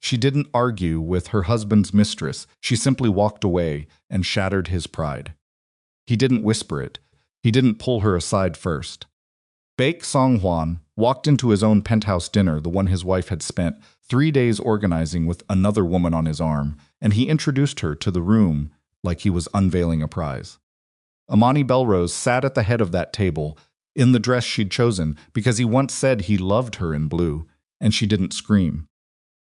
She didn't argue with her husband's mistress. She simply walked away and shattered his pride. He didn't whisper it. He didn't pull her aside first. Baek Song-hwan walked into his own penthouse dinner, the one his wife had spent 3 days organizing with another woman on his arm, and he introduced her to the room like he was unveiling a prize. Imani Belrose sat at the head of that table, in the dress she'd chosen, because he once said he loved her in blue, and she didn't scream.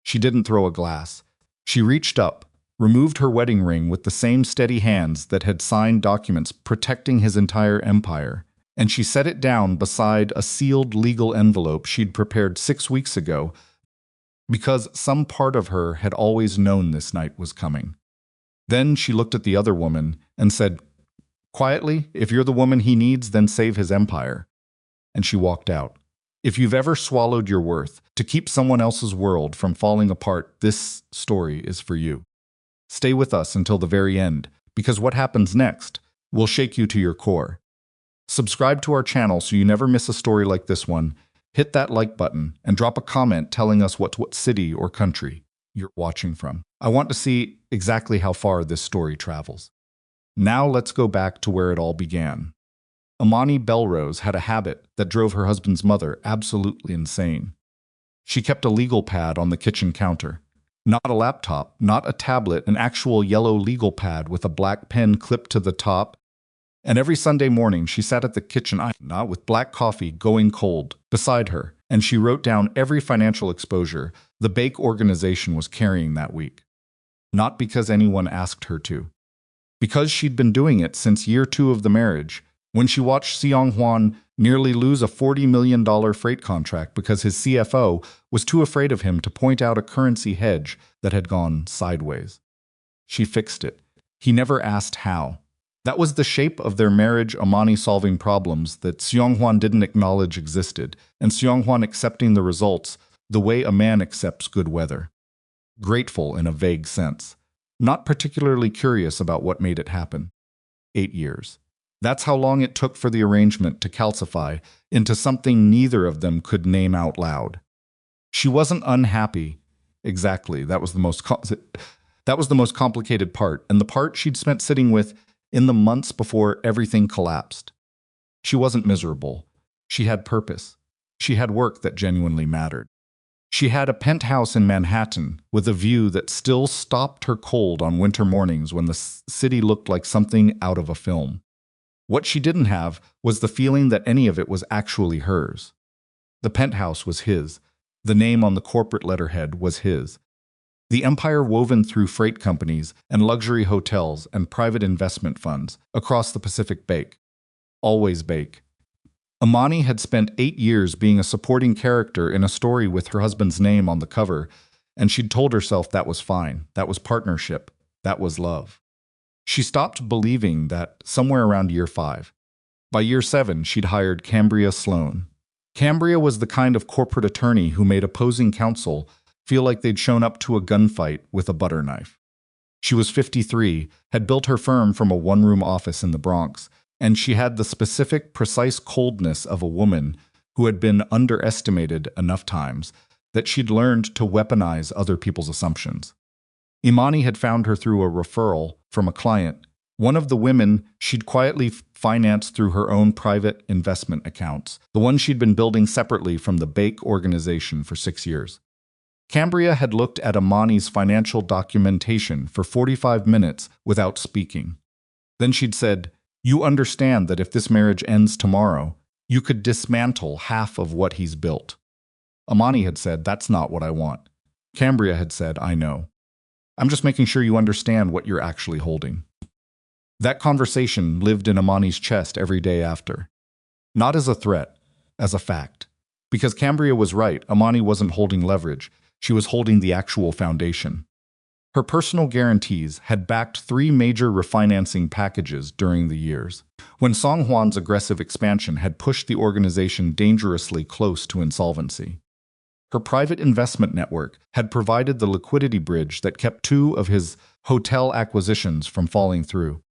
She didn't throw a glass. She reached up, removed her wedding ring with the same steady hands that had signed documents protecting his entire empire, and she set it down beside a sealed legal envelope she'd prepared 6 weeks ago because some part of her had always known this night was coming. Then she looked at the other woman and said, quietly, "If you're the woman he needs, then save his empire." And she walked out. If you've ever swallowed your worth to keep someone else's world from falling apart, this story is for you. Stay with us until the very end, because what happens next will shake you to your core. Subscribe to our channel so you never miss a story like this one. Hit that like button and drop a comment telling us what city or country you're watching from. I want to see exactly how far this story travels. Now let's go back to where it all began. Imani Belrose had a habit that drove her husband's mother absolutely insane. She kept a legal pad on the kitchen counter. Not a laptop, not a tablet, an actual yellow legal pad with a black pen clipped to the top. And every Sunday morning she sat at the kitchen island with black coffee going cold beside her, and she wrote down every financial exposure the Baek organization was carrying that week. Not because anyone asked her to. Because she'd been doing it since year 2 of the marriage, when she watched Seong-hwan nearly lose a $40 million freight contract because his CFO was too afraid of him to point out a currency hedge that had gone sideways. She fixed it. He never asked how. That was the shape of their marriage, Imani solving problems that Seong-hwan didn't acknowledge existed, and Seong-hwan accepting the results the way a man accepts good weather. Grateful in a vague sense. Not particularly curious about what made it happen. 8 years. That's how long it took for the arrangement to calcify into something neither of them could name out loud. She wasn't unhappy. Exactly, that was the most complicated part, and the part she'd spent sitting with in the months before everything collapsed. She wasn't miserable. She had purpose. She had work that genuinely mattered. She had a penthouse in Manhattan with a view that still stopped her cold on winter mornings when the city looked like something out of a film. What she didn't have was the feeling that any of it was actually hers. The penthouse was his. The name on the corporate letterhead was his. The empire woven through freight companies and luxury hotels and private investment funds across the Pacific Baek. Always Baek. Imani had spent 8 years being a supporting character in a story with her husband's name on the cover, and she'd told herself that was fine, that was partnership, that was love. She stopped believing that somewhere around year 5. By year 7, she'd hired Cambria Sloan. Cambria was the kind of corporate attorney who made opposing counsel feel like they'd shown up to a gunfight with a butter knife. She was 53, had built her firm from a one-room office in the Bronx, and she had the specific, precise coldness of a woman who had been underestimated enough times that she'd learned to weaponize other people's assumptions. Imani had found her through a referral from a client, one of the women she'd quietly financed through her own private investment accounts, the one she'd been building separately from the Baek organization for 6 years. Cambria had looked at Imani's financial documentation for 45 minutes without speaking. Then she'd said, "You understand that if this marriage ends tomorrow, you could dismantle half of what he's built." Imani had said, "That's not what I want." Cambria had said, "I know. I'm just making sure you understand what you're actually holding." That conversation lived in Imani's chest every day after. Not as a threat, as a fact. Because Cambria was right, Imani wasn't holding leverage. She was holding the actual foundation. Her personal guarantees had backed 3 major refinancing packages during the years, when Song-hwan's aggressive expansion had pushed the organization dangerously close to insolvency. Her private investment network had provided the liquidity bridge that kept 2 of his hotel acquisitions from falling through.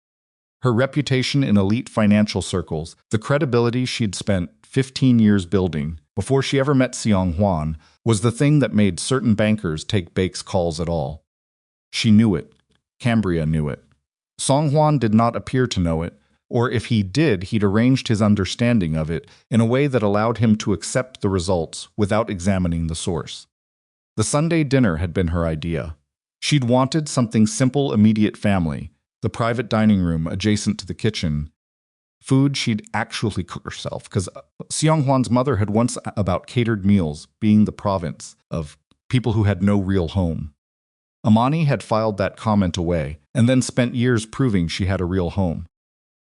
Her reputation in elite financial circles, the credibility she'd spent 15 years building before she ever met Seong Hwan, was the thing that made certain bankers take Baek's calls at all. She knew it. Cambria knew it. Song Hwan did not appear to know it, or if he did, he'd arranged his understanding of it in a way that allowed him to accept the results without examining the source. The Sunday dinner had been her idea. She'd wanted something simple, immediate family, the private dining room adjacent to the kitchen, food she'd actually cook herself, because Seong Hwan's mother had once about catered meals being the province of people who had no real home. Imani had filed that comment away, and then spent years proving she had a real home.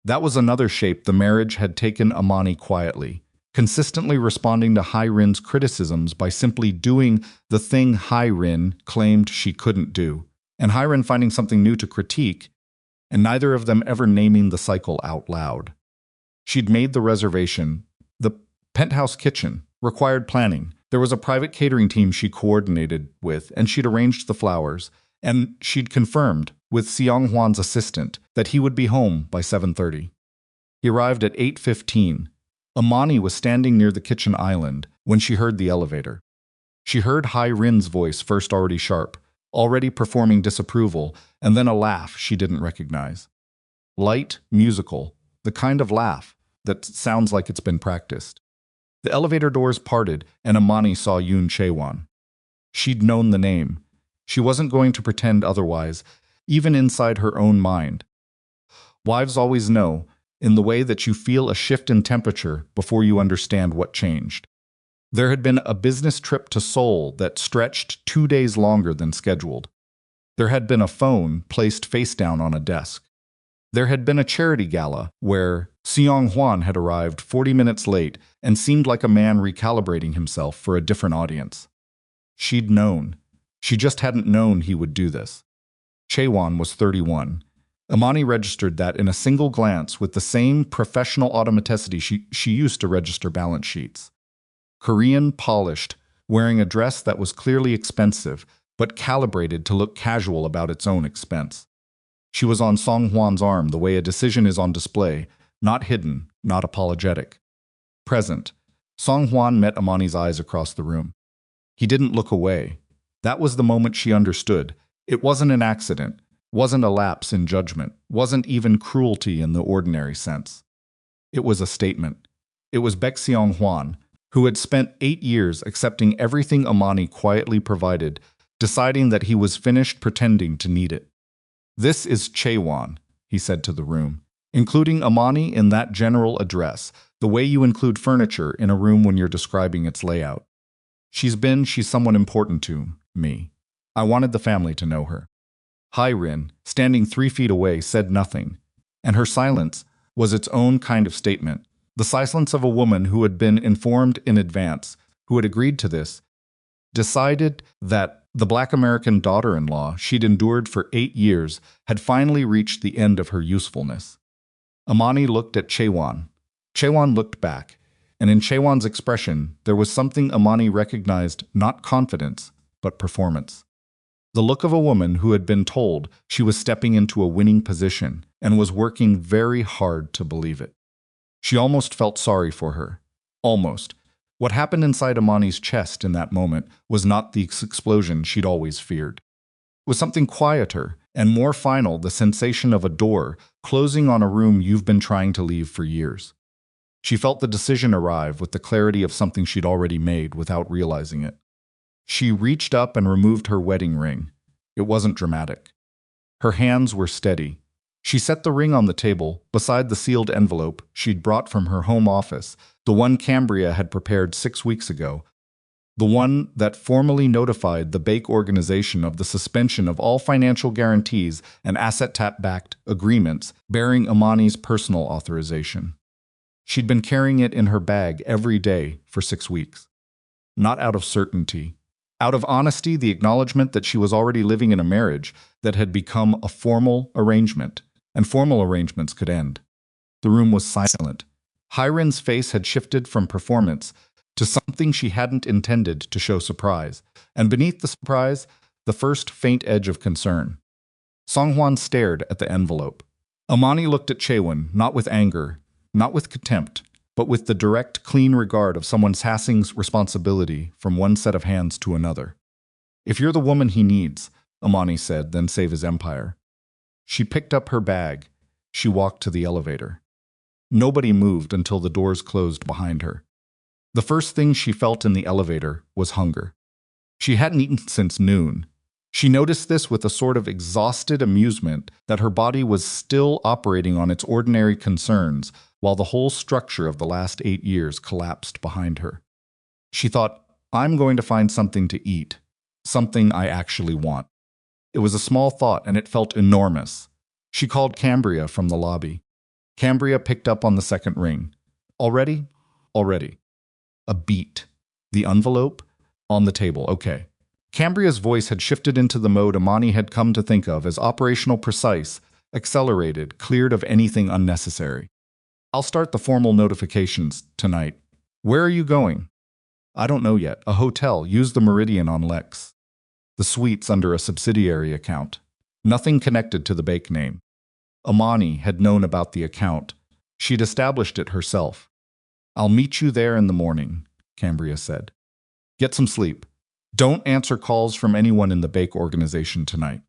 That was another shape the marriage had taken Imani quietly, consistently responding to Hai-Rin's criticisms by simply doing the thing Hai-Rin claimed she couldn't do, and Hai-Rin finding something new to critique, and neither of them ever naming the cycle out loud. She'd made the reservation. The penthouse kitchen required planning. There was a private catering team she coordinated with, and she'd arranged the flowers, and she'd confirmed with Seong Hwan's assistant that he would be home by 7:30. He arrived at 8:15. Imani was standing near the kitchen island when she heard the elevator. She heard Hai-Rin's voice first, already sharp, already performing disapproval, and then a laugh she didn't recognize. Light, musical, the kind of laugh that sounds like it's been practiced. The elevator doors parted, and Imani saw Yoon Chae-won. She'd known the name. She wasn't going to pretend otherwise, even inside her own mind. Wives always know, in the way that you feel a shift in temperature before you understand what changed. There had been a business trip to Seoul that stretched 2 days longer than scheduled. There had been a phone placed face down on a desk. There had been a charity gala where Seong Hwan had arrived 40 minutes late and seemed like a man recalibrating himself for a different audience. She'd known. She just hadn't known he would do this. Chae-won was 31. Imani registered that in a single glance with the same professional automaticity she used to register balance sheets. Korean, polished, wearing a dress that was clearly expensive, but calibrated to look casual about its own expense. She was on Song Hwan's arm the way a decision is on display, not hidden, not apologetic. Present, Song Hwan met Imani's eyes across the room. He didn't look away. That was the moment she understood. It wasn't an accident, wasn't a lapse in judgment, wasn't even cruelty in the ordinary sense. It was a statement. It was Baek Seong Hwan, who had spent 8 years accepting everything Imani quietly provided, deciding that he was finished pretending to need it. "This is Chae-won," he said to the room, including Imani in that general address, the way you include furniture in a room when you're describing its layout. She's someone important to me. I wanted the family to know her." Hai-Rin, standing 3 feet away, said nothing, and her silence was its own kind of statement, the silence of a woman who had been informed in advance, who had agreed to this, decided that the Black American daughter-in-law she'd endured for 8 years had finally reached the end of her usefulness. Imani looked at Chae-won. Chae-won looked back, and in Chae-won's expression there was something Imani recognized, not confidence, but performance. The look of a woman who had been told she was stepping into a winning position and was working very hard to believe it. She almost felt sorry for her. Almost. What happened inside Imani's chest in that moment was not the explosion she'd always feared. It was something quieter and more final, the sensation of a door closing on a room you've been trying to leave for years. She felt the decision arrive with the clarity of something she'd already made without realizing it. She reached up and removed her wedding ring. It wasn't dramatic. Her hands were steady. She set the ring on the table, beside the sealed envelope she'd brought from her home office, the one Cambria had prepared 6 weeks ago, the one that formally notified the Baek organization of the suspension of all financial guarantees and asset-backed agreements bearing Imani's personal authorization. She'd been carrying it in her bag every day for 6 weeks. Not out of certainty. Out of honesty, the acknowledgement that she was already living in a marriage that had become a formal arrangement, and formal arrangements could end. The room was silent. Hai-Rin's face had shifted from performance to something she hadn't intended to show surprise, and beneath the surprise, the first faint edge of concern. Song Hwan stared at the envelope. Imani looked at Chaewon, not with anger, not with contempt, but with the direct, clean regard of someone passing responsibility from one set of hands to another. If you're the woman he needs, Imani said, then save his empire. She picked up her bag. She walked to the elevator. Nobody moved until the doors closed behind her. The first thing she felt in the elevator was hunger. She hadn't eaten since noon. She noticed this with a sort of exhausted amusement that her body was still operating on its ordinary concerns while the whole structure of the last 8 years collapsed behind her. She thought, I'm going to find something to eat, something I actually want. It was a small thought and it felt enormous. She called Cambria from the lobby. Cambria picked up on the second ring. Already? Already. A beat. The envelope? On the table, okay. Cambria's voice had shifted into the mode Imani had come to think of as operational precise, accelerated, cleared of anything unnecessary. I'll start the formal notifications tonight. Where are you going? I don't know yet. A hotel. Use the Meridian on Lex. The suite's under a subsidiary account. Nothing connected to the Bake name. Imani had known about the account. She'd established it herself. I'll meet you there in the morning, Cambria said. Get some sleep. Don't answer calls from anyone in the Bake organization tonight.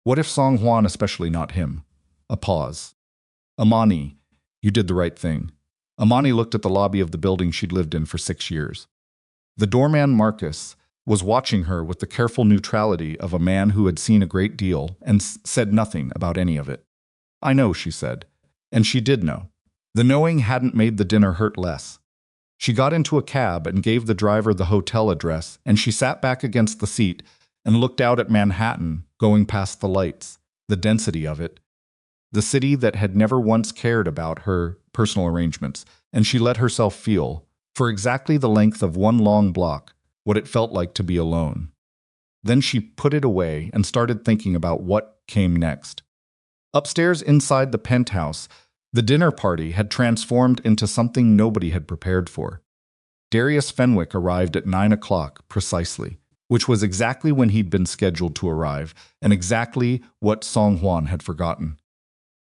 What if Song Hwan, especially not him? A pause. Imani, you did the right thing. Imani looked at the lobby of the building she'd lived in for 6 years. The doorman Marcus was watching her with the careful neutrality of a man who had seen a great deal and said nothing about any of it. I know, she said. And she did know. The knowing hadn't made the dinner hurt less. She got into a cab and gave the driver the hotel address, and she sat back against the seat and looked out at Manhattan, going past the lights, the density of it, the city that had never once cared about her personal arrangements, and she let herself feel, for exactly the length of one long block, what it felt like to be alone. Then she put it away and started thinking about what came next. Upstairs inside the penthouse, the dinner party had transformed into something nobody had prepared for. Darius Fenwick arrived at 9 o'clock precisely, which was exactly when he'd been scheduled to arrive, and exactly what Song Hwan had forgotten.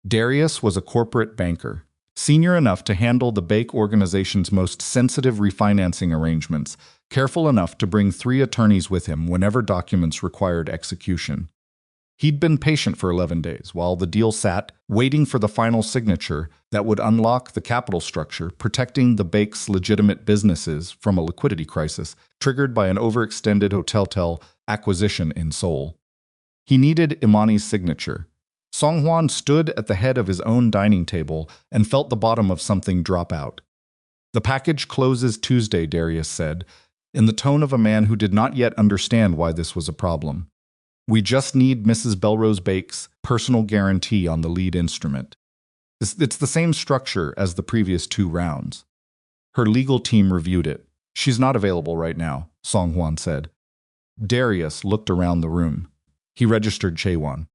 Darius was a corporate banker, senior enough to handle the Bake organization's most sensitive refinancing arrangements, careful enough to bring 3 attorneys with him whenever documents required execution. He'd been patient for 11 days while the deal sat, waiting for the final signature that would unlock the capital structure, protecting the Bake's legitimate businesses from a liquidity crisis triggered by an overextended hotel acquisition in Seoul. He needed Imani's signature. Song Hwan stood at the head of his own dining table and felt the bottom of something drop out. The package closes Tuesday, Darius said, in the tone of a man who did not yet understand why this was a problem. We just need Mrs. Belrose Bake's personal guarantee on the lead instrument. It's the same structure as the previous 2 rounds. Her legal team reviewed it. She's not available right now, Song Hwan said. Darius looked around the room. He registered Chaewon.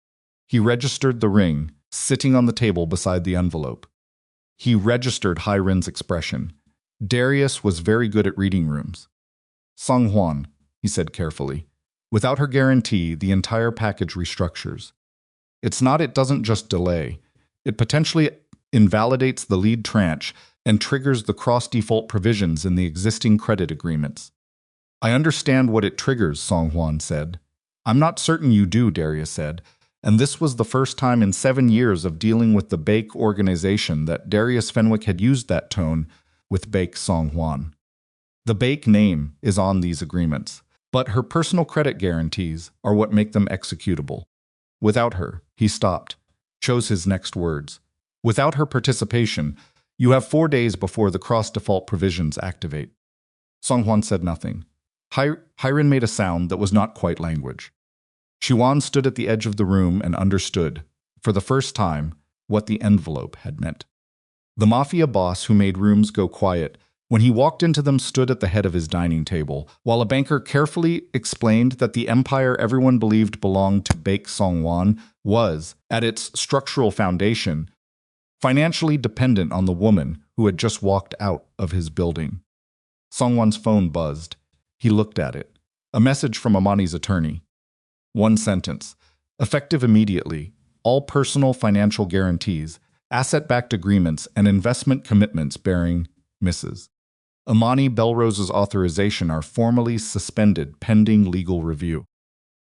He registered the ring, sitting on the table beside the envelope. He registered Hyren's expression. Darius was very good at reading rooms. Song Hwan, he said carefully. Without her guarantee, the entire package restructures. It doesn't just delay. It potentially invalidates the lead tranche and triggers the cross-default provisions in the existing credit agreements. I understand what it triggers, Song Hwan said. I'm not certain you do, Darius said, and this was the first time in 7 years of dealing with the Bake organization that Darius Fenwick had used that tone with Bake Song Hwan. The Bake name is on these agreements. But her personal credit guarantees are what make them executable. Without her, he stopped, chose his next words. Without her participation, you have 4 days before the cross-default provisions activate. Song Hwan said nothing. Hyren made a sound that was not quite language. Chaewon stood at the edge of the room and understood, for the first time, what the envelope had meant. The Mafia Boss who made rooms go quiet when he walked into them stood at the head of his dining table, while a banker carefully explained that the empire everyone believed belonged to Bake Song Hwan was, at its structural foundation, financially dependent on the woman who had just walked out of his building. Song Hwan's phone buzzed. He looked at it. A message from Imani's attorney. 1 sentence. Effective immediately. all personal financial guarantees, asset-backed agreements, and investment commitments bearing Mrs. Imani Belrose's authorization are formally suspended pending legal review.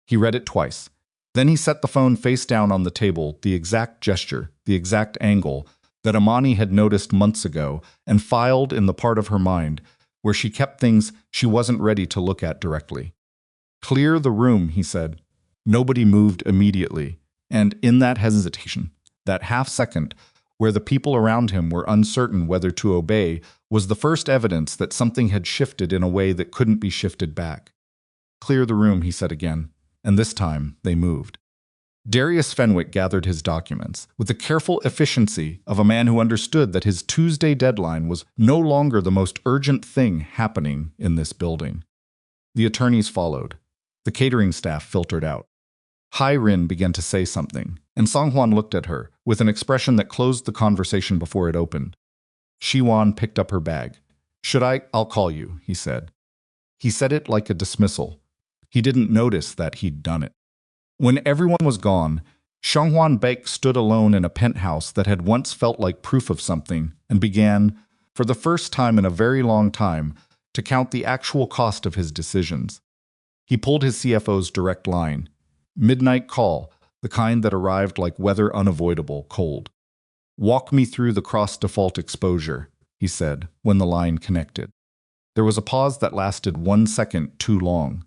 He read it twice. Then he set the phone face down on the table, the exact gesture, the exact angle that Imani had noticed months ago, and filed in the part of her mind where she kept things she wasn't ready to look at directly. "Clear the room," he said. Nobody moved immediately, and in that hesitation, that half-second, where the people around him were uncertain whether to obey, was the first evidence that something had shifted in a way that couldn't be shifted back. "Clear the room," he said again, and this time they moved. Darius Fenwick gathered his documents with the careful efficiency of a man who understood that his Tuesday deadline was no longer the most urgent thing happening in this building. The attorneys followed. The catering staff filtered out. Hai Rin began to say something, and Song Hwan looked at her with an expression that closed the conversation before it opened. Shi Wan picked up her bag. I'll call you," he said. He said it like a dismissal. He didn't notice that he'd done it. When everyone was gone, Xionghuan Baek stood alone in a penthouse that had once felt like proof of something and began, for the first time in a very long time, to count the actual cost of his decisions. He pulled his CFO's direct line. Midnight call, the kind that arrived like weather unavoidable, cold. "Walk me through the cross-default exposure," he said, when the line connected. There was a pause that lasted 1 second too long.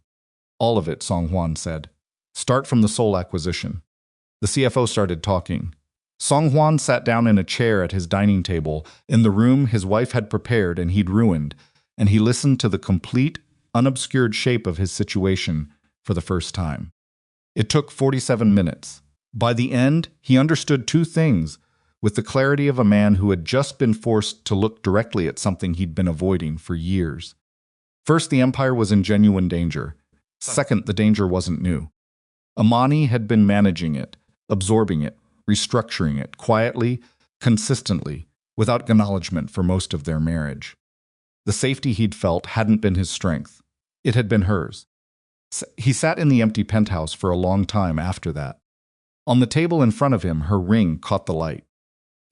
"All of it," Song Hwan said. "Start from the sole acquisition." The CFO started talking. Song Hwan sat down in a chair at his dining table, in the room his wife had prepared and he'd ruined, and he listened to the complete, unobscured shape of his situation for the first time. It took 47 minutes. By the end, he understood two things, with the clarity of a man who had just been forced to look directly at something he'd been avoiding for years. First, the empire was in genuine danger. Second, the danger wasn't new. Imani had been managing it, absorbing it, restructuring it, quietly, consistently, without acknowledgement for most of their marriage. The safety he'd felt hadn't been his strength. It had been hers. He sat in the empty penthouse for a long time after that. On the table in front of him, her ring caught the light.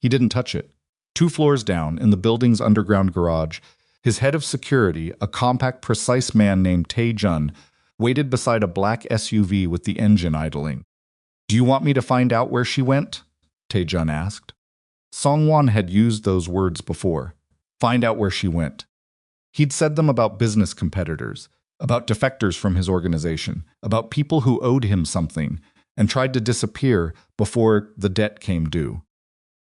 He didn't touch it. 2 floors down, in the building's underground garage, his head of security, a compact, precise man named Tae Jun, waited beside a black SUV with the engine idling. "Do you want me to find out where she went?" Tae Jun asked. Song Hwan had used those words before. Find out where she went. He'd said them about business competitors, about defectors from his organization, about people who owed him something and tried to disappear before the debt came due.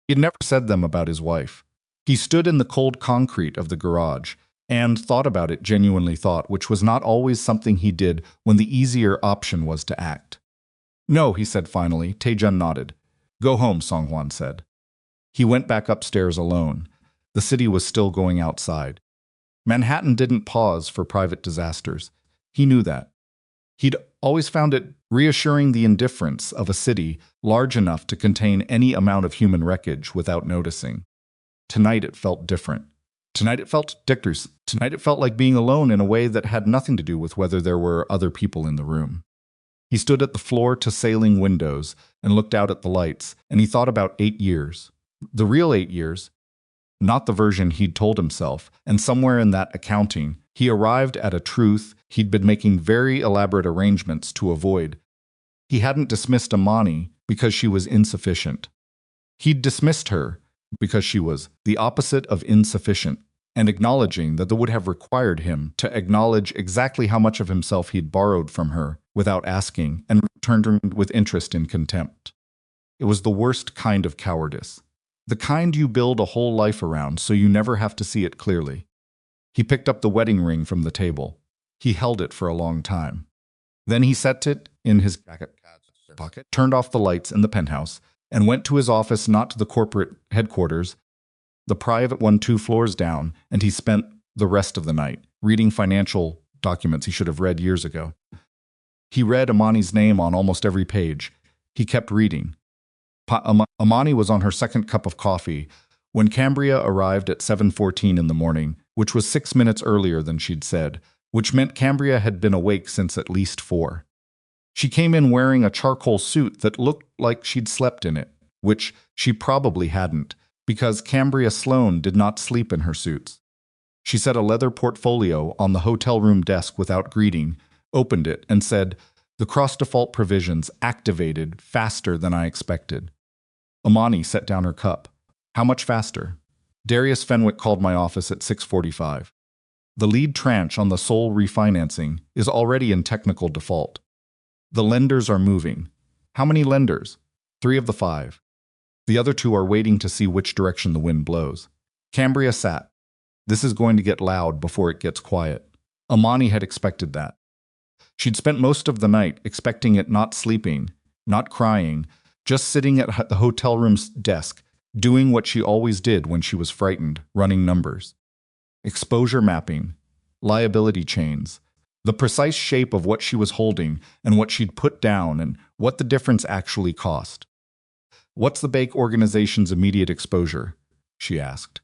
He'd never said them about his wife. He stood in the cold concrete of the garage and thought about it, genuinely thought, which was not always something he did when the easier option was to act. "No," he said finally. Tae-jun nodded. "Go home," Song Hwan said. He went back upstairs alone. The city was still going outside. Manhattan didn't pause for private disasters. He knew that. He'd always found it reassuring, the indifference of a city large enough to contain any amount of human wreckage without noticing. Tonight it felt different. Tonight it felt dictators. Tonight it felt like being alone in a way that had nothing to do with whether there were other people in the room. He stood at the floor-to-ceiling windows and looked out at the lights, and he thought about 8 years. The real 8 years, not the version he'd told himself, and somewhere in that accounting, he arrived at a truth he'd been making very elaborate arrangements to avoid. He hadn't dismissed Imani because she was insufficient. He'd dismissed her because she was the opposite of insufficient, and acknowledging that would have required him to acknowledge exactly how much of himself he'd borrowed from her without asking, and returned her with interest and contempt. It was the worst kind of cowardice. The kind you build a whole life around so you never have to see it clearly. He picked up the wedding ring from the table. He held it for a long time. Then he set it in his pocket, turned off the lights in the penthouse, and went to his office, not to the corporate headquarters, the private one 2 floors down, and he spent the rest of the night reading financial documents he should have read years ago. He read Imani's name on almost every page. He kept reading. Imani was on her second cup of coffee when Cambria arrived at 7:14 in the morning, which was 6 minutes earlier than she'd said, which meant Cambria had been awake since at least 4. She came in wearing a charcoal suit that looked like she'd slept in it, which she probably hadn't, because Cambria Sloane did not sleep in her suits. She set a leather portfolio on the hotel room desk without greeting, opened it, and said, "The cross-default provisions activated faster than I expected." Imani set down her cup. "How much faster?" Darius Fenwick called my office at 6:45. "The lead tranche on the sole refinancing is already in technical default. The lenders are moving." "How many lenders?" "3 of the 5. The other 2 are waiting to see which direction the wind blows." Cambria sat. This is going to get loud before it gets quiet. Imani had expected that. She'd spent most of the night expecting it, not sleeping, not crying, just sitting at the hotel room's desk, doing what she always did when she was frightened, running numbers. Exposure mapping, liability chains, the precise shape of what she was holding and what she'd put down and what the difference actually cost. "What's the Bake organization's immediate exposure?" she asked.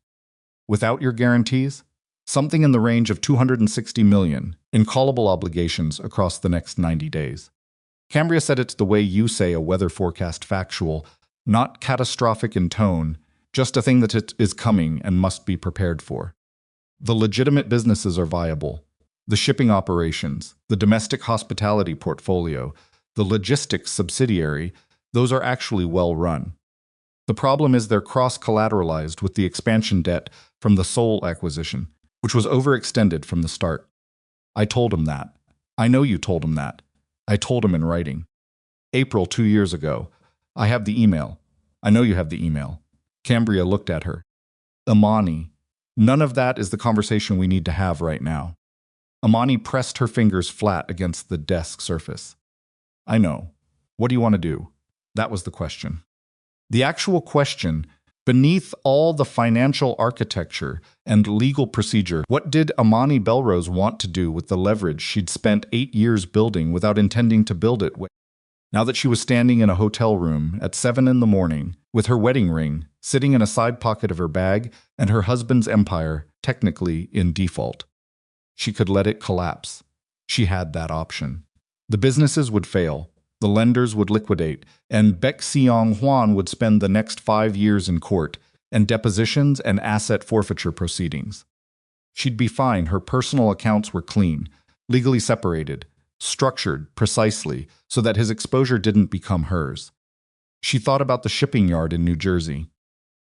"Without your guarantees?" "Something in the range of 260 million in callable obligations across the next 90 days. Cambria said it's the way you say a weather forecast, factual, not catastrophic in tone, just a thing that it is coming and must be prepared for. The legitimate businesses are viable. The shipping operations, the domestic hospitality portfolio, the logistics subsidiary, those are actually well run. The problem is they're cross-collateralized with the expansion debt from the Seoul acquisition, which was overextended from the start. I told him that. I know you told him that. I told him in writing. April 2 years ago. I have the email. I know you have the email." Cambria looked at her. "Imani, none of that is the conversation we need to have right now." Imani pressed her fingers flat against the desk surface. "I know. What do you want to do?" That was the question. The actual question, beneath all the financial architecture and legal procedure, what did Imani Belrose want to do with the leverage she'd spent 8 years building without intending to build it? Now that she was standing in a hotel room at 7 in the morning, with her wedding ring sitting in a side pocket of her bag and her husband's empire technically in default. She could let it collapse. She had that option. The businesses would fail, the lenders would liquidate, and Baek Seong-hwan would spend the next 5 years in court and depositions and asset forfeiture proceedings. She'd be fine. Her personal accounts were clean, legally separated, structured precisely so that his exposure didn't become hers. She thought about the shipping yard in New Jersey.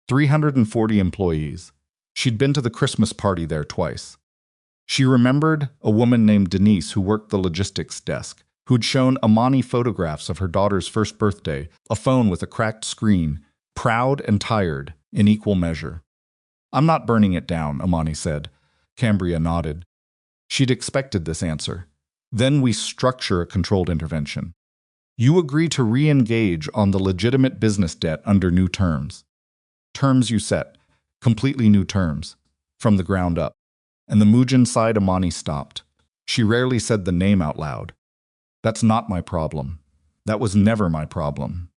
340 employees. She'd been to the Christmas party there twice. She remembered a woman named Denise who worked the logistics desk, who'd shown Imani photographs of her daughter's first birthday, a phone with a cracked screen, proud and tired in equal measure. "I'm not burning it down," Imani said. Cambria nodded. She'd expected this answer. "Then we structure a controlled intervention. You agree to re-engage on the legitimate business debt under new terms. Terms you set, completely new terms, from the ground up." And the Mujin side Imani stopped. She rarely said the name out loud. "That's not my problem. That was never my problem."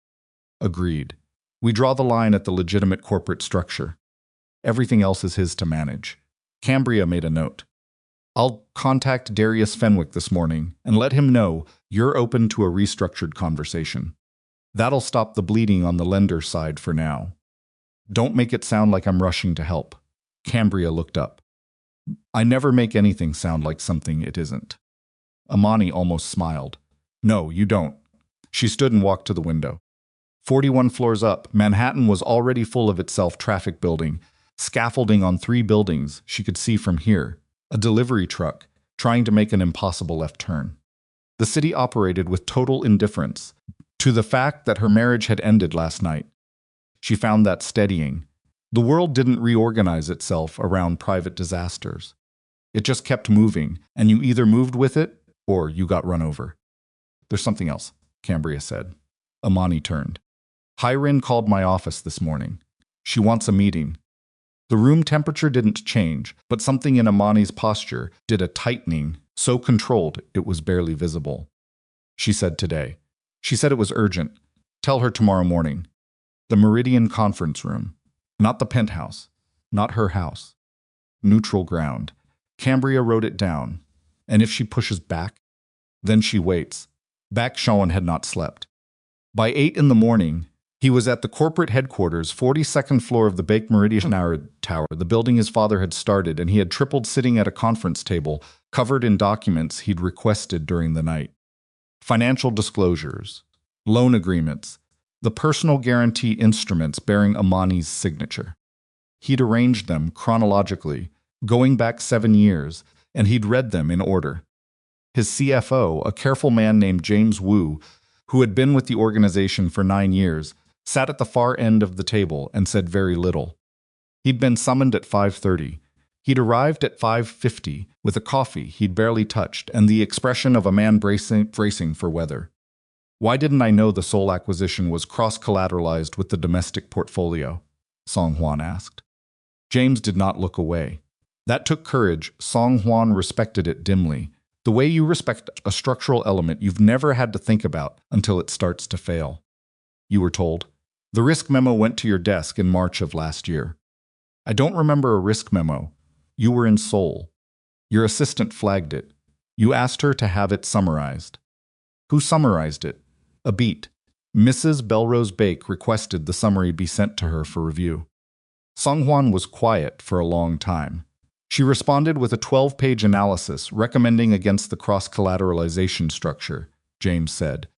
"Agreed. We draw the line at the legitimate corporate structure. Everything else is his to manage." Cambria made a note. "I'll contact Darius Fenwick this morning and let him know you're open to a restructured conversation. That'll stop the bleeding on the lender side for now. Don't make it sound like I'm rushing to help." Cambria looked up. "I never make anything sound like something it isn't." Imani almost smiled. "No, you don't." She stood and walked to the window. 41 floors up, Manhattan was already full of itself traffic building, scaffolding on 3 buildings she could see from here, a delivery truck, trying to make an impossible left turn. The city operated with total indifference to the fact that her marriage had ended last night. She found that steadying. The world didn't reorganize itself around private disasters. It just kept moving, and you either moved with it or you got run over. "There's something else," Cambria said. Imani turned. "Hyrin called my office this morning. She wants a meeting." The room temperature didn't change, but something in Imani's posture did a tightening, so controlled it was barely visible. She said today. She said it was urgent. "Tell her tomorrow morning. The Meridian Conference Room. Not the penthouse. Not her house. Neutral ground." Cambria wrote it down. "And if she pushes back?" "Then she waits." Back Shawan had not slept. By 8 in the morning, he was at the corporate headquarters, 42nd floor of the Bake Meridian Tower, the building his father had started, and he had tripled sitting at a conference table, covered in documents he'd requested during the night. Financial disclosures, loan agreements, the personal guarantee instruments bearing Imani's signature. He'd arranged them chronologically, going back 7 years, and he'd read them in order. His CFO, a careful man named James Wu, who had been with the organization for 9 years, sat at the far end of the table and said very little. He'd been summoned at 5:30. He'd arrived at 5:50 with a coffee he'd barely touched and the expression of a man bracing for weather. Why didn't I know the Seoul acquisition was cross-collateralized with the domestic portfolio? Song Hwan asked. James did not look away. That took courage. Song Hwan respected it dimly, the way you respect a structural element you've never had to think about until it starts to fail. You were told. The risk memo went to your desk in March of last year. I don't remember a risk memo. You were in Seoul. Your assistant flagged it. You asked her to have it summarized. Who summarized it? A beat. Mrs. Belrose Bake requested the summary be sent to her for review. Song Hwan was quiet for a long time. She responded with a 12-page analysis recommending against the cross-collateralization structure, James said.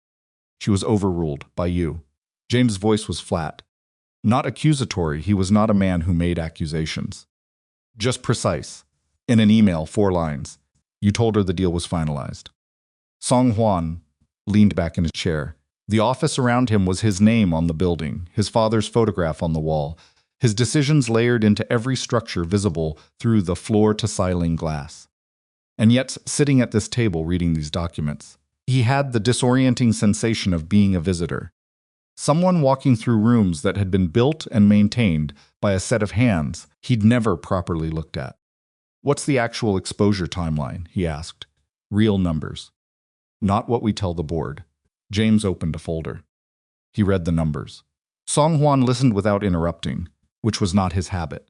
She was overruled by you. James' voice was flat. Not accusatory, he was not a man who made accusations. Just precise. In an email, 4 lines. You told her the deal was finalized. Song Hwan leaned back in his chair. The office around him was his name on the building, his father's photograph on the wall, his decisions layered into every structure visible through the floor-to-ceiling glass. And yet, sitting at this table reading these documents, he had the disorienting sensation of being a visitor. Someone walking through rooms that had been built and maintained by a set of hands he'd never properly looked at. What's the actual exposure timeline? He asked. Real numbers. Not what we tell the board. James opened a folder. He read the numbers. Song Hwan listened without interrupting, which was not his habit.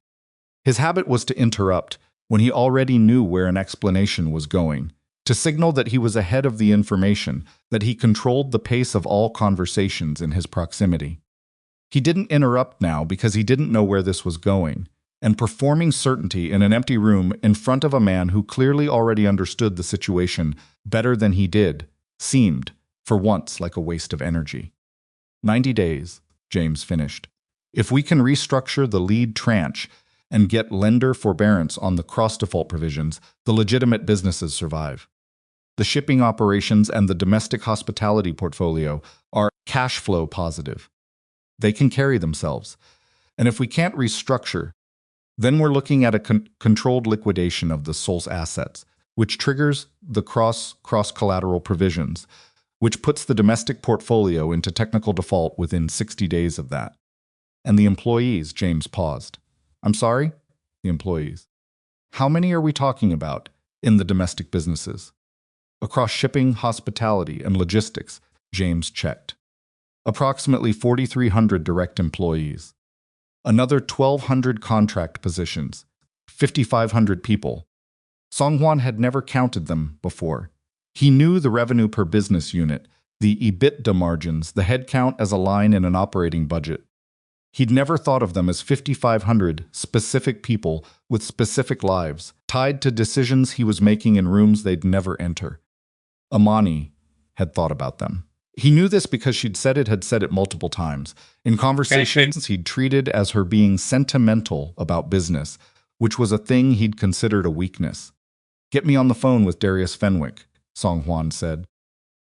His habit was to interrupt when he already knew where an explanation was going, to signal that he was ahead of the information, that he controlled the pace of all conversations in his proximity. He didn't interrupt now because he didn't know where this was going, and performing certainty in an empty room in front of a man who clearly already understood the situation better than he did seemed, for once, like a waste of energy. 90 days, James finished. If we can restructure the lead tranche and get lender forbearance on the cross-default provisions, the legitimate businesses survive. The shipping operations and the domestic hospitality portfolio are cash flow positive. They can carry themselves. And if we can't restructure, then we're looking at a controlled liquidation of the Seoul's assets, which triggers the cross-collateral provisions, which puts the domestic portfolio into technical default within 60 days of that. And the employees, James paused. I'm sorry? The employees. How many are we talking about in the domestic businesses? Across shipping, hospitality, and logistics, James checked. Approximately 4,300 direct employees. Another 1,200 contract positions. 5,500 people. Song Hwan had never counted them before. He knew the revenue per business unit, the EBITDA margins, the headcount as a line in an operating budget. He'd never thought of them as 5,500 specific people with specific lives, tied to decisions he was making in rooms they'd never enter. Imani had thought about them. He knew this because she'd said it multiple times. In conversations he'd treated as her being sentimental about business, which was a thing he'd considered a weakness. Get me on the phone with Darius Fenwick, Song Hwan said.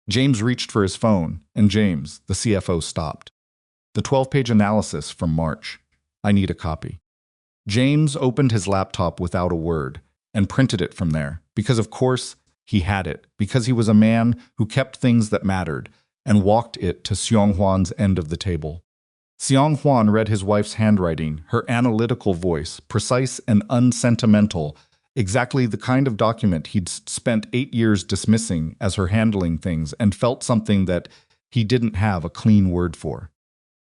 James reached for his phone, and James, the CFO, stopped. The 12-page analysis from March. I need a copy. James opened his laptop without a word and printed it from there, because of course he had it, because he was a man who kept things that mattered, and walked it to Seong Hwan's end of the table. Seong Hwan read his wife's handwriting, her analytical voice, precise and unsentimental, exactly the kind of document he'd spent 8 years dismissing as her handling things and felt something that he didn't have a clean word for.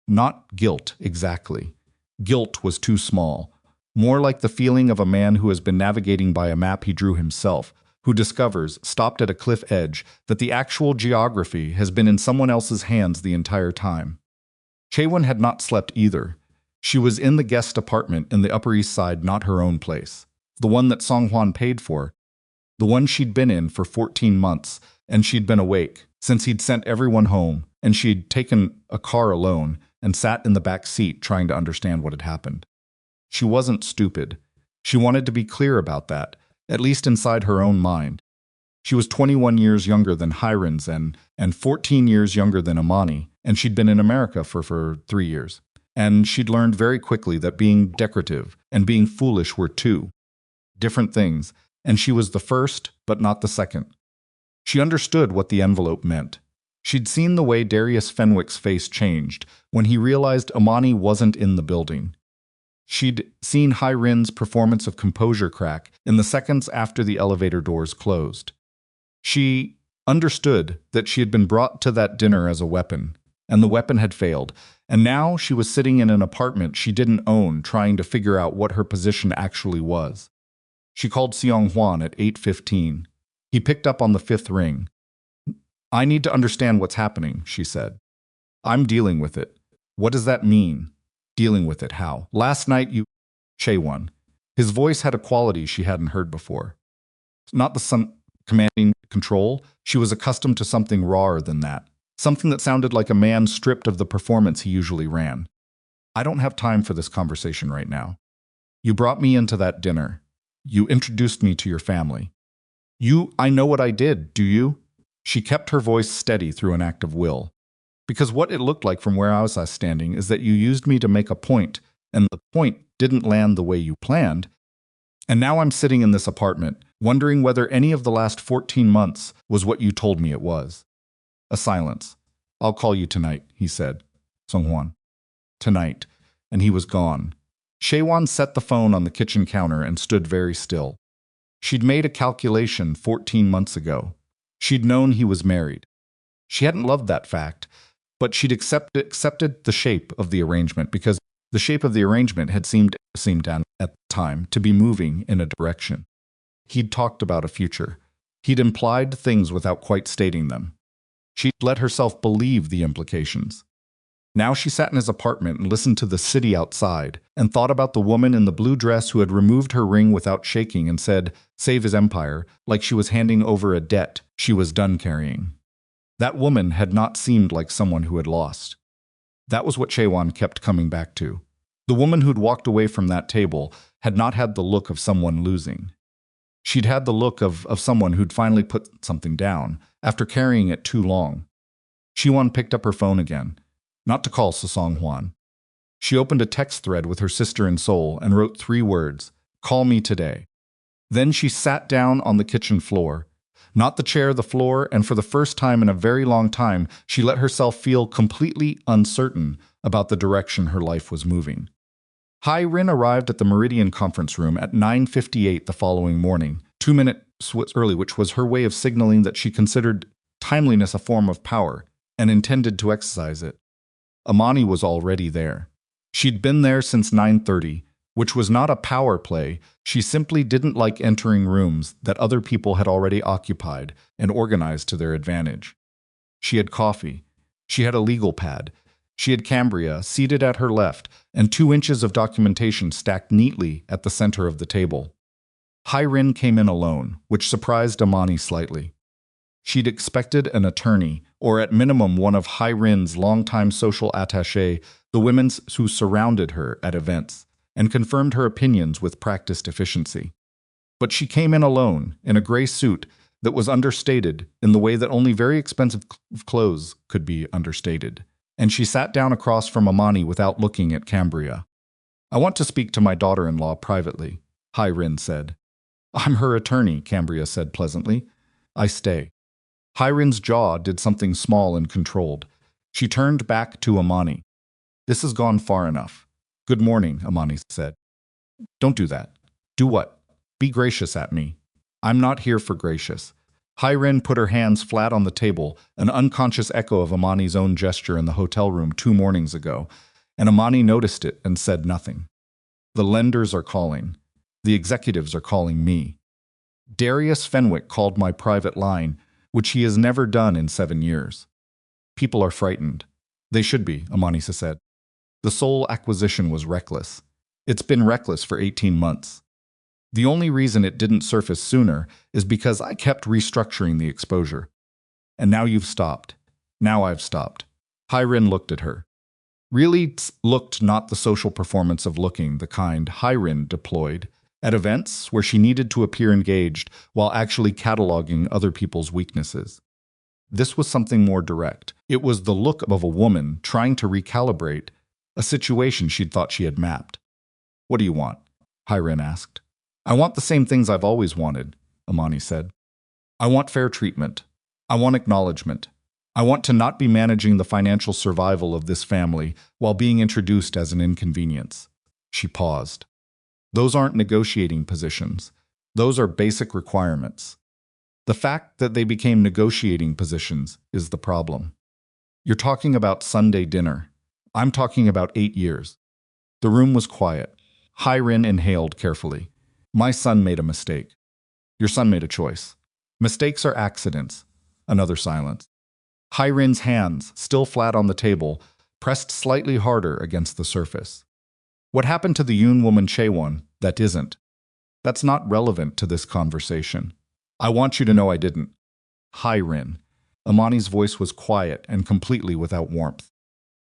Not guilt, exactly. Guilt was too small. More like the feeling of a man who has been navigating by a map he drew himself, who discovers, stopped at a cliff edge, that the actual geography has been in someone else's hands the entire time. Chaewon had not slept either. She was in the guest apartment in the Upper East Side, not her own place. The one that Songhwan paid for. The one she'd been in for 14 months, and she'd been awake since he'd sent everyone home, and she'd taken a car alone and sat in the back seat trying to understand what had happened. She wasn't stupid. She wanted to be clear about that, at least inside her own mind. She was 21 years younger than Hiren's and 14 years younger than Imani, and she'd been in America for 3 years. And she'd learned very quickly that being decorative and being foolish were two different things, and she was the first, but not the second. She understood what the envelope meant. She'd seen the way Darius Fenwick's face changed when he realized Imani wasn't in the building. She'd seen Hiren's performance of composure crack in the seconds after the elevator doors closed. She understood that she had been brought to that dinner as a weapon, and the weapon had failed, and now she was sitting in an apartment she didn't own trying to figure out what her position actually was. She called Seong-hwan at 8:15. He picked up on the fifth ring. "I need to understand what's happening," she said. "I'm dealing with it." "What does that mean?" "Dealing with it, how?" "Last night you—" Chaewon. His voice had a quality she hadn't heard before. Not the commanding control. She was accustomed to something rawer than that. Something that sounded like a man stripped of the performance he usually ran. "I don't have time for this conversation right now. You brought me into that dinner. You introduced me to your family. I know what I did, do you?" She kept her voice steady through an act of will. "Because what it looked like from where I was standing is that you used me to make a point, and the point didn't land the way you planned. And now I'm sitting in this apartment, wondering whether any of the last 14 months was what you told me it was." A silence. "I'll call you tonight," he said. Songhwan. Tonight. And he was gone. Chaewon set the phone on the kitchen counter and stood very still. She'd made a calculation 14 months ago. She'd known he was married. She hadn't loved that fact, but she'd accepted the shape of the arrangement because the shape of the arrangement had seemed at the time to be moving in a direction. He'd talked about a future. He'd implied things without quite stating them. She'd let herself believe the implications. Now she sat in his apartment and listened to the city outside and thought about the woman in the blue dress who had removed her ring without shaking and said, "Save his empire," like she was handing over a debt she was done carrying. That woman had not seemed like someone who had lost. That was what Chaewon kept coming back to. The woman who'd walked away from that table had not had the look of someone losing. She'd had the look of someone who'd finally put something down after carrying it too long. Chaewon picked up her phone again. Not to call Songhwan. She opened a text thread with her sister in Seoul and wrote 3 words, "Call me today." Then she sat down on the kitchen floor. Not the chair, the floor, and for the first time in a very long time, she let herself feel completely uncertain about the direction her life was moving. Hiren arrived at the Meridian conference room at 9:58 the following morning, 2 minutes early, which was her way of signaling that she considered timeliness a form of power and intended to exercise it. Imani was already there. She'd been there since 9:30, which was not a power play. She simply didn't like entering rooms that other people had already occupied and organized to their advantage. She had coffee. She had a legal pad. She had Cambria seated at her left and 2 inches of documentation stacked neatly at the center of the table. Hiren came in alone, which surprised Imani slightly. She'd expected an attorney, or at minimum one of Hiren's longtime social attaché, the women who surrounded her at events, and confirmed her opinions with practiced efficiency. But she came in alone, in a gray suit that was understated in the way that only very expensive clothes could be understated, and she sat down across from Imani without looking at Cambria. "I want to speak to my daughter-in-law privately," Hiren said. "I'm her attorney," Cambria said pleasantly. "I stay." Hiren's jaw did something small and controlled. She turned back to Imani. "This has gone far enough." "Good morning," Imani said. "Don't do that." "Do what?" "Be gracious at me." "I'm not here for gracious." Hiren put her hands flat on the table, an unconscious echo of Imani's own gesture in the hotel room 2 mornings ago, and Imani noticed it and said nothing. "The lenders are calling. The executives are calling me." Darius Fenwick called my private line, which he has never done in 7 years. People are frightened. They should be, Imani said. The sole acquisition was reckless. It's been reckless for 18 months. The only reason it didn't surface sooner is because I kept restructuring the exposure. And now you've stopped. Now I've stopped. Hyrin looked at her. Really looked not the social performance of looking, the kind Hyrin deployed at events where she needed to appear engaged while actually cataloging other people's weaknesses. This was something more direct. It was the look of a woman trying to recalibrate a situation she'd thought she had mapped. What do you want? Hyrin asked. I want the same things I've always wanted, Imani said. I want fair treatment. I want acknowledgement. I want to not be managing the financial survival of this family while being introduced as an inconvenience. She paused. Those aren't negotiating positions. Those are basic requirements. The fact that they became negotiating positions is the problem. You're talking about Sunday dinner. I'm talking about 8 years. The room was quiet. Hyrin inhaled carefully. My son made a mistake. Your son made a choice. Mistakes are accidents. Another silence. Hyrin's hands, still flat on the table, pressed slightly harder against the surface. What happened to the Yoon woman Chaewon, that isn't? That's not relevant to this conversation. I want you to know I didn't. Hyrin. Imani's voice was quiet and completely without warmth.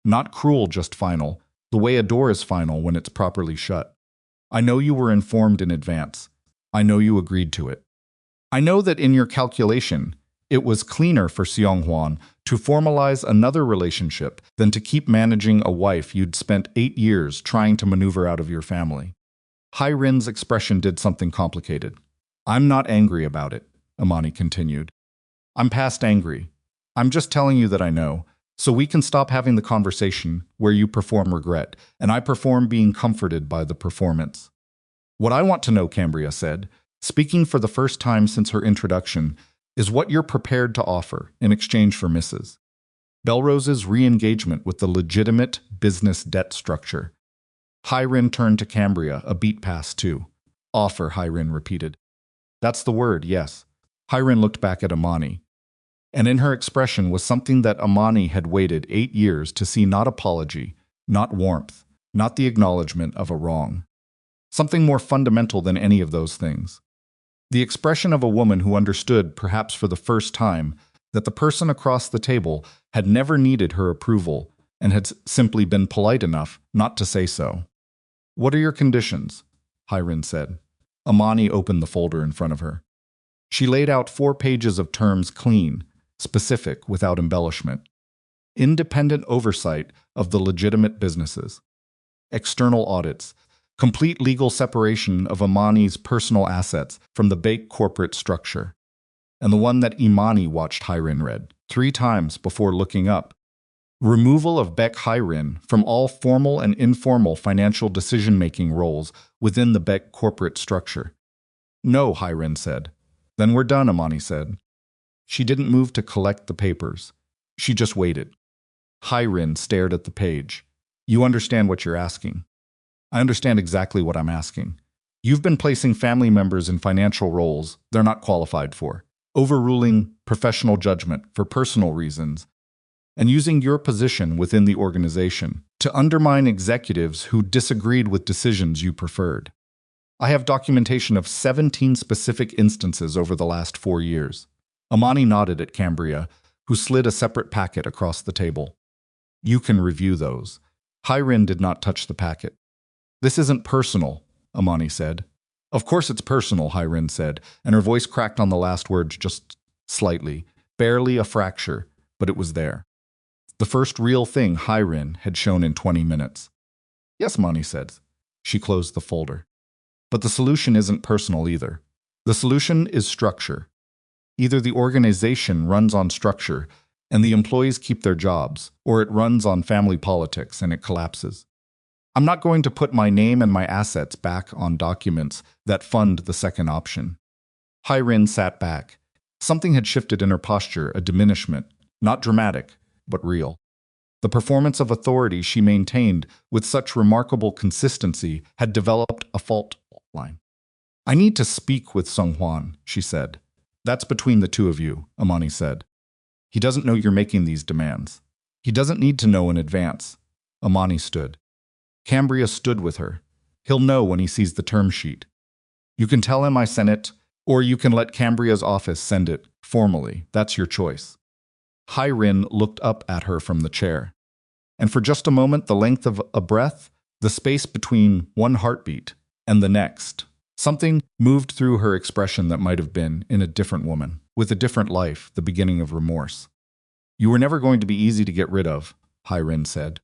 Not cruel, just final, the way a door is final when it's properly shut. I know you were informed in advance. I know you agreed to it. I know that in your calculation, it was cleaner for Seonghwan to formalize another relationship than to keep managing a wife you'd spent 8 years trying to maneuver out of your family. Hyrin's expression did something complicated. I'm not angry about it, Imani continued. I'm past angry. I'm just telling you that I know, so we can stop having the conversation where you perform regret, and I perform being comforted by the performance. What I want to know, Cambria said, speaking for the first time since her introduction, is what you're prepared to offer in exchange for Mrs. Belrose's re-engagement with the legitimate business debt structure. Hyrin turned to Cambria, a beat past 2. Offer, Hyrin repeated. That's the word, yes. Hyrin looked back at Imani. And in her expression was something that Imani had waited 8 years to see, not apology, not warmth, not the acknowledgement of a wrong. Something more fundamental than any of those things. The expression of a woman who understood, perhaps for the first time, that the person across the table had never needed her approval and had simply been polite enough not to say so. What are your conditions? Hyrin said. Imani opened the folder in front of her. She laid out 4 pages of terms clean, specific, without embellishment. Independent oversight of the legitimate businesses. External audits. Complete legal separation of Imani's personal assets from the Baek corporate structure. And the one that Imani watched Hyrin read 3 times before looking up. Removal of Baek Hyrin from all formal and informal financial decision-making roles within the Baek corporate structure. No, Hyrin said. Then we're done, Imani said. She didn't move to collect the papers. She just waited. Hyrin stared at the page. You understand what you're asking. I understand exactly what I'm asking. You've been placing family members in financial roles they're not qualified for, overruling professional judgment for personal reasons, and using your position within the organization to undermine executives who disagreed with decisions you preferred. I have documentation of 17 specific instances over the last 4 years. Imani nodded at Cambria, who slid a separate packet across the table. You can review those. Hyrin did not touch the packet. This isn't personal, Imani said. Of course it's personal, Hyrin said, and her voice cracked on the last words just slightly, barely a fracture, but it was there. The first real thing Hyrin had shown in 20 minutes. Yes, Imani said. She closed the folder. But the solution isn't personal either. The solution is structure. Either the organization runs on structure and the employees keep their jobs, or it runs on family politics and it collapses. I'm not going to put my name and my assets back on documents that fund the second option. Hyrin sat back. Something had shifted in her posture, a diminishment, not dramatic, but real. The performance of authority she maintained with such remarkable consistency had developed a fault line. I need to speak with Sung Hwan, she said. That's between the two of you, Imani said. He doesn't know you're making these demands. He doesn't need to know in advance. Imani stood. Cambria stood with her. He'll know when he sees the term sheet. You can tell him I sent it, or you can let Cambria's office send it, formally. That's your choice. Hai-Rin looked up at her from the chair. And for just a moment, the length of a breath, the space between one heartbeat and the next, something moved through her expression that might have been in a different woman, with a different life, the beginning of remorse. You were never going to be easy to get rid of, Hai-Rin said.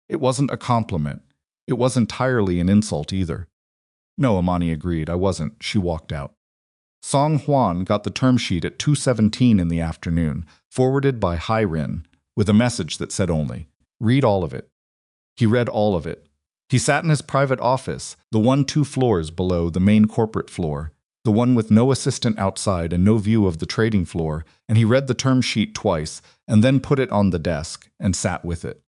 It wasn't a compliment. It was entirely an insult either. No, Imani agreed, I wasn't. She walked out. Song Hwan got the term sheet at 2:17 in the afternoon, forwarded by Hai-Rin, with a message that said only, read all of it. He read all of it. He sat in his private office, the one 2 floors below the main corporate floor, the one with no assistant outside and no view of the trading floor, and he read the term sheet twice and then put it on the desk and sat with it.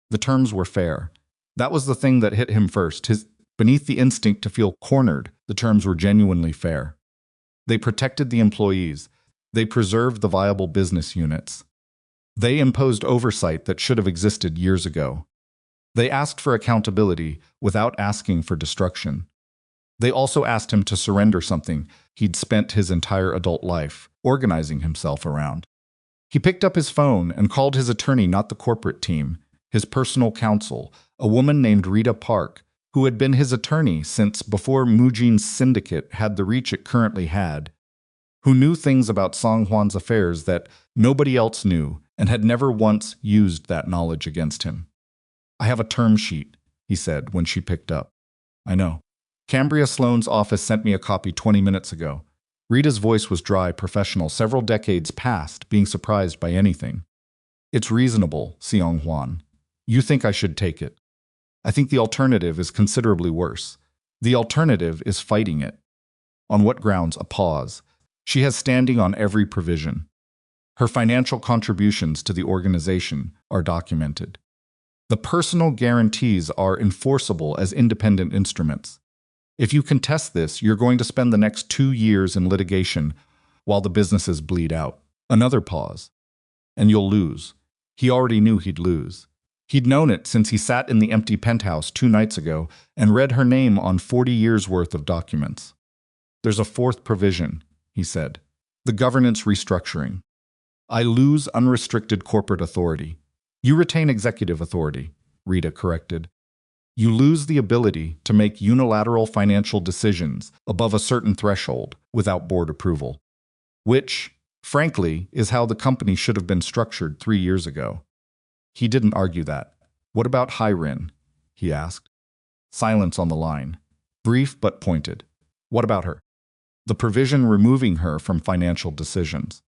The terms were fair. That was the thing that hit him first. Beneath the instinct to feel cornered, the terms were genuinely fair. They protected the employees. They preserved the viable business units. They imposed oversight that should have existed years ago. They asked for accountability without asking for destruction. They also asked him to surrender something he'd spent his entire adult life organizing himself around. He picked up his phone and called his attorney, not the corporate team, his personal counsel, a woman named Rita Park, who had been his attorney since before Mujin's syndicate had the reach it currently had, who knew things about Song Hwan's affairs that nobody else knew and had never once used that knowledge against him. I have a term sheet, he said when she picked up. I know. Cambria Sloane's office sent me a copy 20 minutes ago. Rita's voice was dry, professional, several decades past, being surprised by anything. It's reasonable, Seong Hwan. You think I should take it. I think the alternative is considerably worse. The alternative is fighting it. On what grounds? A pause. She has standing on every provision. Her financial contributions to the organization are documented. The personal guarantees are enforceable as independent instruments. If you contest this, you're going to spend the next 2 years in litigation while the businesses bleed out. Another pause. And you'll lose. He already knew he'd lose. He'd known it since he sat in the empty penthouse 2 nights ago and read her name on 40 years' worth of documents. There's a 4th provision, he said. The governance restructuring. I lose unrestricted corporate authority. You retain executive authority, Rita corrected. You lose the ability to make unilateral financial decisions above a certain threshold without board approval, which, frankly, is how the company should have been structured 3 years ago. He didn't argue that. What about Hai-Rin? He asked. Silence on the line. Brief but pointed. What about her? The provision removing her from financial decisions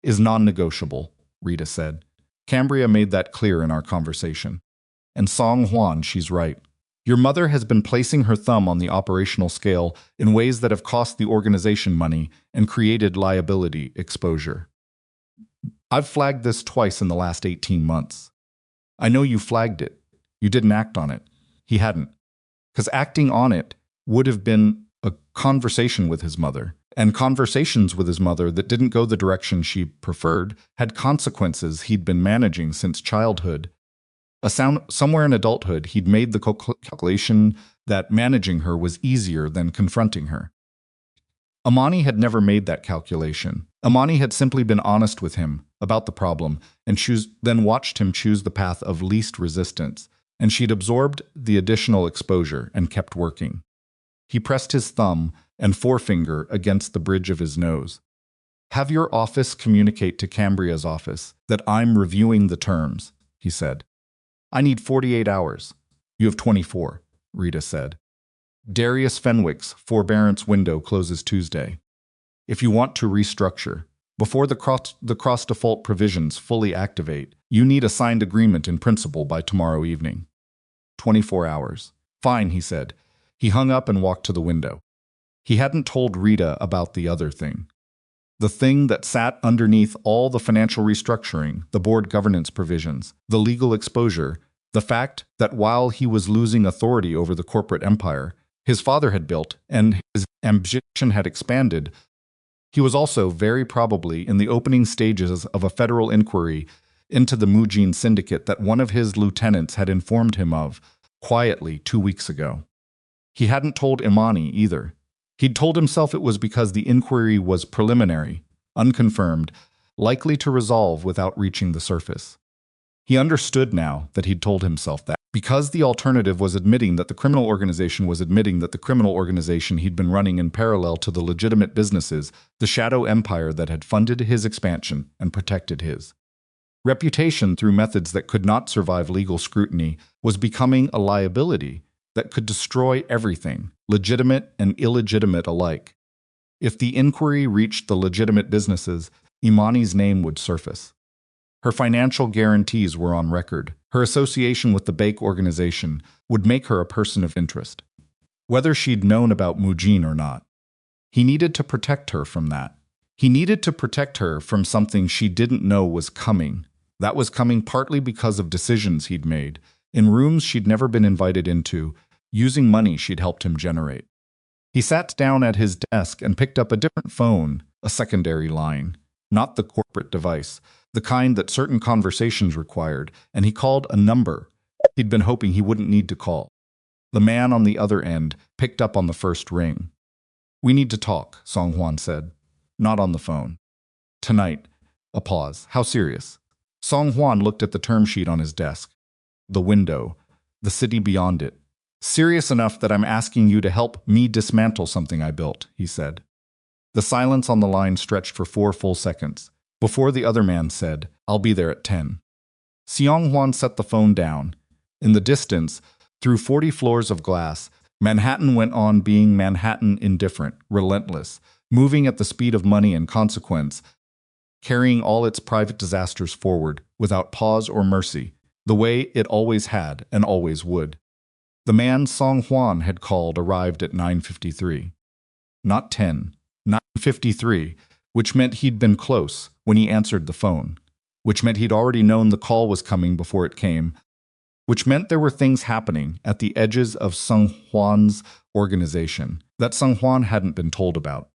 is non-negotiable, Rita said. Cambria made that clear in our conversation. And Song Hwan, she's right. Your mother has been placing her thumb on the operational scale in ways that have cost the organization money and created liability exposure. I've flagged this twice in the last 18 months. I know you flagged it. You didn't act on it. He hadn't. Because acting on it would have been a conversation with his mother. And conversations with his mother that didn't go the direction she preferred had consequences he'd been managing since childhood. Somewhere in adulthood, he'd made the calculation that managing her was easier than confronting her. Imani had never made that calculation. Imani had simply been honest with him about the problem and then watched him choose the path of least resistance, and she'd absorbed the additional exposure and kept working. He pressed his thumb and forefinger against the bridge of his nose. Have your office communicate to Cambria's office that I'm reviewing the terms, he said. I need 48 hours. You have 24, Rita said. Darius Fenwick's forbearance window closes Tuesday. If you want to restructure, before the cross-default provisions fully activate, you need a signed agreement in principle by tomorrow evening. 24 hours. Fine, he said. He hung up and walked to the window. He hadn't told Rita about the other thing. The thing that sat underneath all the financial restructuring, the board governance provisions, the legal exposure, the fact that while he was losing authority over the corporate empire, his father had built, and his ambition had expanded. He was also very probably in the opening stages of a federal inquiry into the Mujin syndicate that one of his lieutenants had informed him of, quietly 2 weeks ago. He hadn't told Imani either. He'd told himself it was because the inquiry was preliminary, unconfirmed, likely to resolve without reaching the surface. He understood now that he'd told himself that, because the alternative was admitting that the criminal organization was admitting that the criminal organization he'd been running in parallel to the legitimate businesses, the shadow empire that had funded his expansion and protected his reputation through methods that could not survive legal scrutiny, was becoming a liability that could destroy everything, legitimate and illegitimate alike. If the inquiry reached the legitimate businesses, Imani's name would surface. Her financial guarantees were on record. Her association with the Bake organization would make her a person of interest, whether she'd known about Mujin or not. He needed to protect her from that. He needed to protect her from something she didn't know was coming. That was coming partly because of decisions he'd made, in rooms she'd never been invited into, using money she'd helped him generate. He sat down at his desk and picked up a different phone, a secondary line, not the corporate device, the kind that certain conversations required, and he called a number he'd been hoping he wouldn't need to call. The man on the other end picked up on the first ring. "We need to talk," Song Hwan said. "Not on the phone. Tonight." A pause. "How serious?" Song Hwan looked at the term sheet on his desk. "The window. The city beyond it. Serious enough that I'm asking you to help me dismantle something I built," he said. The silence on the line stretched for 4 full seconds, before the other man said, "I'll be there at 10. Seong Hwan set the phone down. In the distance, through 40 floors of glass, Manhattan went on being Manhattan, indifferent, relentless, moving at the speed of money and consequence, carrying all its private disasters forward, without pause or mercy, the way it always had and always would. The man Song Hwan had called arrived at 9:53. Not 10, 9:53, which meant he'd been close when he answered the phone, which meant he'd already known the call was coming before it came, which meant there were things happening at the edges of Sung Hwan's organization that Sung Hwan hadn't been told about.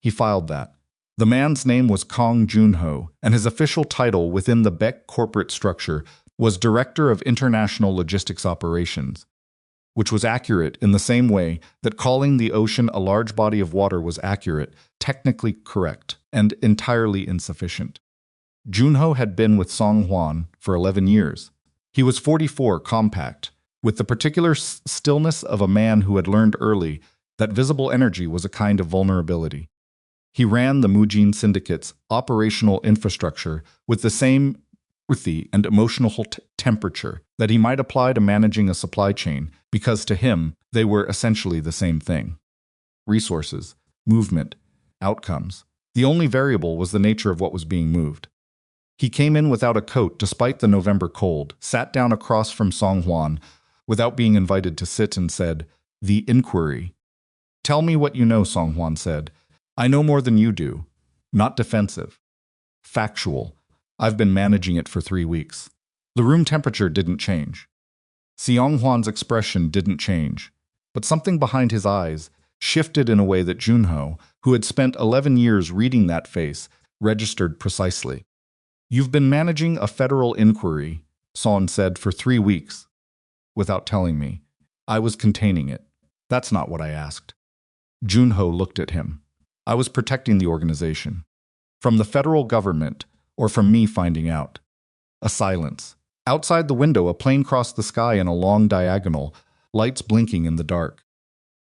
He filed that. The man's name was Kong Junho, and his official title within the Beck corporate structure was Director of International Logistics Operations, which was accurate in the same way that calling the ocean a large body of water was accurate, technically correct, and entirely insufficient. Junho had been with Song Hwan for 11 years. He was 44, compact, with the particular stillness of a man who had learned early that visible energy was a kind of vulnerability. He ran the Mujin Syndicate's operational infrastructure with the same earthy and emotional temperature that he might apply to managing a supply chain, because to him, they were essentially the same thing. Resources, movement, outcomes. The only variable was the nature of what was being moved. He came in without a coat despite the November cold, sat down across from Song Hwan without being invited to sit, and said, "The inquiry." "Tell me what you know," Song Hwan said. "I know more than you do. Not defensive. Factual. I've been managing it for 3 weeks." The room temperature didn't change. Seong Hwan's expression didn't change, but something behind his eyes shifted in a way that Junho, who had spent 11 years reading that face, registered precisely. "You've been managing a federal inquiry," Son said, "for 3 weeks. Without telling me. I was containing it. That's not what I asked." Junho looked at him. "I was protecting the organization. From the federal government, or from me finding out." A silence. Outside the window, a plane crossed the sky in a long diagonal, lights blinking in the dark.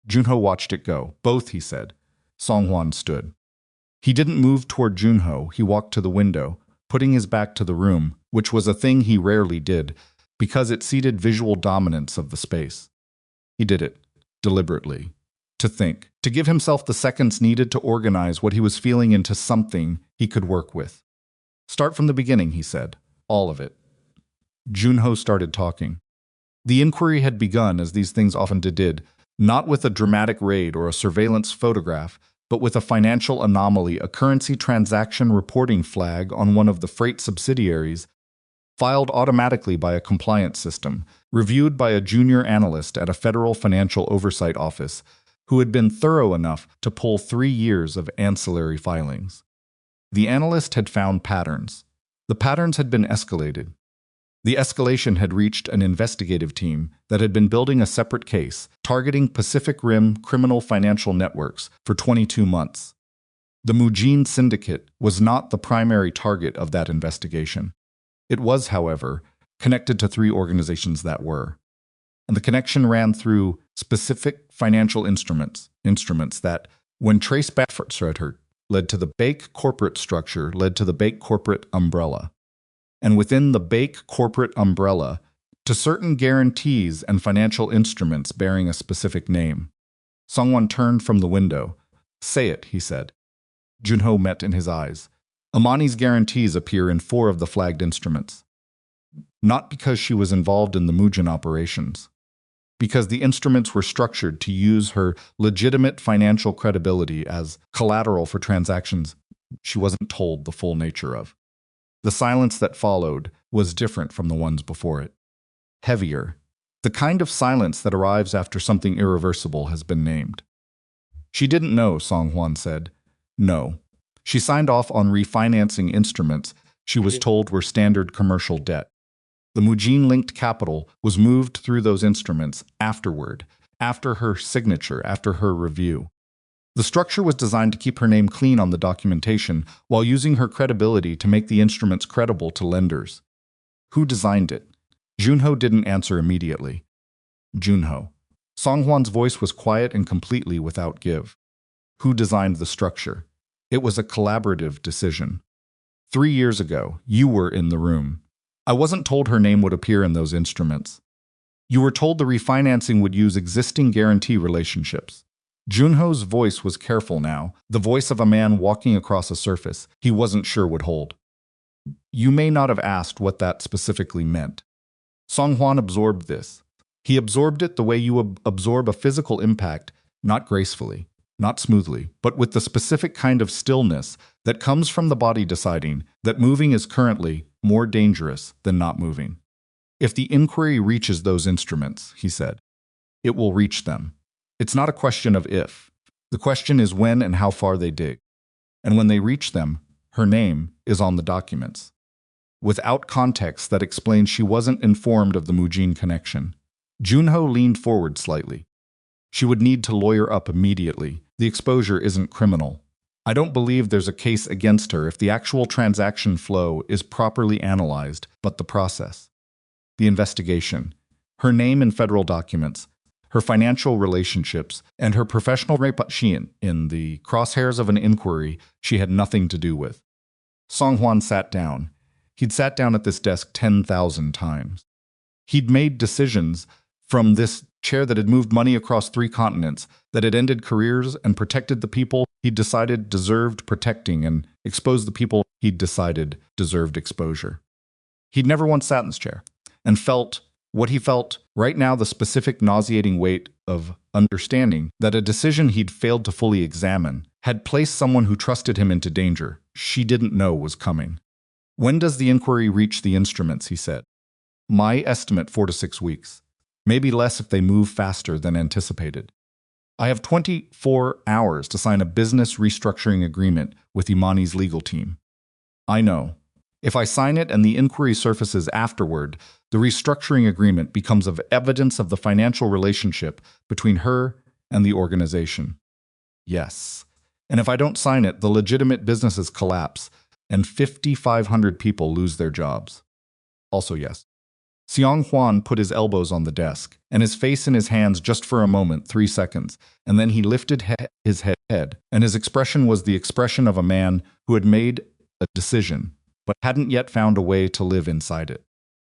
Junho watched it go. "Both," he said. Song Hwan stood. He didn't move toward Junho. He walked to the window, putting his back to the room, which was a thing he rarely did, because it ceded visual dominance of the space. He did it, deliberately. To think, to give himself the seconds needed to organize what he was feeling into something he could work with. "Start from the beginning," he said. "All of it." Junho started talking. The inquiry had begun, as these things often did, not with a dramatic raid or a surveillance photograph, but with a financial anomaly, a currency transaction reporting flag on one of the freight subsidiaries filed automatically by a compliance system, reviewed by a junior analyst at a federal financial oversight office who had been thorough enough to pull 3 years of ancillary filings. The analyst had found patterns. The patterns had been escalated. The escalation had reached an investigative team that had been building a separate case targeting Pacific Rim criminal financial networks for 22 months. The Mujin Syndicate was not the primary target of that investigation. It was, however, connected to 3 organizations that were. And the connection ran through specific financial instruments that, when traced back, led to the Bake corporate structure, led to the Bake corporate umbrella. And within the Bake corporate umbrella, to certain guarantees and financial instruments bearing a specific name. Songwon turned from the window. "Say it," he said. Junho met in his eyes. Imani's guarantees appear in 4 of the flagged instruments. Not because she was involved in the Mujin operations. Because the instruments were structured to use her legitimate financial credibility as collateral for transactions she wasn't told the full nature of. The silence that followed was different from the ones before it. Heavier. The kind of silence that arrives after something irreversible has been named. She didn't know, Song Hwan said. No. She signed off on refinancing instruments she was told were standard commercial debt. The Mujin-linked capital was moved through those instruments afterward, after her signature, after her review. The structure was designed to keep her name clean on the documentation while using her credibility to make the instruments credible to lenders. Who designed it? Junho didn't answer immediately. Junho. Songhwan's voice was quiet and completely without give. Who designed the structure? It was a collaborative decision. 3 years ago, you were in the room. I wasn't told her name would appear in those instruments. You were told the refinancing would use existing guarantee relationships. Junho's voice was careful now, the voice of a man walking across a surface he wasn't sure would hold. You may not have asked what that specifically meant. Songhwan absorbed this. He absorbed it the way you absorb a physical impact, not gracefully, not smoothly, but with the specific kind of stillness that comes from the body deciding that moving is currently more dangerous than not moving. If the inquiry reaches those instruments, he said, it will reach them. It's not a question of if. The question is when and how far they dig. And when they reach them, her name is on the documents. Without context that explains she wasn't informed of the Mujin connection, Junho leaned forward slightly. She would need to lawyer up immediately. The exposure isn't criminal. I don't believe there's a case against her if the actual transaction flow is properly analyzed, but the process. The investigation. Her name in federal documents, her financial relationships, and her professional reputation in the crosshairs of an inquiry she had nothing to do with. Songhwan sat down. He'd sat down at this desk 10,000 times. He'd made decisions from this chair that had moved money across 3 continents, that had ended careers and protected the people he'd decided deserved protecting and exposed the people he'd decided deserved exposure. He'd never once sat in this chair and felt what he felt right now, the specific nauseating weight of understanding that a decision he'd failed to fully examine had placed someone who trusted him into danger she didn't know was coming. When does the inquiry reach the instruments, he said. My estimate 4 to 6 weeks. Maybe less if they move faster than anticipated. I have 24 hours to sign a business restructuring agreement with Imani's legal team. I know. If I sign it and the inquiry surfaces afterward, the restructuring agreement becomes evidence of the financial relationship between her and the organization. Yes. And if I don't sign it, the legitimate businesses collapse and 5,500 people lose their jobs. Also yes. Seong Hwan put his elbows on the desk, and his face in his hands just for a moment, 3 seconds, and then he lifted his head, and his expression was the expression of a man who had made a decision, but hadn't yet found a way to live inside it.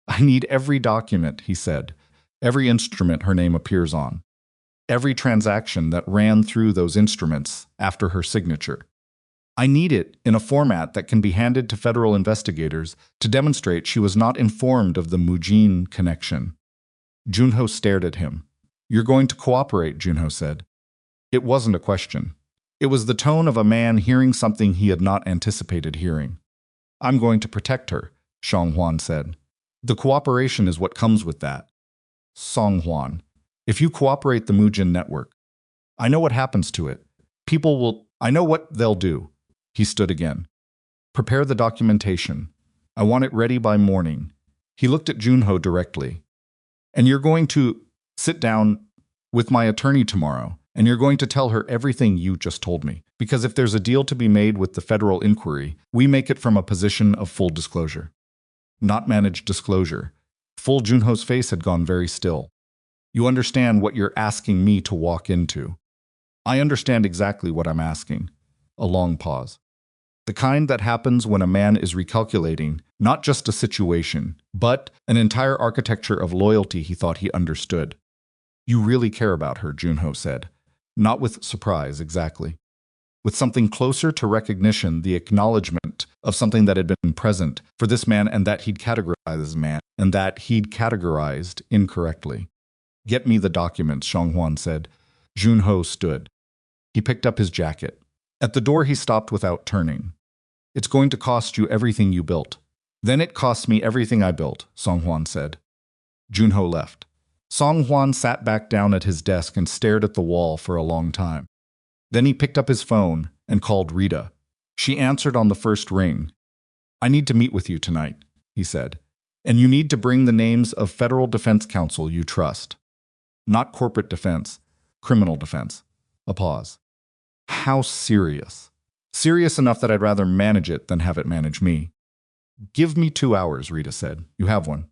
I need every document, he said, every instrument her name appears on, every transaction that ran through those instruments after her signature. I need it in a format that can be handed to federal investigators to demonstrate she was not informed of the Mujin connection. Junho stared at him. You're going to cooperate, Junho said. It wasn't a question. It was the tone of a man hearing something he had not anticipated hearing. I'm going to protect her, Songhwan said. The cooperation is what comes with that. Song Hwan. If you cooperate the Mujin network, I know what happens to it. I know what they'll do. He stood again. Prepare the documentation. I want it ready by morning. He looked at Junho directly. And you're going to sit down with my attorney tomorrow, and you're going to tell her everything you just told me. Because if there's a deal to be made with the federal inquiry, we make it from a position of full disclosure. Not managed disclosure. Full Junho's face had gone very still. You understand what you're asking me to walk into. I understand exactly what I'm asking. A long pause. The kind that happens when a man is recalculating not just a situation, but an entire architecture of loyalty he thought he understood. You really care about her, Junho said. Not with surprise, exactly. With something closer to recognition, the acknowledgement of something that had been present for this man and that he'd categorized as man, and that he'd categorized incorrectly. Get me the documents, Xionghuan said. Junho stood. He picked up his jacket. At the door he stopped without turning. It's going to cost you everything you built. Then it costs me everything I built, Songhuan said. Junho left. Songhuan sat back down at his desk and stared at the wall for a long time. Then he picked up his phone and called Rita. She answered on the first ring. I need to meet with you tonight, he said. And you need to bring the names of Federal Defense Counsel you trust. Not corporate defense, criminal defense. A pause. How serious? Serious enough that I'd rather manage it than have it manage me. Give me 2 hours, Rita said. You have one.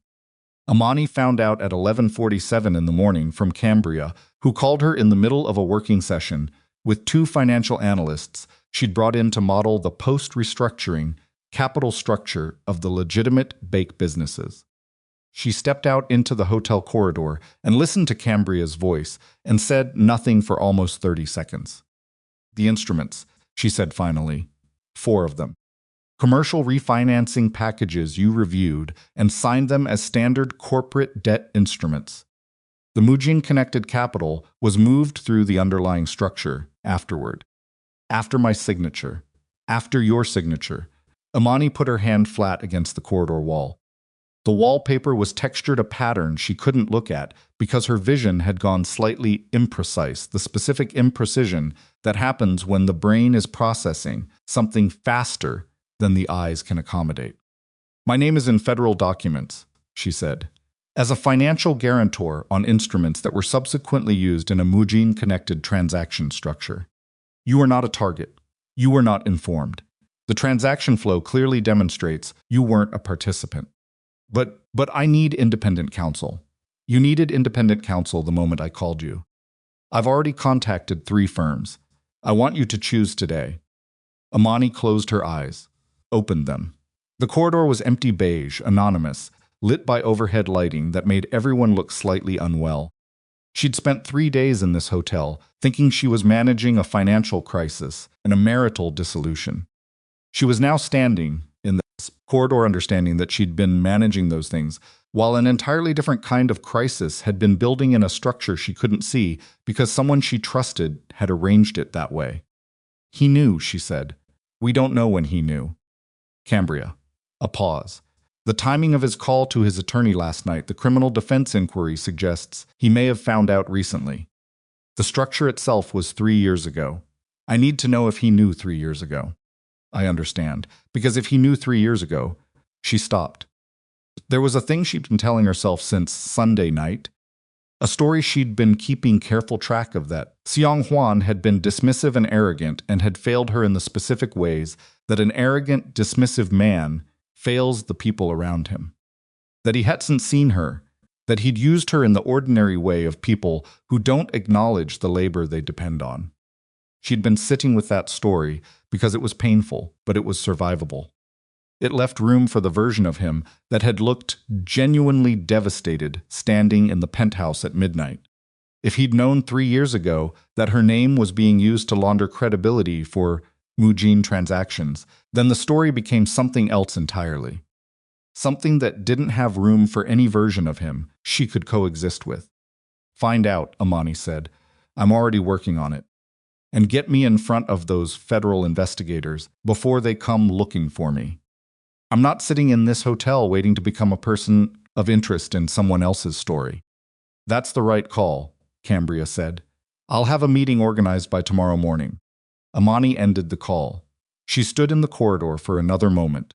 Imani found out at 11:47 in the morning from Cambria, who called her in the middle of a working session with 2 financial analysts she'd brought in to model the post-restructuring capital structure of the legitimate bake businesses. She stepped out into the hotel corridor and listened to Cambria's voice and said nothing for almost 30 seconds. The instruments, she said finally. 4 of them. Commercial refinancing packages you reviewed and signed them as standard corporate debt instruments. The Mujin connected capital was moved through the underlying structure afterward. After my signature. After your signature. Imani put her hand flat against the corridor wall. The wallpaper was textured a pattern she couldn't look at because her vision had gone slightly imprecise, the specific imprecision that happens when the brain is processing something faster than the eyes can accommodate. My name is in federal documents, she said, as a financial guarantor on instruments that were subsequently used in a Mujin-connected transaction structure. You are not a target. You were not informed. The transaction flow clearly demonstrates you weren't a participant. But I need independent counsel. You needed independent counsel the moment I called you. I've already contacted 3 firms. I want you to choose today. Imani closed her eyes, opened them. The corridor was empty beige, anonymous, lit by overhead lighting that made everyone look slightly unwell. She'd spent 3 days in this hotel, thinking she was managing a financial crisis and a marital dissolution. She was now standing in this corridor understanding that she'd been managing those things, while an entirely different kind of crisis had been building in a structure she couldn't see because someone she trusted had arranged it that way. He knew, she said. We don't know when he knew. Cambria. A pause. The timing of his call to his attorney last night, the criminal defense inquiry suggests he may have found out recently. The structure itself was 3 years ago. I need to know if he knew 3 years ago. I understand, because if he knew 3 years ago, she stopped. There was a thing she'd been telling herself since Sunday night, a story she'd been keeping careful track of that Xiong Huan had been dismissive and arrogant and had failed her in the specific ways that an arrogant, dismissive man fails the people around him. That he hadn't seen her, that he'd used her in the ordinary way of people who don't acknowledge the labor they depend on. She'd been sitting with that story because it was painful, but it was survivable. It left room for the version of him that had looked genuinely devastated standing in the penthouse at midnight. If he'd known 3 years ago that her name was being used to launder credibility for Mujin transactions, then the story became something else entirely. Something that didn't have room for any version of him she could coexist with. Find out, Imani said. I'm already working on it. And get me in front of those federal investigators before they come looking for me. I'm not sitting in this hotel waiting to become a person of interest in someone else's story. That's the right call, Cambria said. I'll have a meeting organized by tomorrow morning. Imani ended the call. She stood in the corridor for another moment.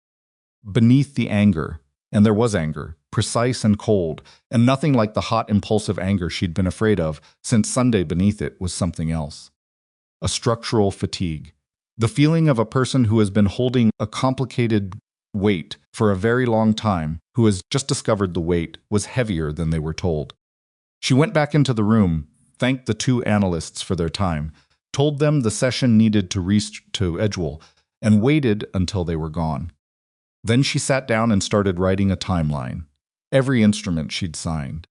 Beneath the anger, and there was anger, precise and cold, and nothing like the hot, impulsive anger she'd been afraid of since Sunday, beneath it was something else. A structural fatigue. The feeling of a person who has been holding a complicated weight for a very long time, who has just discovered the weight was heavier than they were told. She went back into the room, thanked the two analysts for their time, told them the session needed to reschedule, and waited until they were gone. Then she sat down and started writing a timeline. Every instrument she'd signed.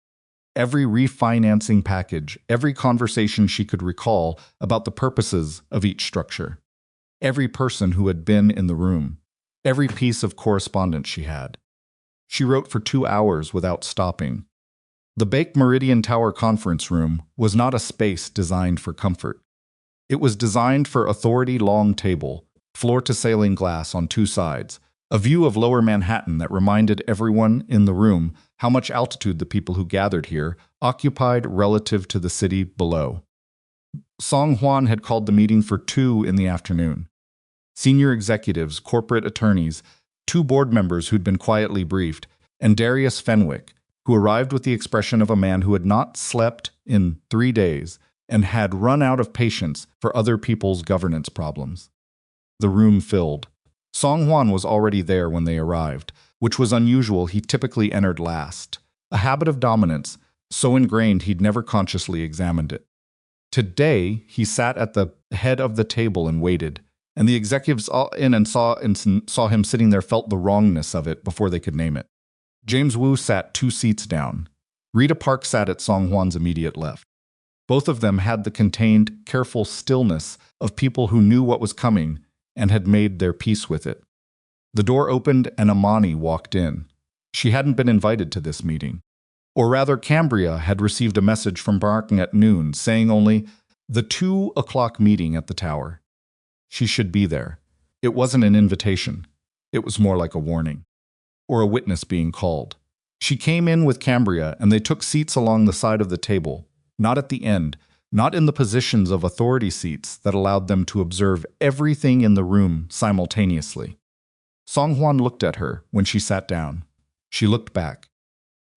Every refinancing package, every conversation she could recall about the purposes of each structure. Every person who had been in the room. Every piece of correspondence she had. She wrote for 2 hours without stopping. The Bake Meridian Tower conference room was not a space designed for comfort. It was designed for authority. Long table, floor-to-ceiling glass on 2 sides, a view of lower Manhattan that reminded everyone in the room how much altitude the people who gathered here occupied relative to the city below. Song Hwan had called the meeting for 2 in the afternoon. Senior executives, corporate attorneys, 2 board members who'd been quietly briefed, and Darius Fenwick, who arrived with the expression of a man who had not slept in 3 days and had run out of patience for other people's governance problems. The room filled. Song Hwan was already there when they arrived, which was unusual. He typically entered last, a habit of dominance so ingrained he'd never consciously examined it. Today, he sat at the head of the table and waited, and the executives all in and saw him sitting there felt the wrongness of it before they could name it. James Wu sat 2 seats down. Rita Park sat at Song Hwan's immediate left. Both of them had the contained, careful stillness of people who knew what was coming and had made their peace with it. The door opened and Imani walked in. She hadn't been invited to this meeting. Or rather, Cambria had received a message from Barking at noon saying only the 2 o'clock meeting at the tower. She should be there. It wasn't an invitation. It was more like a warning. Or a witness being called. She came in with Cambria and they took seats along the side of the table, not at the end, not in the positions of authority seats that allowed them to observe everything in the room simultaneously. Song Hwan looked at her when she sat down. She looked back.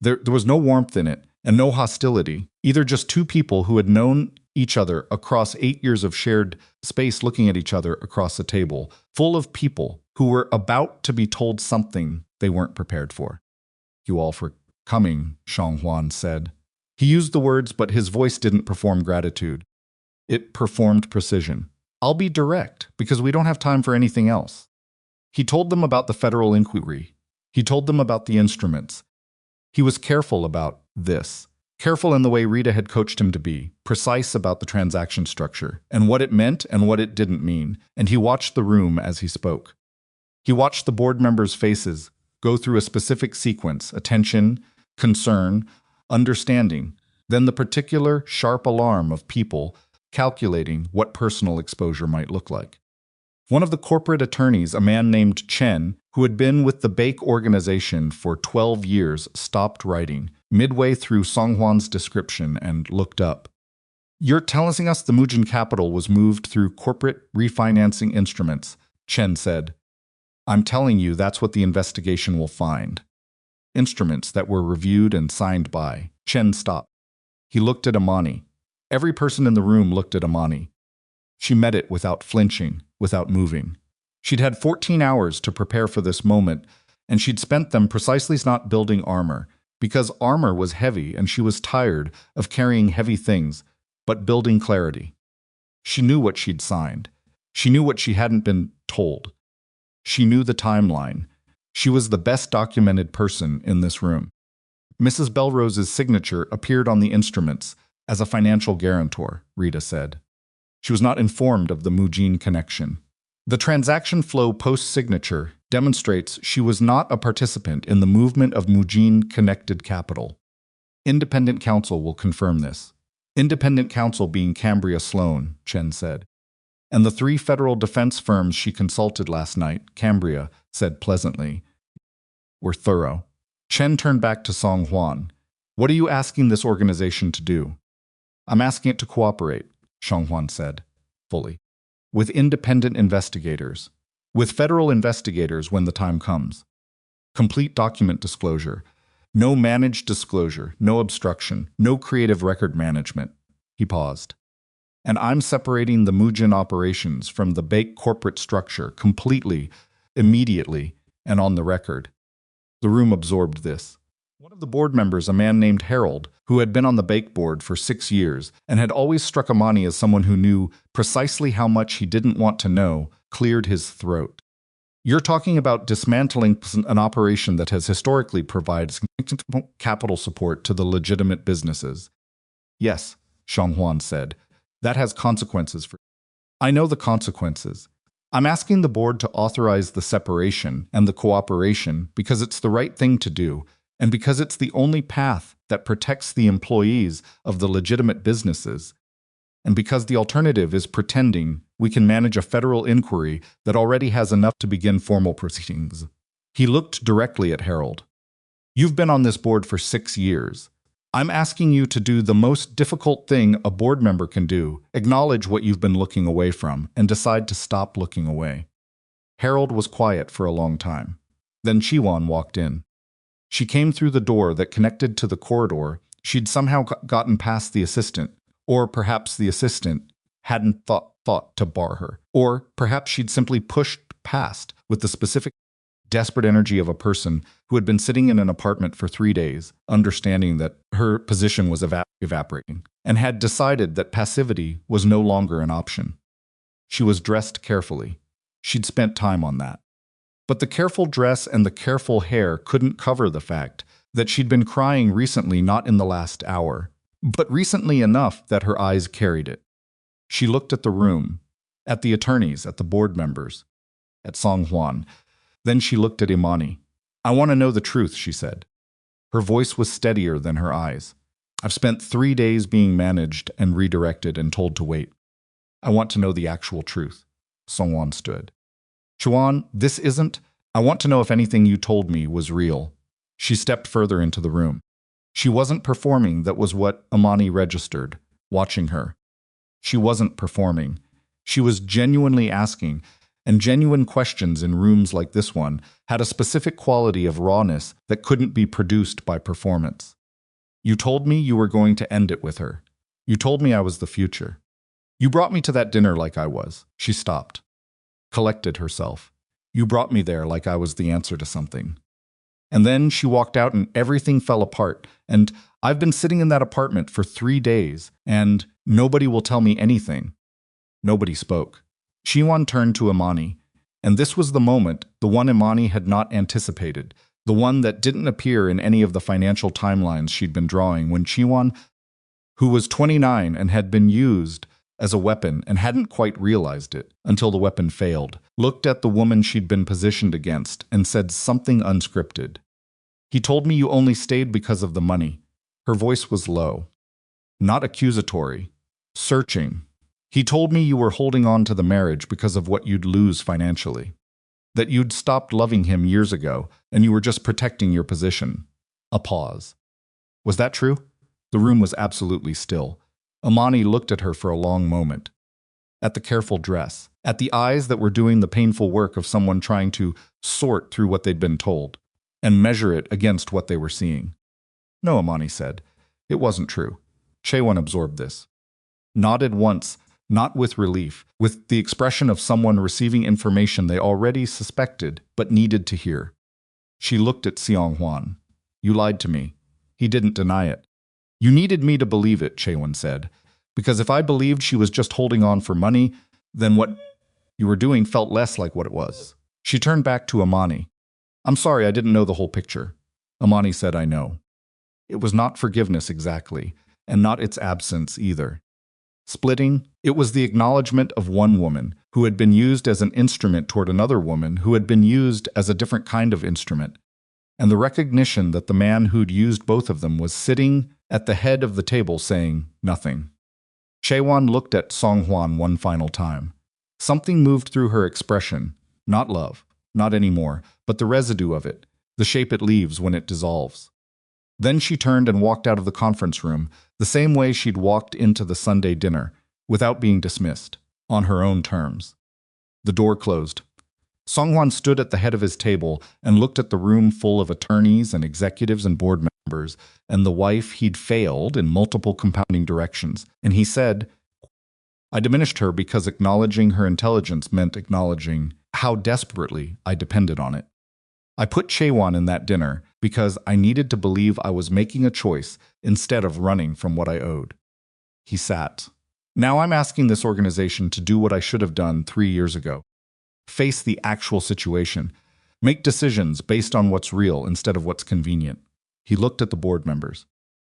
There was no warmth in it and no hostility, either just 2 people who had known each other across 8 years of shared space looking at each other across a table, full of people who were about to be told something they weren't prepared for. "You all for coming," Song Hwan said. He used the words, but his voice didn't perform gratitude. It performed precision. "I'll be direct, because we don't have time for anything else." He told them about the federal inquiry. He told them about the instruments. He was careful about this. Careful in the way Rita had coached him to be, precise about the transaction structure, and what it meant and what it didn't mean, and he watched the room as he spoke. He watched the board members' faces go through a specific sequence: attention, concern, understanding, then the particular sharp alarm of people calculating what personal exposure might look like. One of the corporate attorneys, a man named Chen, who had been with the Bake organization for 12 years, stopped writing midway through Song Hwan's description and looked up. "You're telling us the Mujin capital was moved through corporate refinancing instruments," Chen said. "I'm telling you that's what the investigation will find. Instruments that were reviewed and signed by." Chen stopped. He looked at Imani. Every person in the room looked at Imani. She met it without flinching, without moving. She'd had 14 hours to prepare for this moment, and she'd spent them precisely not building armor, because armor was heavy and she was tired of carrying heavy things, but building clarity. She knew what she'd signed. She knew what she hadn't been told. She knew the timeline. She was the best documented person in this room. Mrs. Belrose's signature appeared on the instruments as a financial guarantor, Rita said. She was not informed of the Mujin connection. The transaction flow post-signature demonstrates she was not a participant in the movement of Mujin-connected capital. Independent counsel will confirm this. Independent counsel being Cambria Sloan, Chen said. And the 3 federal defense firms she consulted last night, Cambria said pleasantly, were thorough. Chen turned back to Song Huan. What are you asking this organization to do? I'm asking it to cooperate, Song Huan said, fully. With independent investigators. With federal investigators when the time comes. Complete document disclosure. No managed disclosure, no obstruction, no creative record management. He paused. And I'm separating the Mujin operations from the Bake corporate structure completely, immediately, and on the record. The room absorbed this. One of the board members, a man named Harold, who had been on the Bake board for 6 years and had always struck Imani as someone who knew precisely how much he didn't want to know, cleared his throat. You're talking about dismantling an operation that has historically provided capital support to the legitimate businesses. Yes, Song Huan said. That has consequences for you. I know the consequences. I'm asking the board to authorize the separation and the cooperation because it's the right thing to do and because it's the only path that protects the employees of the legitimate businesses. And because the alternative is pretending we can manage a federal inquiry that already has enough to begin formal proceedings. He looked directly at Harold. You've been on this board for 6 years. I'm asking you to do the most difficult thing a board member can do, acknowledge what you've been looking away from, and decide to stop looking away. Harold was quiet for a long time. Then Chiwan walked in. She came through the door that connected to the corridor. She'd somehow gotten past the assistant, or perhaps the assistant hadn't thought to bar her, or perhaps she'd simply pushed past with the specific desperate energy of a person who had been sitting in an apartment for 3 days, understanding that her position was evaporating, and had decided that passivity was no longer an option. She was dressed carefully. She'd spent time on that. But the careful dress and the careful hair couldn't cover the fact that she'd been crying recently, not in the last hour, but recently enough that her eyes carried it. She looked at the room, at the attorneys, at the board members, at Song Huan. Then she looked at Imani. I want to know the truth, she said. Her voice was steadier than her eyes. I've spent 3 days being managed and redirected and told to wait. I want to know the actual truth. Song Huan stood. Chuan, this isn't. I want to know if anything you told me was real. She stepped further into the room. She wasn't performing, that was what Imani registered, watching her. She wasn't performing. She was genuinely asking, and genuine questions in rooms like this one had a specific quality of rawness that couldn't be produced by performance. You told me you were going to end it with her. You told me I was the future. You brought me to that dinner like I was. She stopped, collected herself. You brought me there like I was the answer to something. And then she walked out and everything fell apart, and I've been sitting in that apartment for 3 days, and nobody will tell me anything. Nobody spoke. Chiwan turned to Imani, and this was the moment, the one Imani had not anticipated, the one that didn't appear in any of the financial timelines she'd been drawing, when Chiwan, who was 29 and had been used as a weapon and hadn't quite realized it until the weapon failed, looked at the woman she'd been positioned against and said something unscripted. He told me you only stayed because of the money. Her voice was low, not accusatory, searching. He told me you were holding on to the marriage because of what you'd lose financially, that you'd stopped loving him years ago and you were just protecting your position. A pause. Was that true? The room was absolutely still. Imani looked at her for a long moment. At the careful dress, at the eyes that were doing the painful work of someone trying to sort through what they'd been told and measure it against what they were seeing. No, Imani said. It wasn't true. Chaewon absorbed this. Nodded once, not with relief, with the expression of someone receiving information they already suspected but needed to hear. She looked at Seong Hwan. You lied to me. He didn't deny it. You needed me to believe it, Chaewon said, because if I believed she was just holding on for money, then what you were doing felt less like what it was. She turned back to Imani. I'm sorry, I didn't know the whole picture. Imani said, I know. It was not forgiveness exactly, and not its absence either. Splitting, it was the acknowledgement of one woman who had been used as an instrument toward another woman who had been used as a different kind of instrument, and the recognition that the man who'd used both of them was sitting at the head of the table saying nothing. Chaewon looked at Song Hwan one final time. Something moved through her expression, not love, not anymore, but the residue of it, the shape it leaves when it dissolves. Then she turned and walked out of the conference room, the same way she'd walked into the Sunday dinner, without being dismissed, on her own terms. The door closed. Songhwan stood at the head of his table and looked at the room full of attorneys and executives and board members, and the wife he'd failed in multiple compounding directions, and he said, I diminished her because acknowledging her intelligence meant acknowledging how desperately I depended on it. I put Chaewon in that dinner because I needed to believe I was making a choice instead of running from what I owed. He sat. Now I'm asking this organization to do what I should have done 3 years ago. Face the actual situation. Make decisions based on what's real instead of what's convenient. He looked at the board members.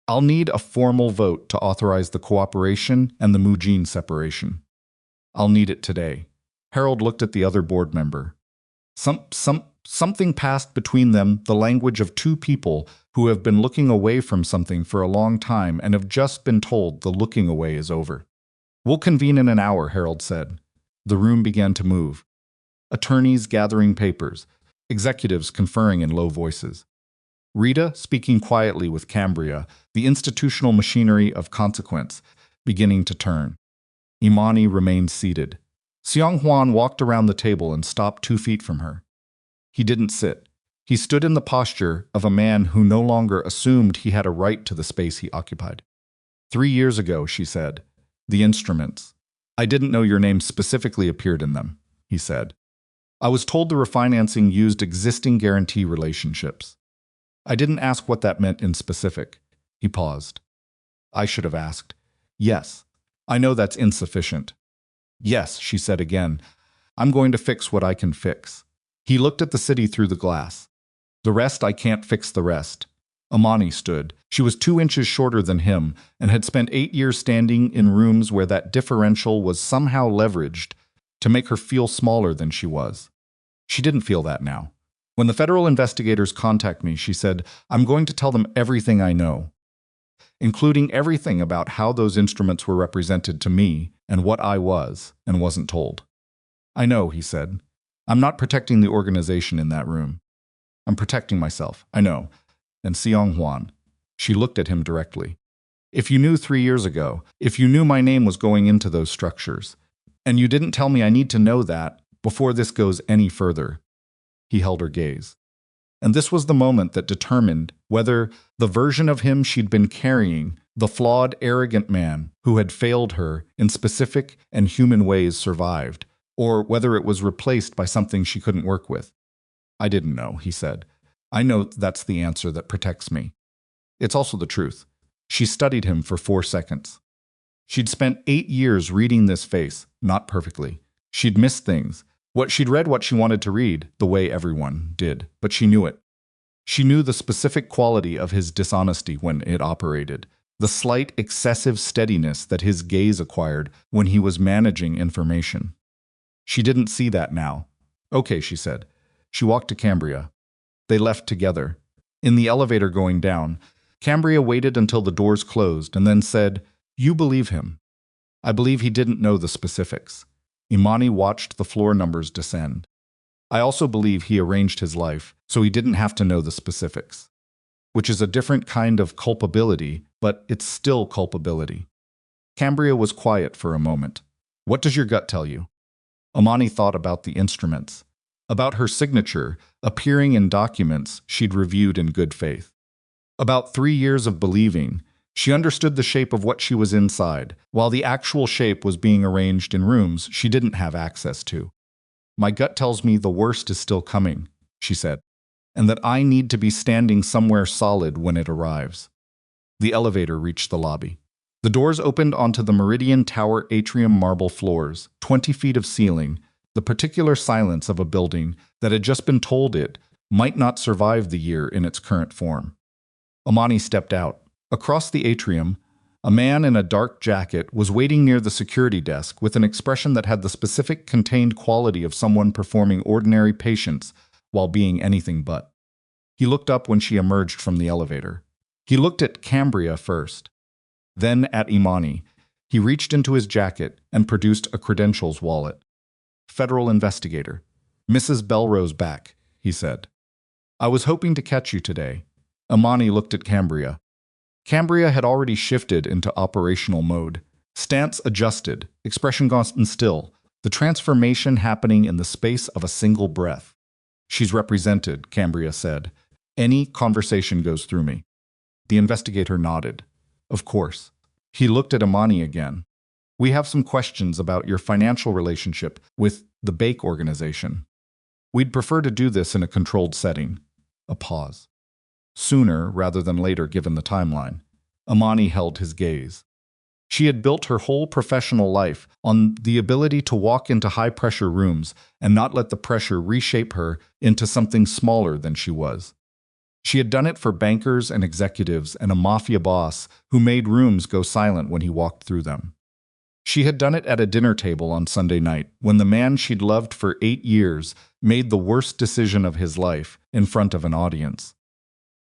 I'll need a formal vote to authorize the cooperation and the Mujin separation. I'll need it today. Harold looked at the other board member. Something passed between them, the language of two people who have been looking away from something for a long time and have just been told the looking away is over. We'll convene in an hour, Harold said. The room began to move. Attorneys gathering papers, executives conferring in low voices. Rita speaking quietly with Cambria, the institutional machinery of consequence beginning to turn. Imani remained seated. Seong-hwan walked around the table and stopped 2 feet from her. He didn't sit. He stood in the posture of a man who no longer assumed he had a right to the space he occupied. 3 years ago, she said, the instruments. I didn't know your name specifically appeared in them, he said. I was told the refinancing used existing guarantee relationships. I didn't ask what that meant in specific. He paused. I should have asked. Yes, I know that's insufficient. Yes, she said again. I'm going to fix what I can fix. He looked at the city through the glass. The rest, I can't fix the rest. Imani stood. She was 2 inches shorter than him and had spent 8 years standing in rooms where that differential was somehow leveraged to make her feel smaller than she was. She didn't feel that now. When the federal investigators contact me, she said, I'm going to tell them everything I know, including everything about how those instruments were represented to me and what I was and wasn't told. I know, he said. I'm not protecting the organization in that room. I'm protecting myself, I know. And Seong-hwan. She looked at him directly. If you knew 3 years ago, if you knew my name was going into those structures, and you didn't tell me I need to know that before this goes any further. He held her gaze. And this was the moment that determined whether the version of him she'd been carrying, the flawed, arrogant man who had failed her in specific and human ways, survived, or whether it was replaced by something she couldn't work with. I didn't know, he said. I know that's the answer that protects me. It's also the truth. She studied him for 4 seconds. She'd spent 8 years reading this face, not perfectly. She'd missed things. She'd read what she wanted to read, the way everyone did, but she knew it. She knew the specific quality of his dishonesty when it operated, the slight excessive steadiness that his gaze acquired when he was managing information. She didn't see that now. Okay, she said. She walked to Cambria. They left together. In the elevator going down, Cambria waited until the doors closed and then said, You believe him. I believe he didn't know the specifics. Imani watched the floor numbers descend. I also believe he arranged his life so he didn't have to know the specifics, which is a different kind of culpability, but it's still culpability. Cambria was quiet for a moment. What does your gut tell you? Imani thought about the instruments, about her signature appearing in documents she'd reviewed in good faith. About 3 years of believing, she understood the shape of what she was inside, while the actual shape was being arranged in rooms she didn't have access to. My gut tells me the worst is still coming, she said, and that I need to be standing somewhere solid when it arrives. The elevator reached the lobby. The doors opened onto the Meridian Tower atrium marble floors, 20 feet of ceiling, the particular silence of a building that had just been told it might not survive the year in its current form. Imani stepped out. Across the atrium, a man in a dark jacket was waiting near the security desk with an expression that had the specific contained quality of someone performing ordinary patience while being anything but. He looked up when she emerged from the elevator. He looked at Cambria first, then at Imani. He reached into his jacket and produced a credentials wallet. Federal investigator. Mrs. Belrose back, he said. I was hoping to catch you today. Imani looked at Cambria. Cambria had already shifted into operational mode. Stance adjusted, expression gone still, the transformation happening in the space of a single breath. She's represented, Cambria said. Any conversation goes through me. The investigator nodded. Of course. He looked at Imani again. We have some questions about your financial relationship with the Bake organization. We'd prefer to do this in a controlled setting. A pause. Sooner rather than later given the timeline. Imani held his gaze. She had built her whole professional life on the ability to walk into high-pressure rooms and not let the pressure reshape her into something smaller than she was. She had done it for bankers and executives and a mafia boss who made rooms go silent when he walked through them. She had done it at a dinner table on Sunday night when the man she'd loved for 8 years made the worst decision of his life in front of an audience.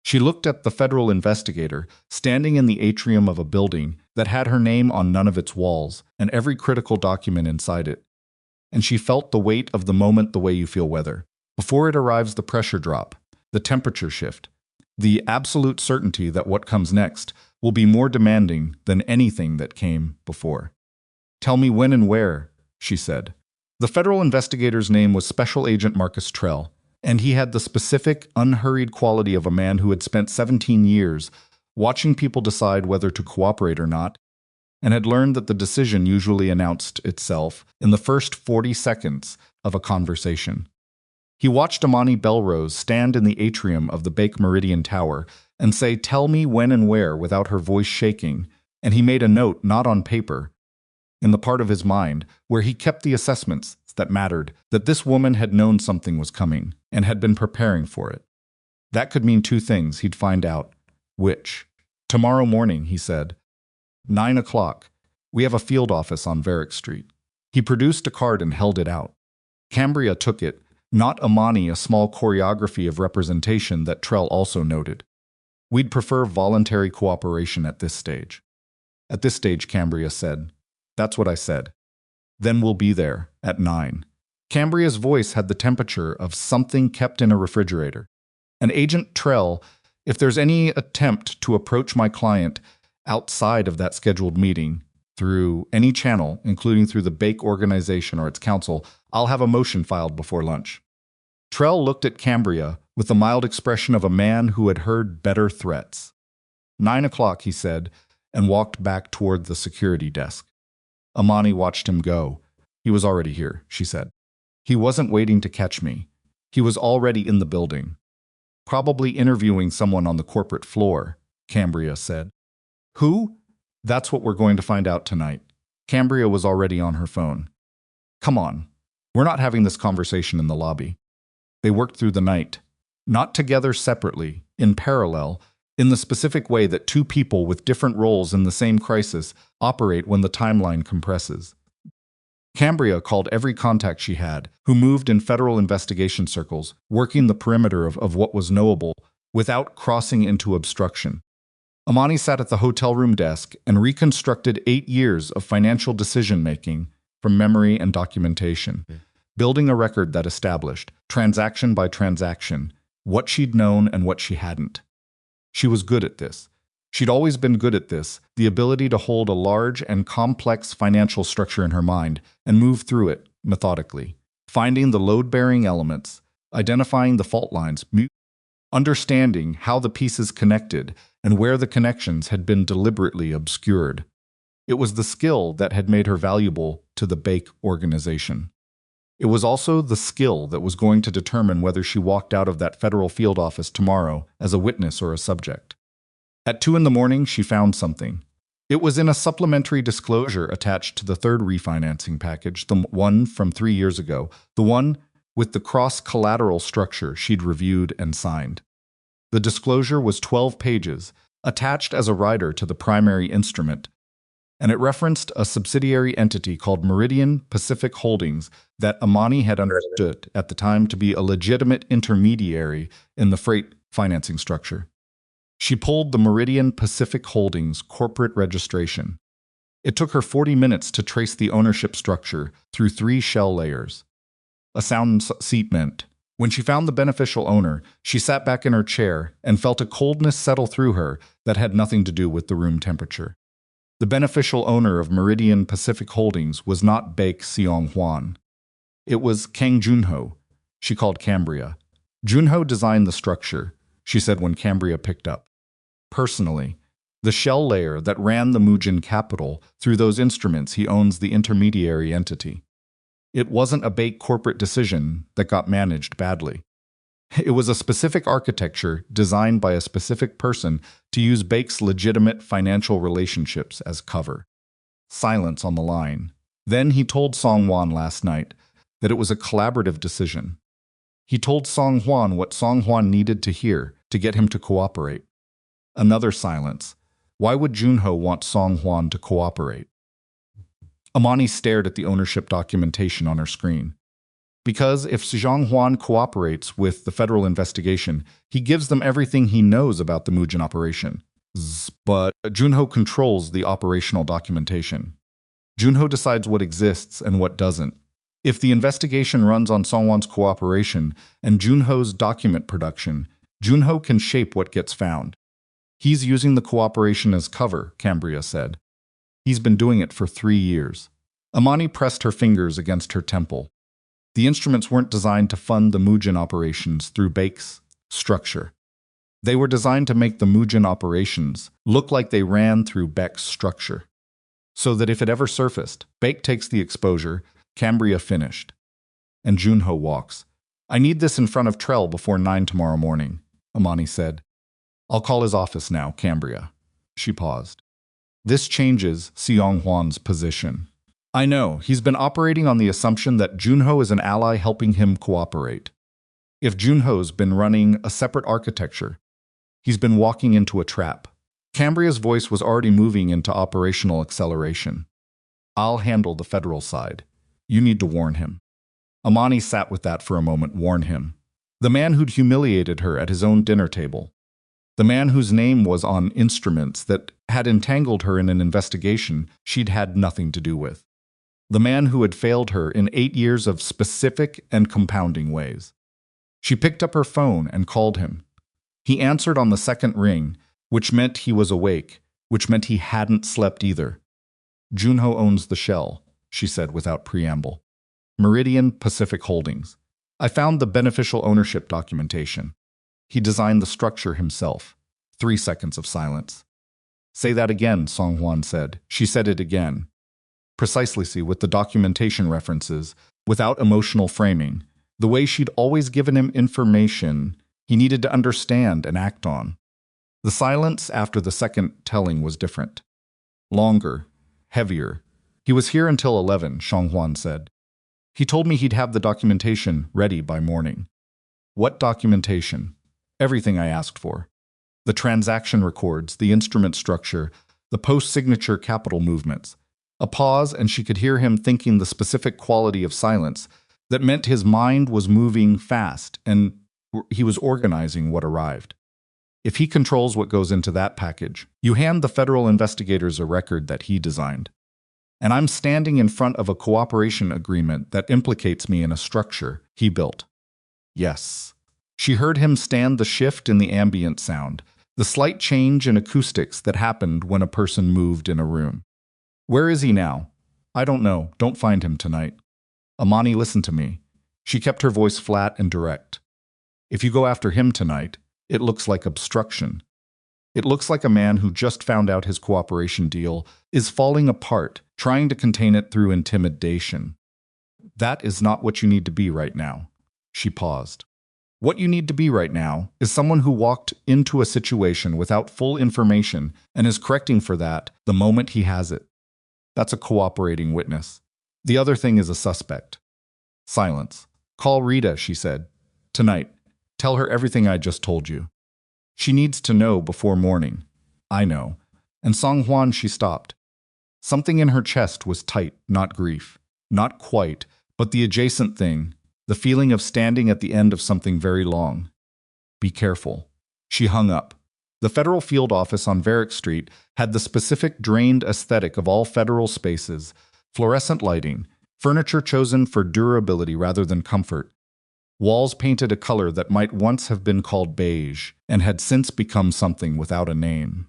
She looked at the federal investigator standing in the atrium of a building that had her name on none of its walls and every critical document inside it. And she felt the weight of the moment the way you feel weather. Before it arrives the pressure drop, the temperature shift, the absolute certainty that what comes next will be more demanding than anything that came before. Tell me when and where, she said. The federal investigator's name was Special Agent Marcus Trell, and he had the specific, unhurried quality of a man who had spent 17 years watching people decide whether to cooperate or not, and had learned that the decision usually announced itself in the first 40 seconds of a conversation. He watched Imani Belrose stand in the atrium of the Bake Meridian Tower and say, "Tell me when and where," without her voice shaking, and he made a note, not on paper, in the part of his mind where he kept the assessments that mattered, that this woman had known something was coming and had been preparing for it. That could mean 2 things, he'd find out. Which? Tomorrow morning, he said. 9 o'clock. We have a field office on Varick Street. He produced a card and held it out. Cambria took it, not Imani, a small choreography of representation that Trell also noted. We'd prefer voluntary cooperation at this stage. At this stage, Cambria said. That's what I said. Then we'll be there, at 9. Cambria's voice had the temperature of something kept in a refrigerator. And Agent Trell, if there's any attempt to approach my client outside of that scheduled meeting, through any channel, including through the Bake organization or its counsel, I'll have a motion filed before lunch. Trell looked at Cambria with the mild expression of a man who had heard better threats. 9 o'clock, he said, and walked back toward the security desk. Imani watched him go. He was already here, she said. He wasn't waiting to catch me. He was already in the building. Probably interviewing someone on the corporate floor, Cambria said. Who? That's what we're going to find out tonight. Cambria was already on her phone. Come on. We're not having this conversation in the lobby. They worked through the night. Not together separately, in parallel, in the specific way that 2 people with different roles in the same crisis operate when the timeline compresses. Cambria called every contact she had, who moved in federal investigation circles, working the perimeter of what was knowable, without crossing into obstruction. Imani sat at the hotel room desk and reconstructed 8 years of financial decision-making from memory and documentation, building a record that established, transaction by transaction, what she'd known and what she hadn't. She was good at this. She'd always been good at this, the ability to hold a large and complex financial structure in her mind and move through it methodically, finding the load-bearing elements, identifying the fault lines, understanding how the pieces connected and where the connections had been deliberately obscured. It was the skill that had made her valuable to the Bake organization. It was also the skill that was going to determine whether she walked out of that federal field office tomorrow as a witness or a subject. At 2 in the morning, she found something. It was in a supplementary disclosure attached to the 3rd refinancing package, the one from 3 years ago, the one with the cross-collateral structure she'd reviewed and signed. The disclosure was 12 pages, attached as a rider to the primary instrument, and it referenced a subsidiary entity called Meridian Pacific Holdings that Imani had understood at the time to be a legitimate intermediary in the freight financing structure. She pulled the Meridian Pacific Holdings corporate registration. It took her 40 minutes to trace the ownership structure through 3 shell layers. A sound seat meant When she found the beneficial owner, she sat back in her chair and felt a coldness settle through her that had nothing to do with the room temperature. The beneficial owner of Meridian Pacific Holdings was not Baek Seong-hwan. It was Kang Junho. She called Cambria. Junho designed the structure, she said when Cambria picked up. Personally, the shell layer that ran the Mujin capital, through those instruments he owns the intermediary entity. It wasn't a Baek corporate decision that got managed badly. It was a specific architecture designed by a specific person to use Baek's legitimate financial relationships as cover. Silence on the line. Then he told Song-hwan last night that it was a collaborative decision. He told Song-hwan what Song-hwan needed to hear to get him to cooperate. Another silence. Why would Junho want Song-hwan to cooperate? Imani stared at the ownership documentation on her screen. Because if Song-hwan cooperates with the federal investigation, he gives them everything he knows about the Mujin operation. But Junho controls the operational documentation. Junho decides what exists and what doesn't. If the investigation runs on Song-hwan's cooperation and Junho's document production, Junho can shape what gets found. He's using the cooperation as cover, Cambria said. He's been doing it for 3 years. Imani pressed her fingers against her temple. The instruments weren't designed to fund the Mujin operations through Baek's structure. They were designed to make the Mujin operations look like they ran through Baek's structure. So that if it ever surfaced, Baek takes the exposure, Cambria finished. And Junho walks. I need this in front of Trell before 9 tomorrow morning, Imani said. I'll call his office now, Cambria. She paused. This changes Seong-hwan's position. I know, he's been operating on the assumption that Junho is an ally helping him cooperate. If Junho's been running a separate architecture, he's been walking into a trap. Cambria's voice was already moving into operational acceleration. I'll handle the federal side. You need to warn him. Imani sat with that for a moment. Warn him. The man who'd humiliated her at his own dinner table. The man whose name was on instruments that had entangled her in an investigation she'd had nothing to do with. The man who had failed her in 8 years of specific and compounding ways. She picked up her phone and called him. He answered on the second ring, which meant he was awake, which meant he hadn't slept either. Junho owns the shell, she said without preamble. Meridian Pacific Holdings. I found the beneficial ownership documentation. He designed the structure himself. 3 seconds of silence. Say that again, Song-hwan said. She said it again. Precisely with the documentation references, without emotional framing, the way she'd always given him information he needed to understand and act on. The silence after the second telling was different. Longer, heavier. He was here until 11, Song-hwan said. He told me he'd have the documentation ready by morning. What documentation? Everything I asked for. The transaction records, the instrument structure, the post-signature capital movements. A pause, and she could hear him thinking the specific quality of silence that meant his mind was moving fast and he was organizing what arrived. If he controls what goes into that package, you hand the federal investigators a record that he designed. And I'm standing in front of a cooperation agreement that implicates me in a structure he built. Yes. She heard him stand the shift in the ambient sound, the slight change in acoustics that happened when a person moved in a room. Where is he now? I don't know. Don't find him tonight. Imani, listen to me. She kept her voice flat and direct. If you go after him tonight, it looks like obstruction. It looks like a man who just found out his cooperation deal is falling apart, trying to contain it through intimidation. That is not what you need to be right now. She paused. What you need to be right now is someone who walked into a situation without full information and is correcting for that the moment he has it. That's a cooperating witness. The other thing is a suspect. Silence. Call Rita, she said. Tonight. Tell her everything I just told you. She needs to know before morning. I know. And Song-hwan, she stopped. Something in her chest was tight, not grief. Not quite, but the adjacent thing, the feeling of standing at the end of something very long. Be careful. She hung up. The federal field office on Varick Street had the specific drained aesthetic of all federal spaces, fluorescent lighting, furniture chosen for durability rather than comfort. Walls painted a color that might once have been called beige and had since become something without a name.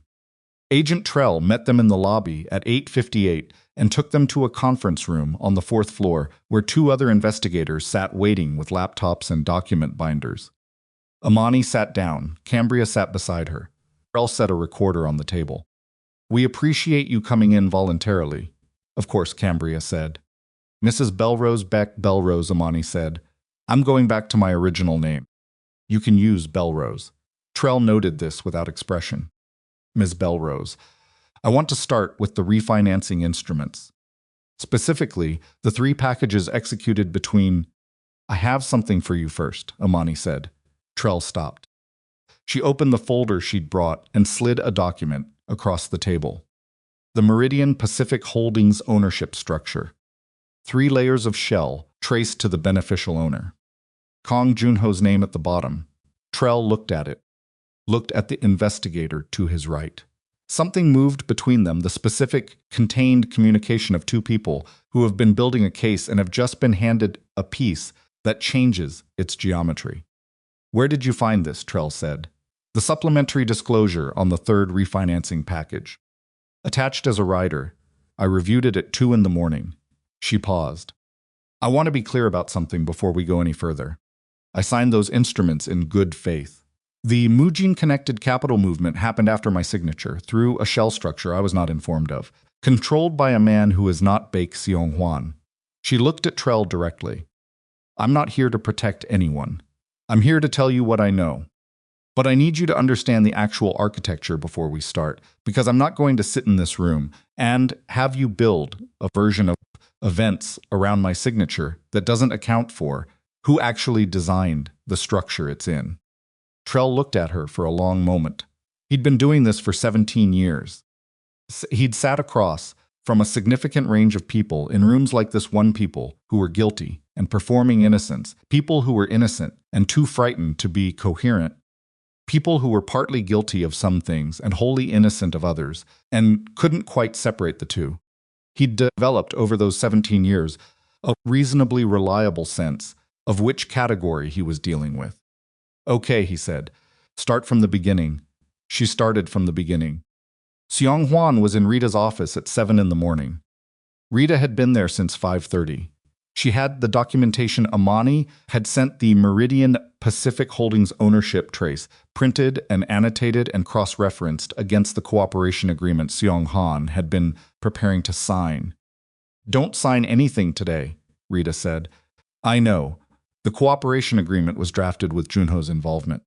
Agent Trell met them in the lobby at 8:58 and took them to a conference room on the fourth floor where two other investigators sat waiting with laptops and document binders. Imani sat down. Cambria sat beside her. Trell set a recorder on the table. "We appreciate you coming in voluntarily," of course, Cambria said. "Mrs. Belrose Beck Belrose," Imani said. "I'm going back to my original name. You can use Belrose." Trell noted this without expression. "Ms. Belrose, I want to start with the refinancing instruments. Specifically, the three packages executed between—" "I have something for you first," Imani said. Trell stopped. She opened the folder she'd brought and slid a document across the table. The Meridian Pacific Holdings ownership structure. 3 layers of shell traced to the beneficial owner. Kong Junho's name at the bottom. Trell looked at it. Looked at the investigator to his right. Something moved between them, the specific, contained communication of two people who have been building a case and have just been handed a piece that changes its geometry. "Where did you find this?" Trell said. "The supplementary disclosure on the third refinancing package. Attached as a rider. I reviewed it at 2 in the morning. She paused. "I want to be clear about something before we go any further. I signed those instruments in good faith. The Mujin-connected capital movement happened after my signature, through a shell structure I was not informed of, controlled by a man who is not Baek Seong-hwan." She looked at Trell directly. "I'm not here to protect anyone. I'm here to tell you what I know. But I need you to understand the actual architecture before we start, because I'm not going to sit in this room and have you build a version of events around my signature that doesn't account for who actually designed the structure it's in." Trell looked at her for a long moment. He'd been doing this for 17 years. He'd sat across from a significant range of people in rooms like this one, people who were guilty and performing innocence, people who were innocent and too frightened to be coherent, people who were partly guilty of some things and wholly innocent of others, and couldn't quite separate the two. He'd developed over those 17 years a reasonably reliable sense of which category he was dealing with. "Okay," he said. "Start from the beginning." She started from the beginning. Seong-hwan was in Rita's office at 7 in the morning. Rita had been there since 5:30. She had the documentation Imani had sent the Meridian Pacific Holdings ownership trace, printed and annotated and cross-referenced against the cooperation agreement Seong-hwan had been preparing to sign. "Don't sign anything today," Rita said. "I know. The cooperation agreement was drafted with Junho's involvement.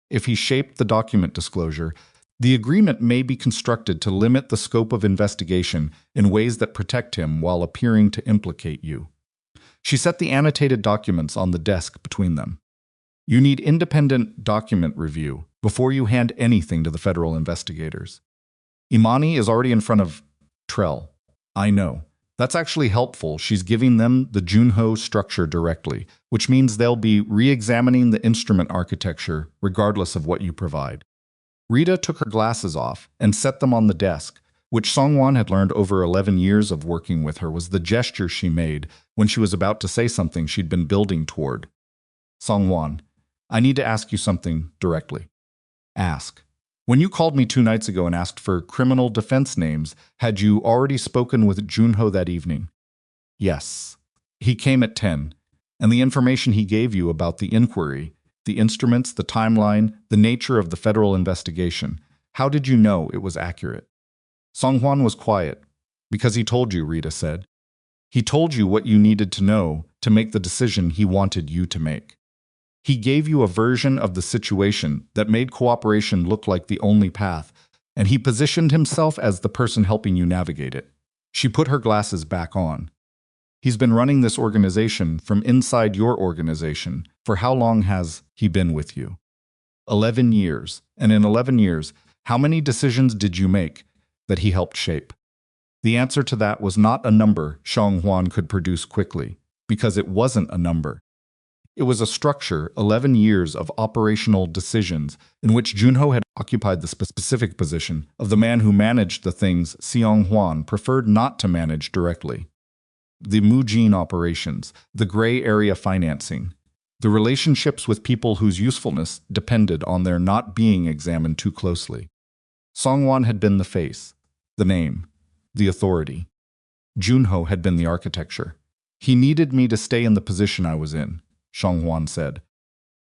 If he shaped the document disclosure, the agreement may be constructed to limit the scope of investigation in ways that protect him while appearing to implicate you." She set the annotated documents on the desk between them. "You need independent document review before you hand anything to the federal investigators." Imani is already in front of Trell. "I know. That's actually helpful. She's giving them the Junho structure directly, which means they'll be re-examining the instrument architecture regardless of what you provide." Rita took her glasses off and set them on the desk, which Song-hwan had learned over 11 years of working with her was the gesture she made when she was about to say something she'd been building toward. "Song-hwan, I need to ask you something directly." "Ask." "When you called me 2 nights ago and asked for criminal defense names, had you already spoken with Junho that evening?" "Yes. He came at 10, and the information he gave you about the inquiry, the instruments, the timeline, the nature of the federal investigation, how did you know it was accurate?" Song-hwan was quiet. "Because he told you," Rita said. "He told you what you needed to know to make the decision he wanted you to make. He gave you a version of the situation that made cooperation look like the only path, and he positioned himself as the person helping you navigate it." She put her glasses back on. "He's been running this organization from inside your organization. For how long has he been with you?" 11 years. And in 11 years, how many decisions did you make that he helped shape? The answer to that was not a number Seong-hwan could produce quickly, because it wasn't a number. It was a structure, 11 years of operational decisions, in which Junho had occupied the specific position of the man who managed the things Seong-hwan preferred not to manage directly. The Mujin operations, the gray area financing, The relationships with people whose usefulness depended on their not being examined too closely. Songwon had been the face, the name, the authority. Junho had been the architecture. He needed me to stay in the position I was in, Songwon said.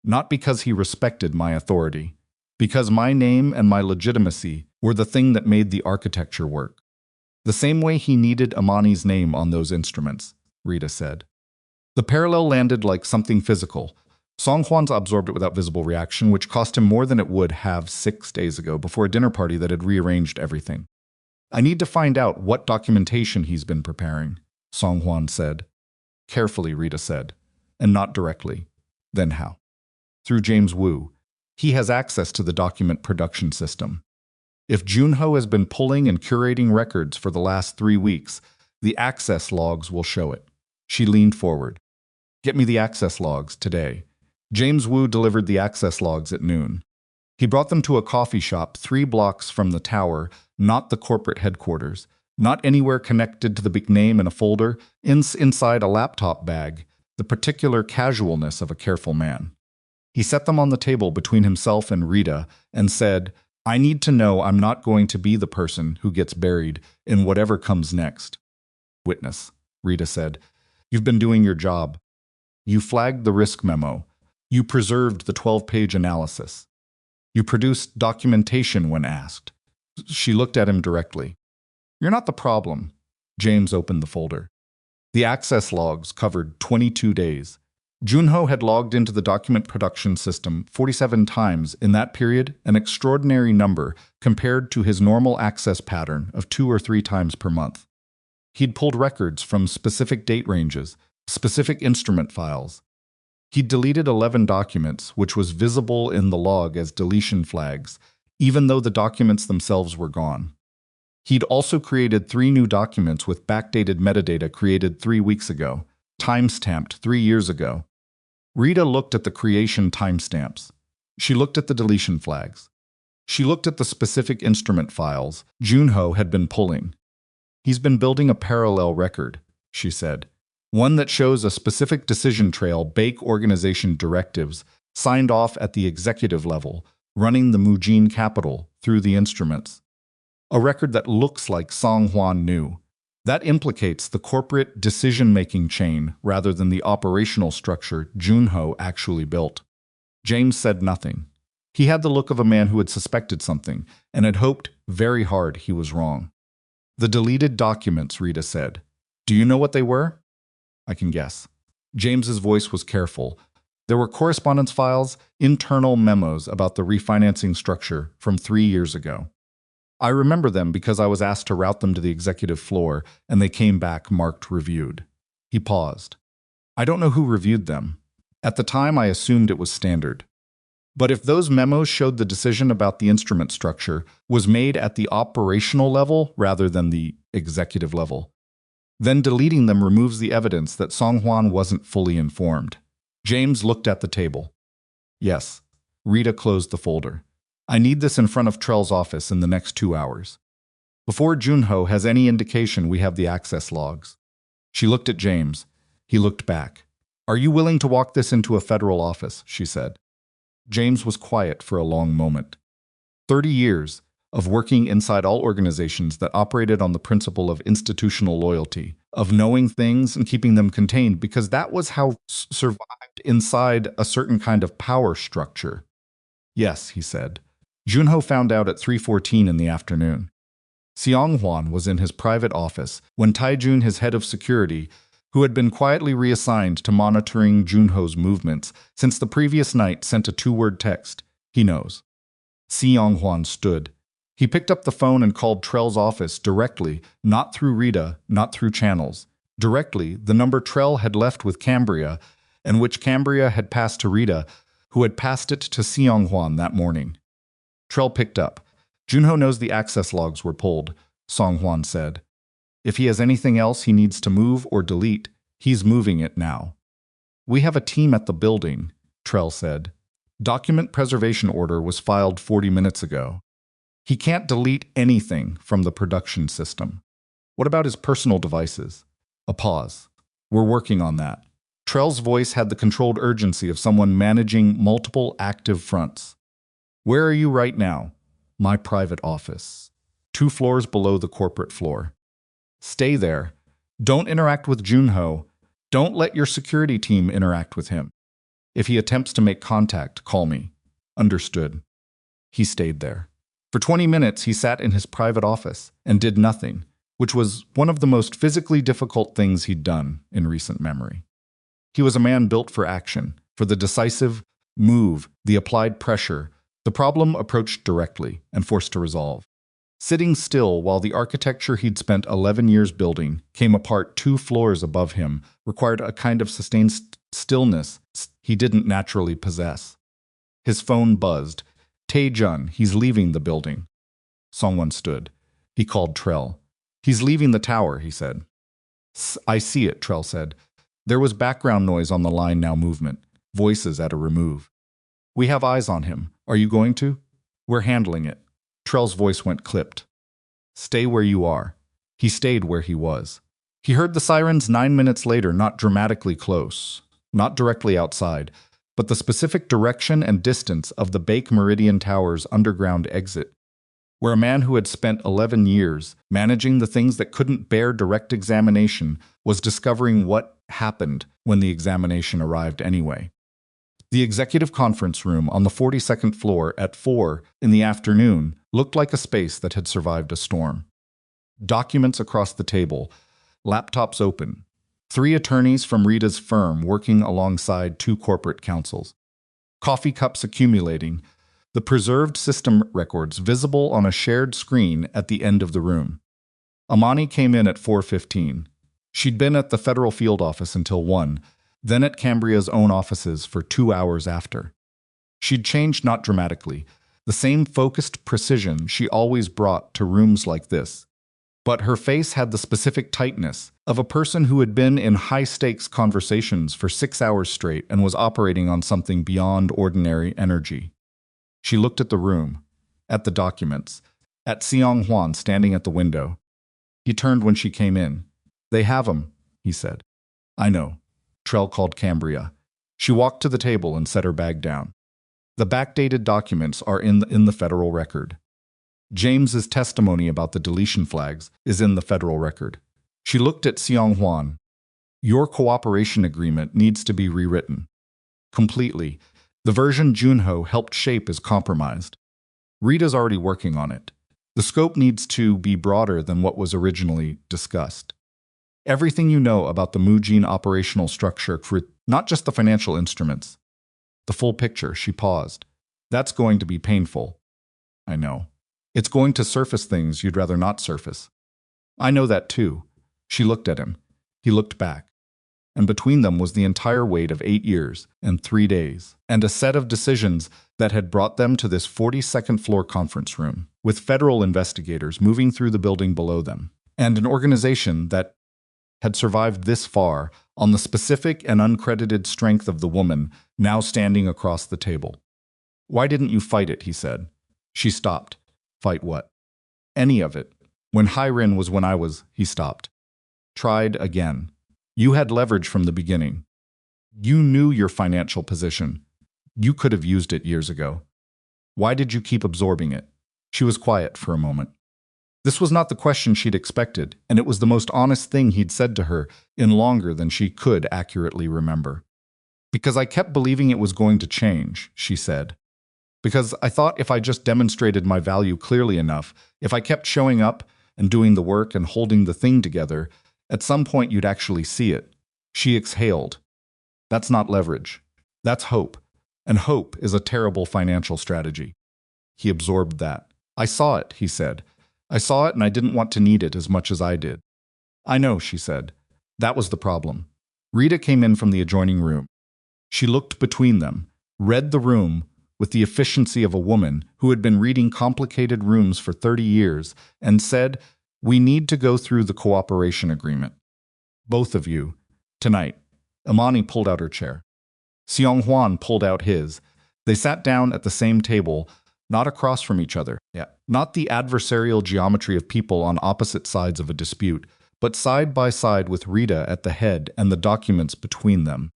Not because he respected my authority, because my name and my legitimacy were the thing that made the architecture work. The same way he needed Imani's name on those instruments, Rita said. The parallel landed like something physical. Songhwan's absorbed it without visible reaction, which cost him more than it would have 6 days ago before a dinner party that had rearranged everything. I need to find out what documentation he's been preparing, Songhwan said. Carefully, Rita said, and not directly. Then how? Through James Wu. He has access to the document production system. If Junho has been pulling and curating records for the last 3 weeks, the access logs will show it. She leaned forward. Get me the access logs today. James Wu delivered the access logs at noon. He brought them to a coffee shop 3 blocks from the tower, not the corporate headquarters, not anywhere connected to the big name in a folder, inside a laptop bag, the particular casualness of a careful man. He set them on the table between himself and Rita and said, I need to know I'm not going to be the person who gets buried in whatever comes next. Witness, Rita said, you've been doing your job. You flagged the risk memo. You preserved the 12-page analysis. You produced documentation when asked. She looked at him directly. You're not the problem. James opened the folder. The access logs covered 22 days. Junho had logged into the document production system 47 times in that period, an extraordinary number compared to his normal access pattern of 2 or 3 times per month. He'd pulled records from specific date ranges, specific instrument files. He'd deleted 11 documents, which was visible in the log as deletion flags, even though the documents themselves were gone. He'd also created 3 new documents with backdated metadata created 3 weeks ago, time-stamped 3 years ago. Rita looked at the creation timestamps. She looked at the deletion flags. She looked at the specific instrument files Junho had been pulling. He's been building a parallel record, she said. One that shows a specific decision trail Bake organization directives signed off at the executive level, running the Mujin capital through the instruments. A record that looks like Songhwan knew. That implicates the corporate decision-making chain rather than the operational structure Junho actually built. James said nothing. He had the look of a man who had suspected something and had hoped very hard he was wrong. The deleted documents, Rita said. Do you know what they were? I can guess. James's voice was careful. There were correspondence files, internal memos about the refinancing structure from 3 years ago. I remember them because I was asked to route them to the executive floor, and they came back marked reviewed. He paused. I don't know who reviewed them. At the time, I assumed it was standard. But if those memos showed the decision about the instrument structure was made at the operational level rather than the executive level, then deleting them removes the evidence that Songhwan wasn't fully informed. James looked at the table. Yes. Rita closed the folder. I need this in front of Trell's office in the next 2 hours. Before Junho has any indication we have the access logs. She looked at James. He looked back. Are you willing to walk this into a federal office? She said. James was quiet for a long moment. 30 years of working inside all organizations that operated on the principle of institutional loyalty, of knowing things and keeping them contained because that was how survived inside a certain kind of power structure. Yes, he said. Junho found out at 3:14 in the afternoon. Seong-hwan was in his private office when Taijun, his head of security, who had been quietly reassigned to monitoring Junho's movements since the previous night, sent a 2-word text. He knows. Seong-hwan stood. He picked up the phone and called Trell's office directly, not through Rita, not through channels. Directly, the number Trell had left with Cambria, and which Cambria had passed to Rita, who had passed it to Seong-hwan that morning. Trell picked up. Junho knows the access logs were pulled, Song-hwan said. If he has anything else he needs to move or delete, he's moving it now. We have a team at the building, Trell said. Document preservation order was filed 40 minutes ago. He can't delete anything from the production system. What about his personal devices? A pause. We're working on that. Trell's voice had the controlled urgency of someone managing multiple active fronts. Where are you right now? My private office. 2 floors below the corporate floor. Stay there. Don't interact with Junho. Don't let your security team interact with him. If he attempts to make contact, call me. Understood. He stayed there. For 20 minutes, he sat in his private office and did nothing, which was one of the most physically difficult things he'd done in recent memory. He was a man built for action, for the decisive move, the applied pressure, the problem approached directly and forced to resolve. Sitting still while the architecture he'd spent 11 years building came apart 2 floors above him required a kind of sustained stillness he didn't naturally possess. His phone buzzed. Tae-jun, he's leaving the building. Songwon stood. He called Trell. He's leaving the tower, he said. I see it, Trell said. There was background noise on the line now movement, voices at a remove. We have eyes on him. Are you going to? We're handling it. Trell's voice went clipped. Stay where you are. He stayed where he was. He heard the sirens 9 minutes later, not dramatically close, not directly outside, but the specific direction and distance of the Bake Meridian Tower's underground exit, where a man who had spent 11 years managing the things that couldn't bear direct examination was discovering what happened when the examination arrived anyway. The executive conference room on the 42nd floor at 4 in the afternoon looked like a space that had survived a storm. Documents across the table, laptops open, 3 attorneys from Rita's firm working alongside 2 corporate counsels. Coffee cups accumulating, the preserved system records visible on a shared screen at the end of the room. Imani came in at 4:15. She'd been at the federal field office until 1, then at Cambria's own offices for 2 hours after. She'd changed not dramatically, the same focused precision she always brought to rooms like this. But her face had the specific tightness of a person who had been in high-stakes conversations for 6 hours straight and was operating on something beyond ordinary energy. She looked at the room, at the documents, at Seong Hwan standing at the window. He turned when she came in. They have him, he said. I know. Trell called Cambria. She walked to the table and set her bag down. The backdated documents are in the federal record. James's testimony about the deletion flags is in the federal record. She looked at Seong Hwan. Your cooperation agreement needs to be rewritten. Completely. The version Junho helped shape is compromised. Rita's already working on it. The scope needs to be broader than what was originally discussed. Everything you know about the Mujin operational structure, not just the financial instruments. The full picture, she paused. That's going to be painful. I know. It's going to surface things you'd rather not surface. I know that too. She looked at him. He looked back. And between them was the entire weight of 8 years and 3 days, and a set of decisions that had brought them to this 42nd floor conference room, with federal investigators moving through the building below them, and an organization that had survived this far on the specific and uncredited strength of the woman now standing across the table. Why didn't you fight it, he said. She stopped. Fight what? Any of it. When Hyrin was when I was, he stopped. Tried again. You had leverage from the beginning. You knew your financial position. You could have used it years ago. Why did you keep absorbing it? She was quiet for a moment. This was not the question she'd expected, and it was the most honest thing he'd said to her in longer than she could accurately remember. Because I kept believing it was going to change, she said. Because I thought if I just demonstrated my value clearly enough, if I kept showing up and doing the work and holding the thing together, at some point you'd actually see it. She exhaled. That's not leverage. That's hope. And hope is a terrible financial strategy. He absorbed that. I saw it, he said. I saw it and I didn't want to need it as much as I did. I know, she said. That was the problem. Rita came in from the adjoining room. She looked between them, read the room with the efficiency of a woman who had been reading complicated rooms for 30 years, and said, we need to go through the cooperation agreement. Both of you. Tonight. Imani pulled out her chair. Seong Hwan pulled out his. They sat down at the same table, not across from each other. Not the adversarial geometry of people on opposite sides of a dispute, but side by side with Rita at the head and the documents between them.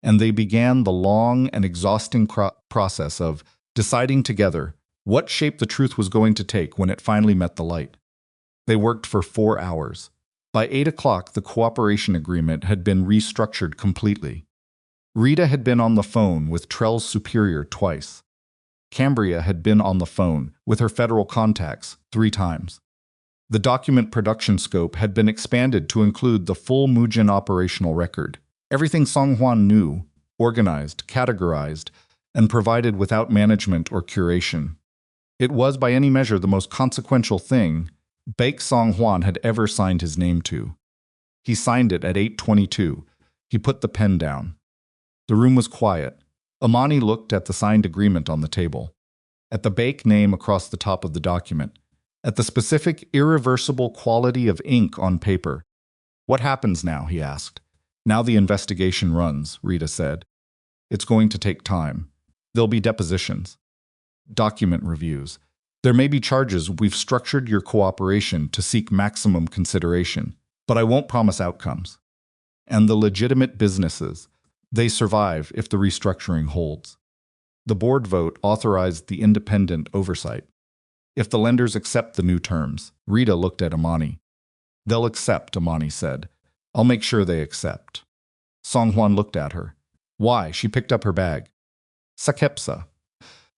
And they began the long and exhausting process of deciding together what shape the truth was going to take when it finally met the light. They worked for 4 hours. By 8 o'clock, the cooperation agreement had been restructured completely. Rita had been on the phone with Trell's superior twice. Cambria had been on the phone with her federal contacts 3 times. The document production scope had been expanded to include the full Mujin operational record. Everything Song Hwan knew, organized, categorized, and provided without management or curation. It was by any measure the most consequential thing Baek Song Hwan had ever signed his name to. He signed it at 8:22. He put the pen down. The room was quiet. Imani looked at the signed agreement on the table, at the Baek name across the top of the document, at the specific, irreversible quality of ink on paper. "What happens now?" he asked. "Now the investigation runs," Rita said. "It's going to take time. There'll be depositions. Document reviews. There may be charges. We've structured your cooperation to seek maximum consideration, but I won't promise outcomes. And the legitimate businesses, they survive if the restructuring holds." The board vote authorized the independent oversight. "If the lenders accept the new terms," Rita looked at Imani. "They'll accept," Imani said. "I'll make sure they accept." Song Hwan looked at her. "Why?" She picked up her bag. "Sakepsa.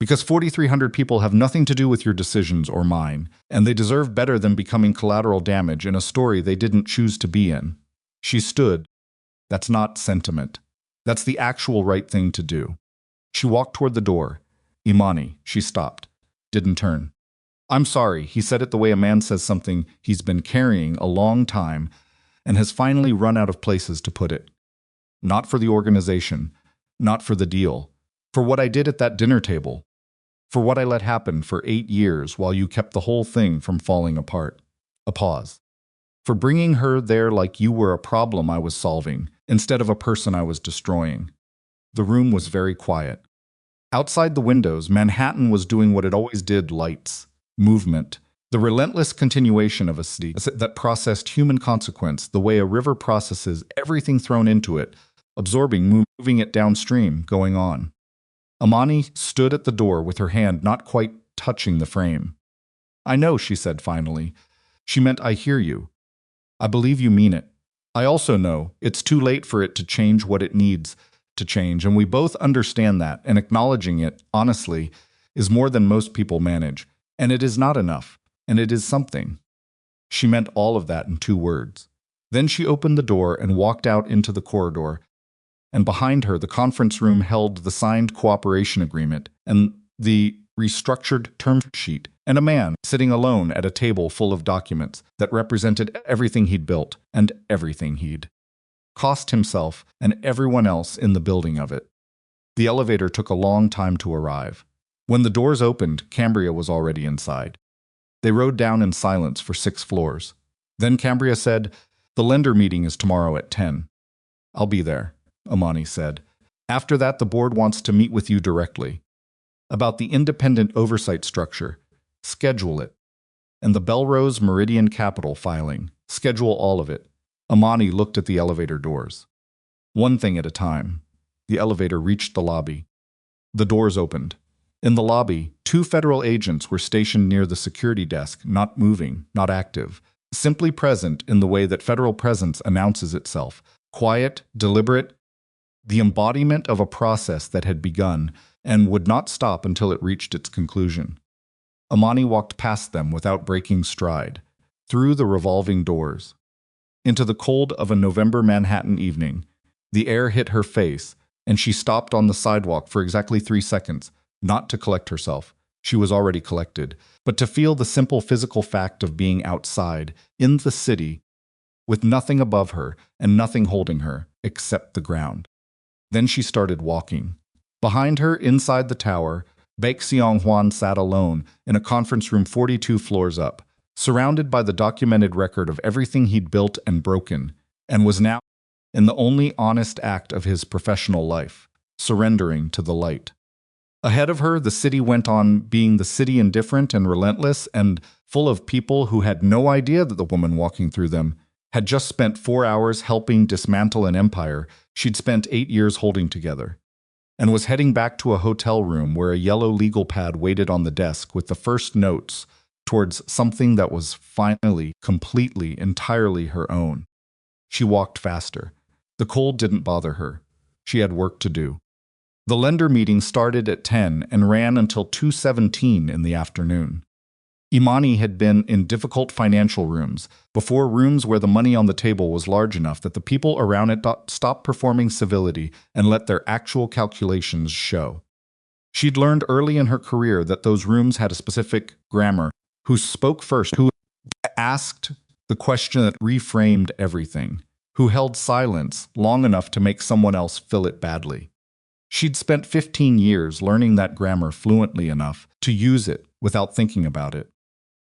Because 4,300 people have nothing to do with your decisions or mine, and they deserve better than becoming collateral damage in a story they didn't choose to be in." She stood. "That's not sentiment. That's the actual right thing to do." She walked toward the door. "Imani," she stopped. Didn't turn. "I'm sorry," he said it the way a man says something he's been carrying a long time and has finally run out of places to put it. "Not for the organization, not for the deal, for what I did at that dinner table, for what I let happen for 8 years while you kept the whole thing from falling apart." A pause. "For bringing her there like you were a problem I was solving, instead of a person I was destroying." The room was very quiet. Outside the windows, Manhattan was doing what it always did: lights, movement, the relentless continuation of a city that processed human consequence the way a river processes everything thrown into it, absorbing, moving it downstream, going on. Imani stood at the door with her hand not quite touching the frame. "I know," she said finally. She meant, "I hear you. I believe you mean it. I also know it's too late for it to change what it needs to change, and we both understand that, and acknowledging it, honestly, is more than most people manage, and it is not enough, and it is something." She meant all of that in 2 words. Then she opened the door and walked out into the corridor, and behind her the conference room held the signed cooperation agreement and the restructured term sheet, and a man sitting alone at a table full of documents that represented everything he'd built and everything he'd cost himself and everyone else in the building of it. The elevator took a long time to arrive. When the doors opened, Cambria was already inside. They rode down in silence for 6 floors. Then Cambria said, "The lender meeting is tomorrow at 10. "I'll be there," Imani said. "After that, the board wants to meet with you directly. About the independent oversight structure. Schedule it. And the Belrose Meridian Capital filing. Schedule all of it." Imani looked at the elevator doors. One thing at a time. The elevator reached the lobby. The doors opened. In the lobby, 2 federal agents were stationed near the security desk, not moving, not active, simply present in the way that federal presence announces itself. Quiet, deliberate, the embodiment of a process that had begun and would not stop until it reached its conclusion. Imani walked past them without breaking stride, through the revolving doors, into the cold of a November Manhattan evening. The air hit her face, and she stopped on the sidewalk for exactly 3 seconds, not to collect herself. She was already collected, but to feel the simple physical fact of being outside, in the city, with nothing above her and nothing holding her, except the ground. Then she started walking. Behind her, inside the tower, Baek Seong Hwan sat alone in a conference room 42 floors up, surrounded by the documented record of everything he'd built and broken, and was now in the only honest act of his professional life, surrendering to the light. Ahead of her, the city went on being the city, indifferent and relentless and full of people who had no idea that the woman walking through them had just spent 4 hours helping dismantle an empire she'd spent 8 years holding together, and was heading back to a hotel room where a yellow legal pad waited on the desk with the first notes towards something that was finally, completely, entirely her own. She walked faster. The cold didn't bother her. She had work to do. The lender meeting started at 10 and ran until 2:17 in the afternoon. Imani had been in difficult financial rooms, before rooms where the money on the table was large enough that the people around it stopped performing civility and let their actual calculations show. She'd learned early in her career that those rooms had a specific grammar, who spoke first, who asked the question that reframed everything, who held silence long enough to make someone else fill it badly. She'd spent 15 years learning that grammar fluently enough to use it without thinking about it.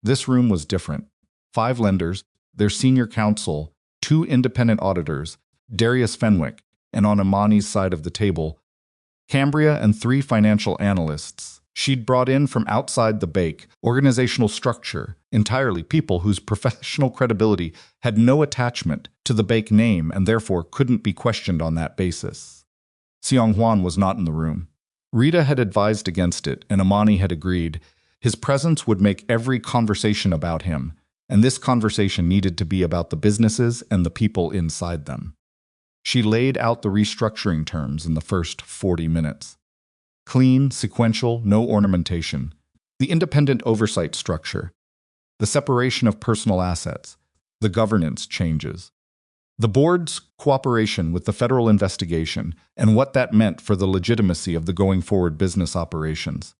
This room was different. 5 lenders, their senior counsel, 2 independent auditors, Darius Fenwick, and on Imani's side of the table, Cambria and 3 financial analysts she'd brought in from outside the Bake organizational structure, entirely people whose professional credibility had no attachment to the Bake name and therefore couldn't be questioned on that basis. Seong Hwan was not in the room. Rita had advised against it, and Imani had agreed. His presence would make every conversation about him, and this conversation needed to be about the businesses and the people inside them. She laid out the restructuring terms in the first 40 minutes. Clean, sequential, no ornamentation. The independent oversight structure. The separation of personal assets. The governance changes. The board's cooperation with the federal investigation and what that meant for the legitimacy of the going-forward business operations.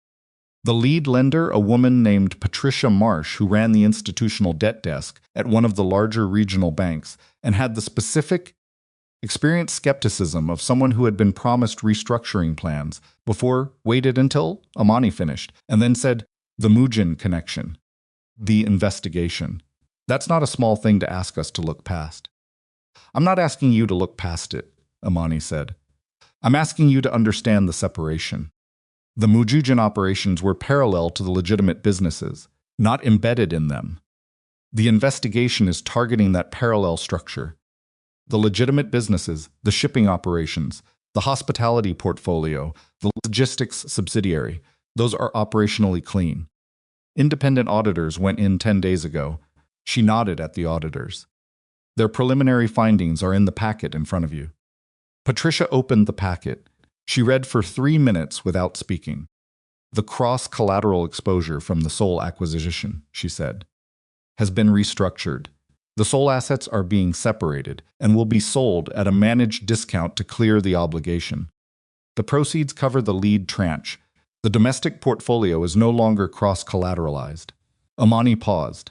The lead lender, a woman named Patricia Marsh, who ran the institutional debt desk at one of the larger regional banks and had the specific, experienced skepticism of someone who had been promised restructuring plans before waited until Imani finished and then said, the Mujin connection, the investigation. That's not a small thing to ask us to look past. I'm not asking you to look past it, Imani said. I'm asking you to understand the separation. The Mujin operations were parallel to the legitimate businesses, not embedded in them. The investigation is targeting that parallel structure. The legitimate businesses, the shipping operations, the hospitality portfolio, the logistics subsidiary, those are operationally clean. Independent auditors went in 10 days ago. She nodded at the auditors. Their preliminary findings are in the packet in front of you. Patricia opened the packet. She read for 3 minutes without speaking. The cross-collateral exposure from the Seoul acquisition, she said, has been restructured. The Seoul assets are being separated and will be sold at a managed discount to clear the obligation. The proceeds cover the lead tranche. The domestic portfolio is no longer cross-collateralized. Imani paused.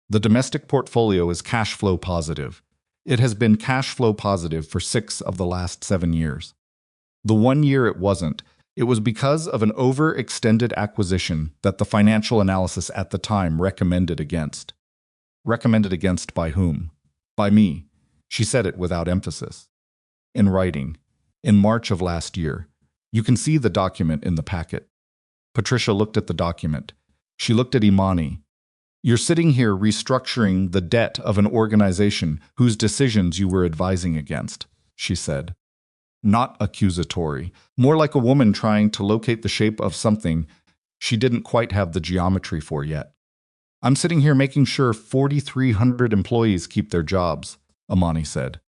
The domestic portfolio is cash flow positive. It has been cash flow positive for 6 of the last 7 years. The 1 year it wasn't, it was because of an overextended acquisition that the financial analysis at the time recommended against. Recommended against by whom? By me. She said it without emphasis. In writing. In March of last year. You can see the document in the packet. Patricia looked at the document. She looked at Imani. You're sitting here restructuring the debt of an organization whose decisions you were advising against, she said. Not accusatory, more like a woman trying to locate the shape of something she didn't quite have the geometry for yet. I'm sitting here making sure 4,300 employees keep their jobs, Imani said.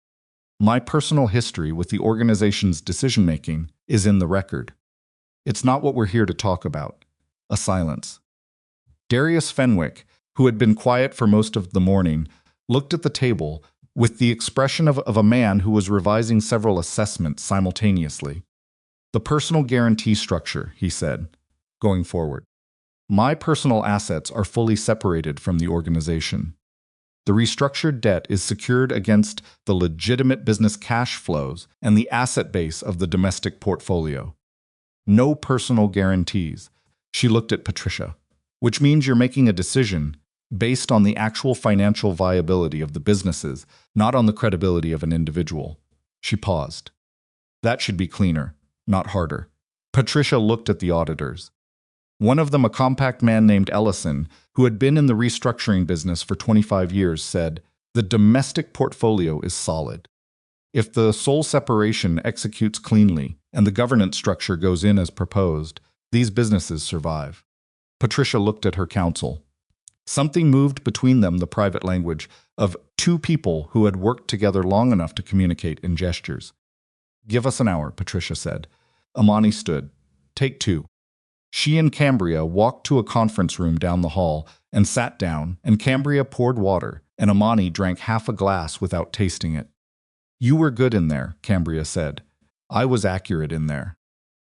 My personal history with the organization's decision-making is in the record. It's not what we're here to talk about. A silence. Darius Fenwick, who had been quiet for most of the morning, looked at the table with the expression of a man who was revising several assessments simultaneously. The personal guarantee structure, he said, going forward. My personal assets are fully separated from the organization. The restructured debt is secured against the legitimate business cash flows and the asset base of the domestic portfolio. No personal guarantees. She looked at Patricia. Which means you're making a decision based on the actual financial viability of the businesses, not on the credibility of an individual. She paused. That should be cleaner, not harder. Patricia looked at the auditors. One of them, a compact man named Ellison, who had been in the restructuring business for 25 years, said, The domestic portfolio is solid. If the soul separation executes cleanly and the governance structure goes in as proposed, these businesses survive. Patricia looked at her counsel. Something moved between them, the private language of two people who had worked together long enough to communicate in gestures. "Give us an hour," Patricia said. Imani stood. "Take two." She and Cambria walked to a conference room down the hall and sat down, and Cambria poured water, and Imani drank half a glass without tasting it. "You were good in there," Cambria said. "I was accurate in there."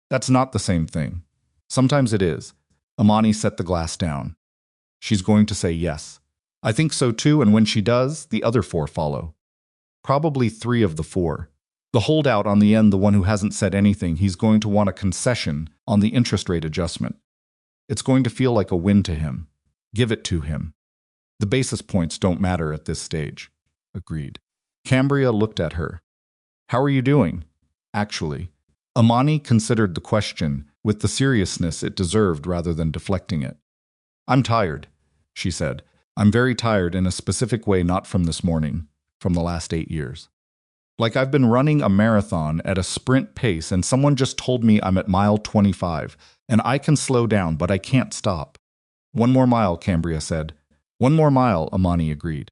"That's not the same thing." "Sometimes it is." Imani set the glass down. "She's going to say yes." "I think so too, and when she does, the other four follow." "Probably three of the four. The holdout on the end, the one who hasn't said anything, he's going to want a concession on the interest rate adjustment. It's going to feel like a win to him. Give it to him. The basis points don't matter at this stage." "Agreed." Cambria looked at her. "How are you doing?" "Actually." Imani considered the question with the seriousness it deserved rather than deflecting it. "I'm tired," she said. "I'm very tired in a specific way, not from this morning, from the last 8 years. Like I've been running a marathon at a sprint pace and someone just told me I'm at mile 25, and I can slow down, but I can't stop." "One more mile," Cambria said. "One more mile," Imani agreed.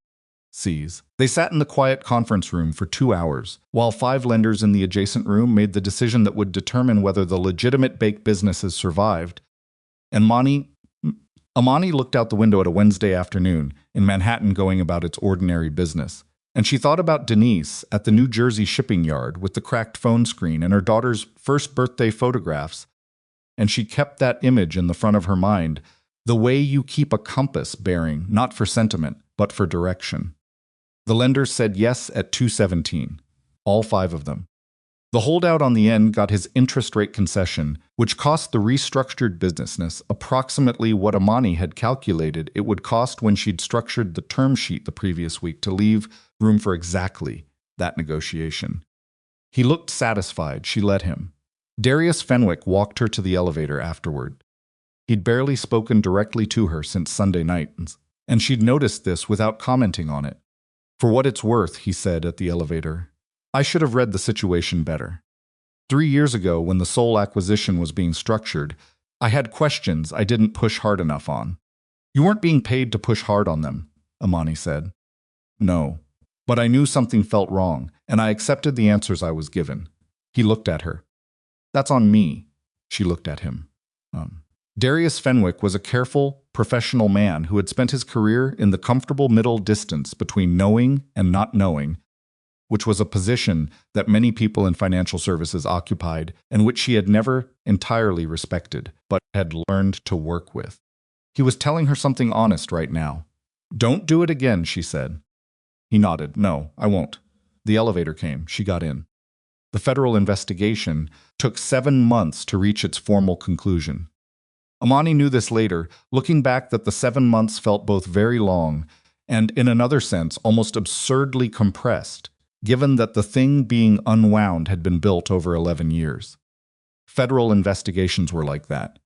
Seize. They sat in the quiet conference room for 2 hours, while 5 lenders in the adjacent room made the decision that would determine whether the legitimate bake businesses survived. And Imani looked out the window at a Wednesday afternoon in Manhattan going about its ordinary business. And she thought about Denise at the New Jersey shipping yard with the cracked phone screen and her daughter's first birthday photographs. And she kept that image in the front of her mind, the way you keep a compass bearing, not for sentiment, but for direction. The lenders said yes at 217, all 5 of them. The holdout on the end got his interest rate concession, which cost the restructured business approximately what Imani had calculated it would cost when she'd structured the term sheet the previous week to leave room for exactly that negotiation. He looked satisfied. She let him. Darius Fenwick walked her to the elevator afterward. He'd barely spoken directly to her since Sunday night, and she'd noticed this without commenting on it. "For what it's worth," he said at the elevator, "I should have read the situation better. 3 years ago, when the Soul acquisition was being structured, I had questions I didn't push hard enough on." "You weren't being paid to push hard on them," Imani said. "No, but I knew something felt wrong, and I accepted the answers I was given." He looked at her. "That's on me." She looked at him. Darius Fenwick was a careful, professional man who had spent his career in the comfortable middle distance between knowing and not knowing, which was a position that many people in financial services occupied and which he had never entirely respected, but had learned to work with. He was telling her something honest right now. "Don't do it again," she said. He nodded. "No, I won't." The elevator came. She got in. The federal investigation took 7 months to reach its formal conclusion. Imani knew this later, looking back, that the 7 months felt both very long and, in another sense, almost absurdly compressed, given that the thing being unwound had been built over 11 years. Federal investigations were like that.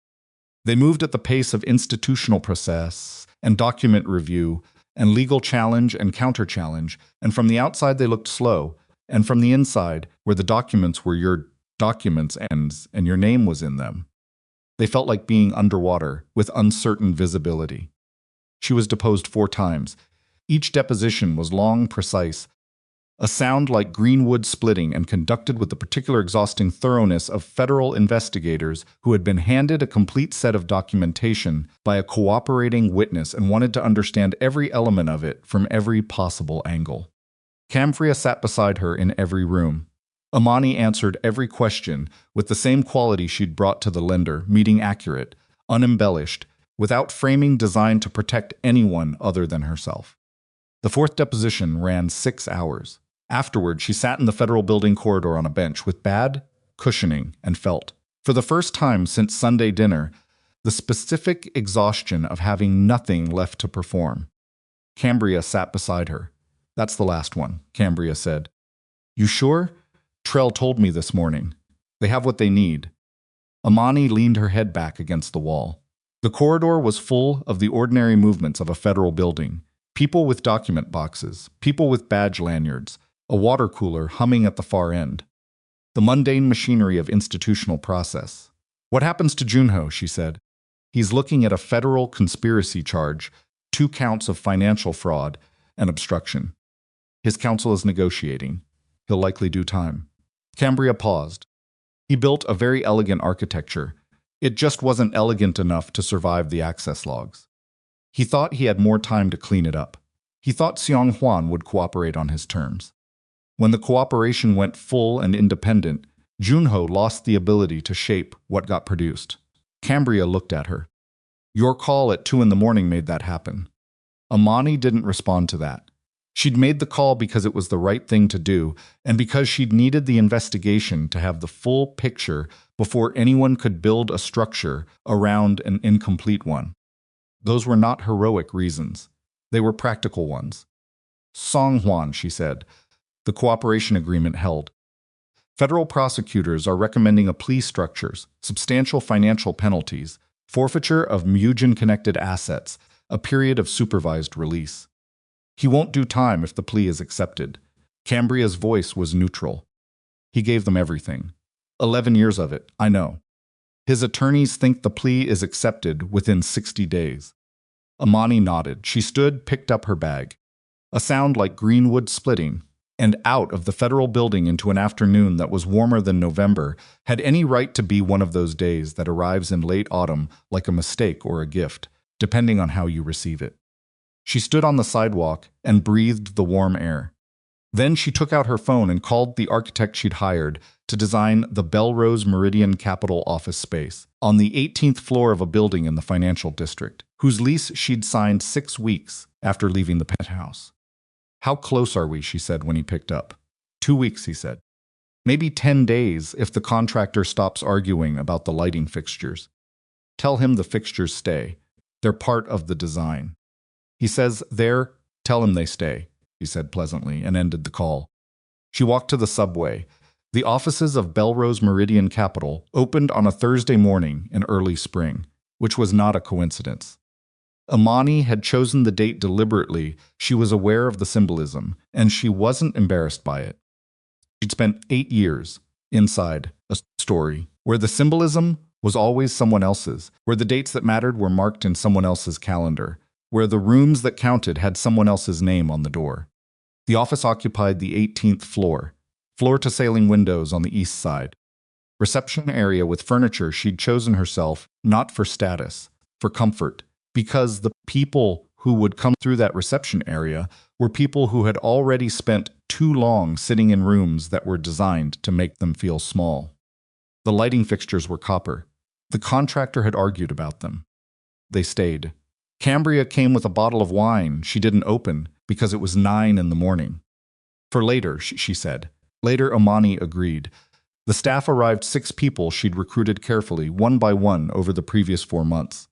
They moved at the pace of institutional process and document review and legal challenge and counter-challenge, and from the outside they looked slow, and from the inside, where the documents were your documents ends and your name was in them, they felt like being underwater with uncertain visibility. She was deposed 4 times. Each deposition was long, precise, a sound like green wood splitting, and conducted with the particular exhausting thoroughness of federal investigators who had been handed a complete set of documentation by a cooperating witness and wanted to understand every element of it from every possible angle. Cambria sat beside her in every room. Imani answered every question with the same quality she'd brought to the lender, meeting accurate, unembellished, without framing designed to protect anyone other than herself. The 4th deposition ran 6 hours. Afterward, she sat in the federal building corridor on a bench with bad cushioning and felt, for the first time since Sunday dinner, the specific exhaustion of having nothing left to perform. Cambria sat beside her. "That's the last one," Cambria said. "You sure? Trell told me this morning. They have what they need." Imani leaned her head back against the wall. The corridor was full of the ordinary movements of a federal building. People with document boxes, people with badge lanyards, a water cooler humming at the far end. The mundane machinery of institutional process. What happens to Junho, she said. He's looking at a federal conspiracy charge, 2 counts of financial fraud and obstruction. His counsel is negotiating. He'll likely do time. Cambria paused. He built a very elegant architecture. It just wasn't elegant enough to survive the access logs. He thought he had more time to clean it up. He thought Xiong Huan would cooperate on his terms. When the cooperation went full and independent, Junho lost the ability to shape what got produced. Cambria looked at her. Your call at 2 in the morning made that happen. Imani didn't respond to that. She'd made the call because it was the right thing to do, and because she'd needed the investigation to have the full picture before anyone could build a structure around an incomplete one. Those were not heroic reasons. They were practical ones. Song Huan, she said. The cooperation agreement held. Federal prosecutors are recommending a plea structures, substantial financial penalties, forfeiture of Mugen-connected assets, a period of supervised release. He won't do time if the plea is accepted. Cambria's voice was neutral. He gave them everything. 11 years of it, I know. His attorneys think the plea is accepted within 60 days. Imani nodded. She stood, picked up her bag. A sound like greenwood splitting, and out of the federal building into an afternoon that was warmer than November, had any right to be one of those days that arrives in late autumn like a mistake or a gift, depending on how you receive it. She stood on the sidewalk and breathed the warm air. Then she took out her phone and called the architect she'd hired to design the Belrose Meridian Capital office space on the 18th floor of a building in the financial district, whose lease she'd signed 6 weeks after leaving the penthouse. How close are we, she said when he picked up. 2 weeks, he said. Maybe 10 days if the contractor stops arguing about the lighting fixtures. Tell him the fixtures stay. They're part of the design. He says there, tell him they stay, he said pleasantly, and ended the call. She walked to the subway. The offices of Belrose Meridian Capital opened on a Thursday morning in early spring, which was not a coincidence. Imani had chosen the date deliberately. She was aware of the symbolism, and she wasn't embarrassed by it. She'd spent 8 years inside a story where the symbolism was always someone else's, where the dates that mattered were marked in someone else's calendar, where the rooms that counted had someone else's name on the door. The office occupied the 18th floor, floor-to-ceiling windows on the east side. Reception area with furniture she'd chosen herself, not for status, for comfort, because the people who would come through that reception area were people who had already spent too long sitting in rooms that were designed to make them feel small. The lighting fixtures were copper. The contractor had argued about them. They stayed. Cambria came with a bottle of wine she didn't open because it was 9 in the morning. For later, she said. Later, Imani agreed. The staff arrived 6 people she'd recruited carefully, one by one, over the previous 4 months.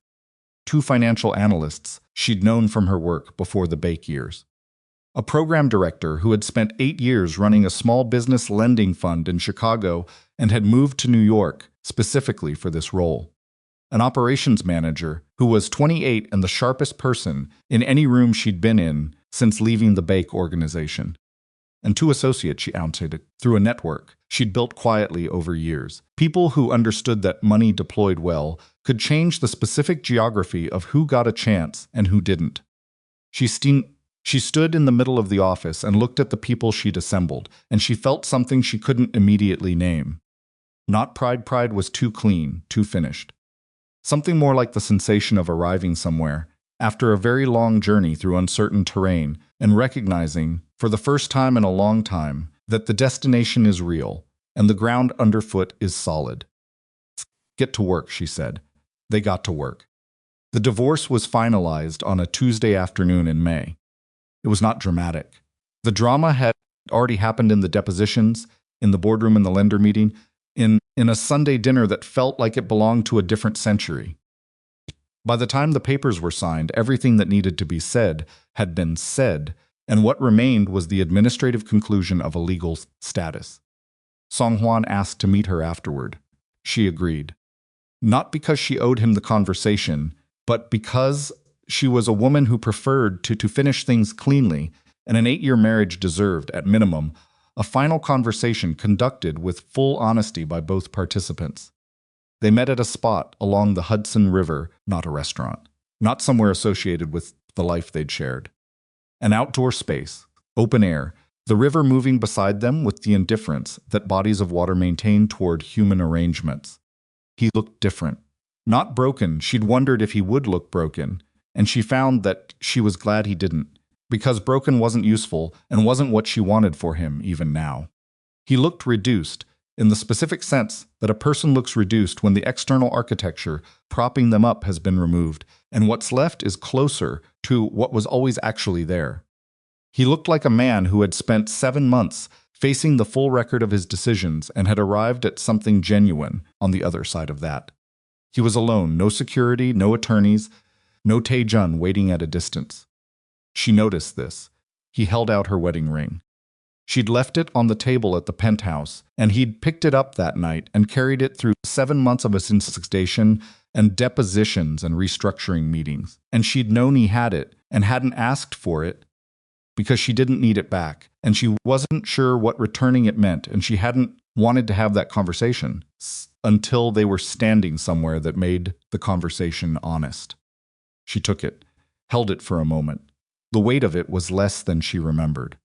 2 financial analysts she'd known from her work before the Bake years. A program director who had spent 8 years running a small business lending fund in Chicago and had moved to New York specifically for this role. An operations manager who was 28 and the sharpest person in any room she'd been in since leaving the Bake organization. And 2 associates she outed through a network she'd built quietly over years. People who understood that money deployed well could change the specific geography of who got a chance and who didn't. She stood in the middle of the office and looked at the people she'd assembled, and she felt something she couldn't immediately name. Not pride. Pride was too clean, too finished. Something more like the sensation of arriving somewhere, after a very long journey through uncertain terrain, and recognizing, for the first time in a long time, that the destination is real, and the ground underfoot is solid. Get to work, she said. They got to work. The divorce was finalized on a Tuesday afternoon in May. It was not dramatic. The drama had already happened in the depositions, in the boardroom in the lender meeting, in a Sunday dinner that felt like it belonged to a different century. By the time the papers were signed, everything that needed to be said had been said, and what remained was the administrative conclusion of a legal status. Song Huan asked to meet her afterward. She agreed. Not because she owed him the conversation, but because She was a woman who preferred to finish things cleanly, and an 8-year marriage deserved, at minimum, a final conversation conducted with full honesty by both participants. They met at a spot along the Hudson River, not a restaurant, not somewhere associated with the life they'd shared. An outdoor space, open air, the river moving beside them with the indifference that bodies of water maintain toward human arrangements. He looked different. Not broken, she'd wondered if he would look broken, and she found that she was glad he didn't, because broken wasn't useful and wasn't what she wanted for him even now. He looked reduced, in the specific sense that a person looks reduced when the external architecture propping them up has been removed, and what's left is closer to what was always actually there. He looked like a man who had spent 7 months facing the full record of his decisions and had arrived at something genuine on the other side of that. He was alone, no security, no attorneys, no Tae-jun waiting at a distance. She noticed this. He held out her wedding ring. She'd left it on the table at the penthouse, and he'd picked it up that night and carried it through 7 months of his instigation and depositions and restructuring meetings. And she'd known he had it and hadn't asked for it because she didn't need it back, and she wasn't sure what returning it meant, and she hadn't wanted to have that conversation until they were standing somewhere that made the conversation honest. She took it, held it for a moment. The weight of it was less than she remembered.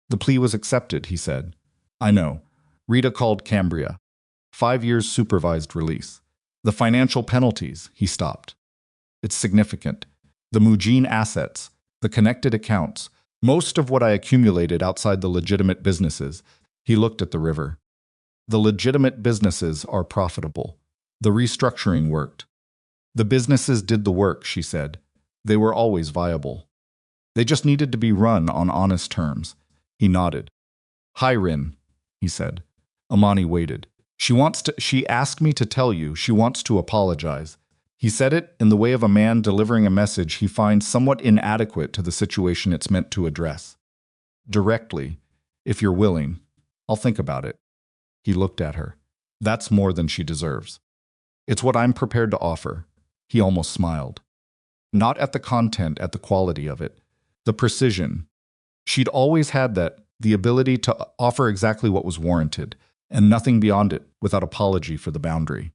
The plea was accepted, he said. I know. Rita called Cambria. 5 years supervised release. The financial penalties, he stopped. It's significant. The Mujin assets, the connected accounts, most of what I accumulated outside the legitimate businesses. He looked at the river. The legitimate businesses are profitable. The restructuring worked. The businesses did the work, she said. They were always viable. They just needed to be run on honest terms. He nodded. Hi, Rin, he said. Imani waited. She asked me to tell you she wants to apologize. He said it in the way of a man delivering a message he finds somewhat inadequate to the situation it's meant to address. Directly, if you're willing, I'll think about it. He looked at her. That's more than she deserves. It's what I'm prepared to offer. He almost smiled. Not at the content, at the quality of it. The precision. She'd always had that, the ability to offer exactly what was warranted, and nothing beyond it without apology for the boundary.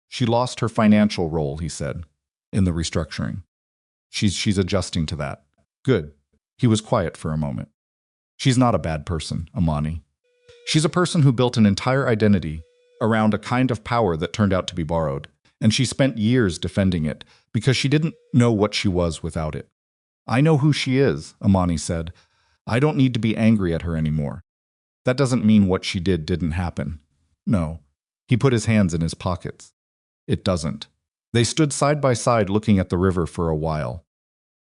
She lost her financial role, he said, in the restructuring. She's adjusting to that. Good. He was quiet for a moment. She's not a bad person, Imani. She's a person who built an entire identity around a kind of power that turned out to be borrowed, and she spent years defending it because she didn't know what she was without it. I know who she is, Imani said. I don't need to be angry at her anymore. That doesn't mean what she did didn't happen. No. He put his hands in his pockets. It doesn't. They stood side by side looking at the river for a while.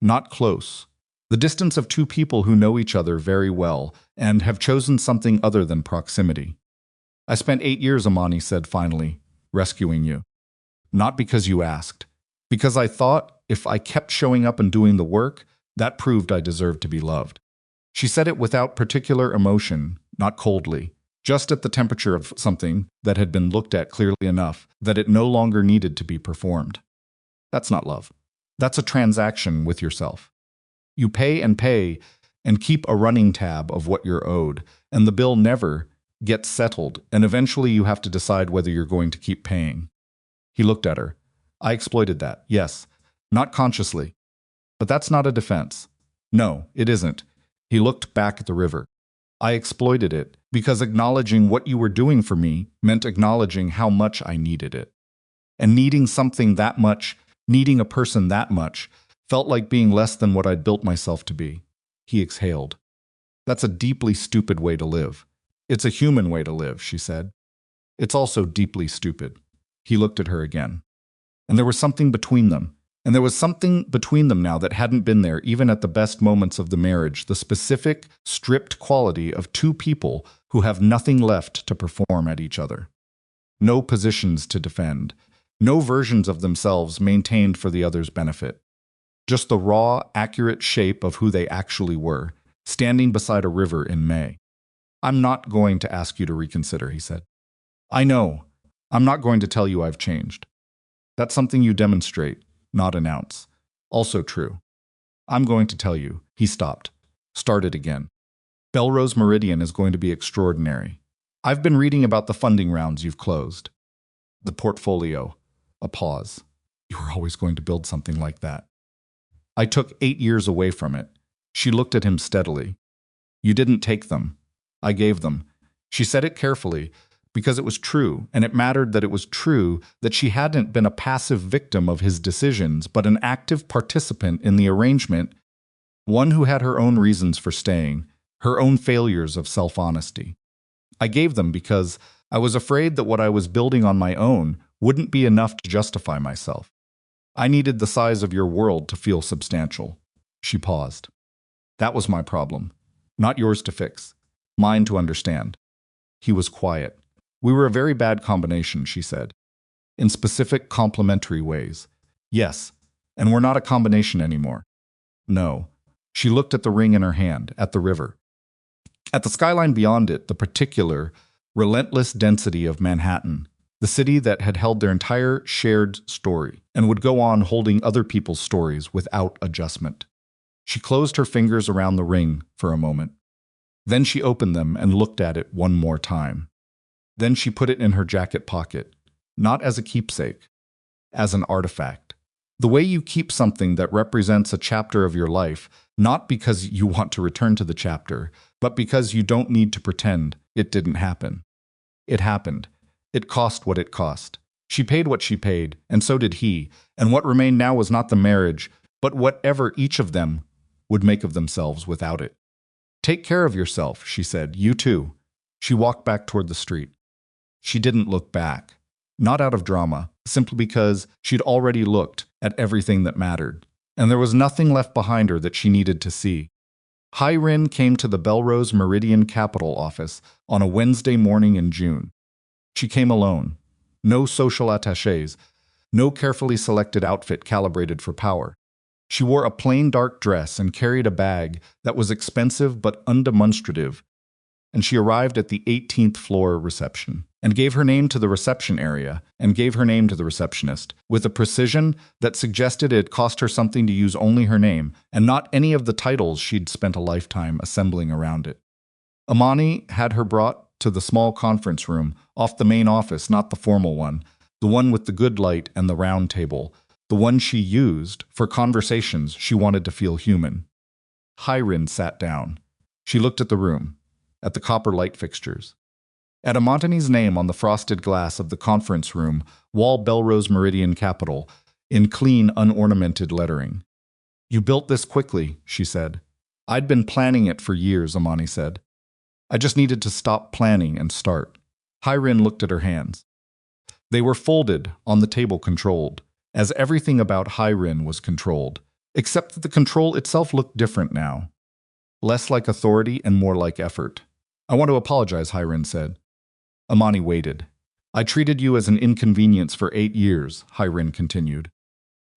Not close. The distance of two people who know each other very well and have chosen something other than proximity. I spent 8 years, Imani said finally, rescuing you. Not because you asked. Because I thought if I kept showing up and doing the work, that proved I deserved to be loved. She said it without particular emotion, not coldly, just at the temperature of something that had been looked at clearly enough that it no longer needed to be performed. That's not love. That's a transaction with yourself. You pay and keep a running tab of what you're owed, and the bill never gets settled, and eventually you have to decide whether you're going to keep paying. He looked at her. I exploited that, yes, not consciously. But that's not a defense. No, it isn't. He looked back at the river. I exploited it because acknowledging what you were doing for me meant acknowledging how much I needed it. And needing something that much, needing a person that much, felt like being less than what I'd built myself to be. He exhaled. That's a deeply stupid way to live. It's a human way to live, she said. It's also deeply stupid. He looked at her again. And there was something between them. And there was something between them now that hadn't been there even at the best moments of the marriage, the specific, stripped quality of two people who have nothing left to perform at each other. No positions to defend. No versions of themselves maintained for the other's benefit. Just the raw, accurate shape of who they actually were, standing beside a river in May. I'm not going to ask you to reconsider, he said. I know. I'm not going to tell you I've changed. That's something you demonstrate, not announce. Also true. I'm going to tell you. He stopped. Started again. Belrose Meridian is going to be extraordinary. I've been reading about the funding rounds you've closed. The portfolio. A pause. You were always going to build something like that. I took 8 years away from it. She looked at him steadily. You didn't take them. I gave them. She said it carefully, because it was true, and it mattered that it was true, that she hadn't been a passive victim of his decisions, but an active participant in the arrangement, one who had her own reasons for staying, her own failures of self-honesty. I gave them because I was afraid that what I was building on my own wouldn't be enough to justify myself. I needed the size of your world to feel substantial. She paused. That was my problem. Not yours to fix. Mine to understand. He was quiet. We were a very bad combination, she said. In specific, complementary ways. Yes, and we're not a combination anymore. No. She looked at the ring in her hand, at the river. At the skyline beyond it, the particular, relentless density of Manhattan, the city that had held their entire shared story and would go on holding other people's stories without adjustment. She closed her fingers around the ring for a moment. Then she opened them and looked at it one more time. Then she put it in her jacket pocket, not as a keepsake, as an artifact. The way you keep something that represents a chapter of your life, not because you want to return to the chapter, but because you don't need to pretend it didn't happen. It happened. It cost what it cost. She paid what she paid, and so did he, and what remained now was not the marriage, but whatever each of them would make of themselves without it. Take care of yourself, she said. You too. She walked back toward the street. She didn't look back. Not out of drama, simply because she'd already looked at everything that mattered, and there was nothing left behind her that she needed to see. Hyrin came to the Belrose Meridian Capital office on a Wednesday morning in June. She came alone. No social attachés, no carefully selected outfit calibrated for power. She wore a plain dark dress and carried a bag that was expensive but undemonstrative, and she arrived at the 18th floor reception and gave her name to the reception area and gave her name to the receptionist with a precision that suggested it cost her something to use only her name and not any of the titles she'd spent a lifetime assembling around it. Imani had her brought to the small conference room off the main office, not the formal one, the one with the good light and the round table, the one she used for conversations she wanted to feel human. Hyrin sat down. She looked at the room, at the copper light fixtures, at Imani's name on the frosted glass of the conference room, wall Belrose Meridian Capital, in clean, unornamented lettering. You built this quickly, she said. I'd been planning it for years, Imani said. I just needed to stop planning and start. Hyrin looked at her hands. They were folded, on the table controlled, as everything about Hyrin was controlled, except that the control itself looked different now. Less like authority and more like effort. I want to apologize, Hyrin said. Imani waited. I treated you as an inconvenience for 8 years, Hyrin continued.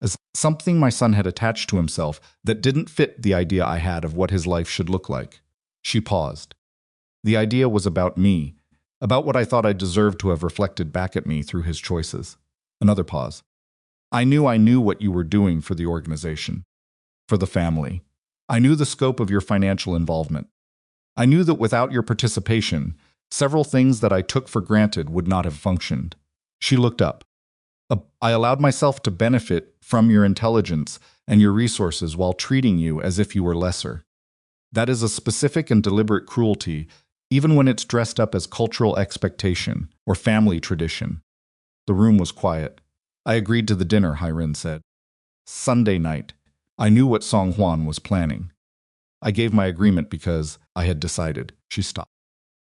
As something my son had attached to himself that didn't fit the idea I had of what his life should look like. She paused. The idea was about me, about what I thought I deserved to have reflected back at me through his choices. Another pause. I knew what you were doing for the organization, for the family. I knew the scope of your financial involvement. I knew that without your participation, several things that I took for granted would not have functioned. She looked up. I allowed myself to benefit from your intelligence and your resources while treating you as if you were lesser. That is a specific and deliberate cruelty, even when it's dressed up as cultural expectation or family tradition. The room was quiet. I agreed to the dinner, Hyrin said. Sunday night. I knew what Song Hwan was planning. I gave my agreement because I had decided. She stopped.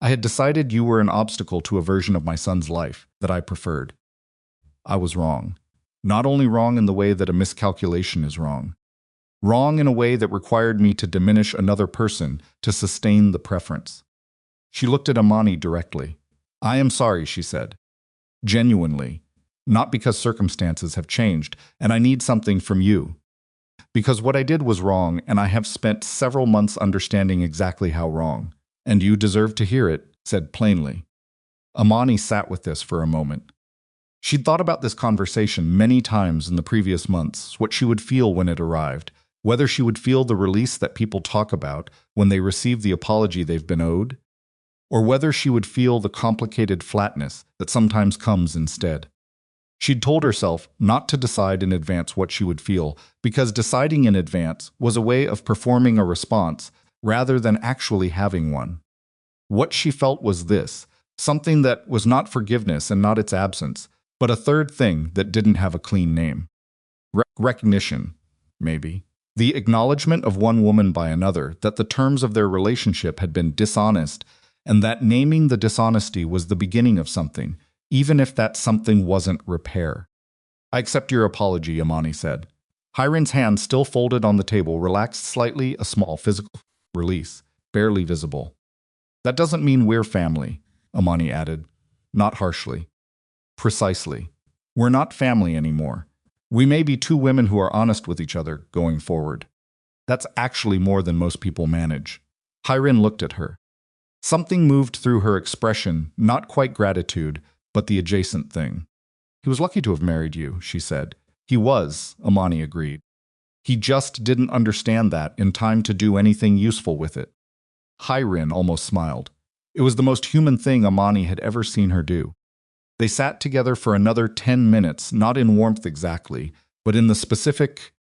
I had decided you were an obstacle to a version of my son's life that I preferred. I was wrong. Not only wrong in the way that a miscalculation is wrong. Wrong in a way that required me to diminish another person to sustain the preference. She looked at Imani directly. I am sorry, she said. Genuinely. Not because circumstances have changed, and I need something from you. Because what I did was wrong, and I have spent several months understanding exactly how wrong. And you deserve to hear it, said plainly. Imani sat with this for a moment. She'd thought about this conversation many times in the previous months, what she would feel when it arrived, whether she would feel the release that people talk about when they receive the apology they've been owed, or whether she would feel the complicated flatness that sometimes comes instead. She'd told herself not to decide in advance what she would feel, because deciding in advance was a way of performing a response rather than actually having one. What she felt was this, something that was not forgiveness and not its absence, but a third thing that didn't have a clean name. Recognition, maybe. The acknowledgement of one woman by another that the terms of their relationship had been dishonest, and that naming the dishonesty was the beginning of something, even if that something wasn't repair. "I accept your apology," Imani said. Hiren's hand, still folded on the table, relaxed slightly, a small physical release, barely visible. "That doesn't mean we're family," Imani added, not harshly. "Precisely. We're not family anymore. We may be two women who are honest with each other going forward. That's actually more than most people manage." Hiren looked at her. Something moved through her expression, not quite gratitude, but the adjacent thing. "He was lucky to have married you," she said. "He was," Imani agreed. "He just didn't understand that in time to do anything useful with it." Hiren almost smiled. It was the most human thing Imani had ever seen her do. They sat together for another 10 minutes, not in warmth exactly, but in the specific,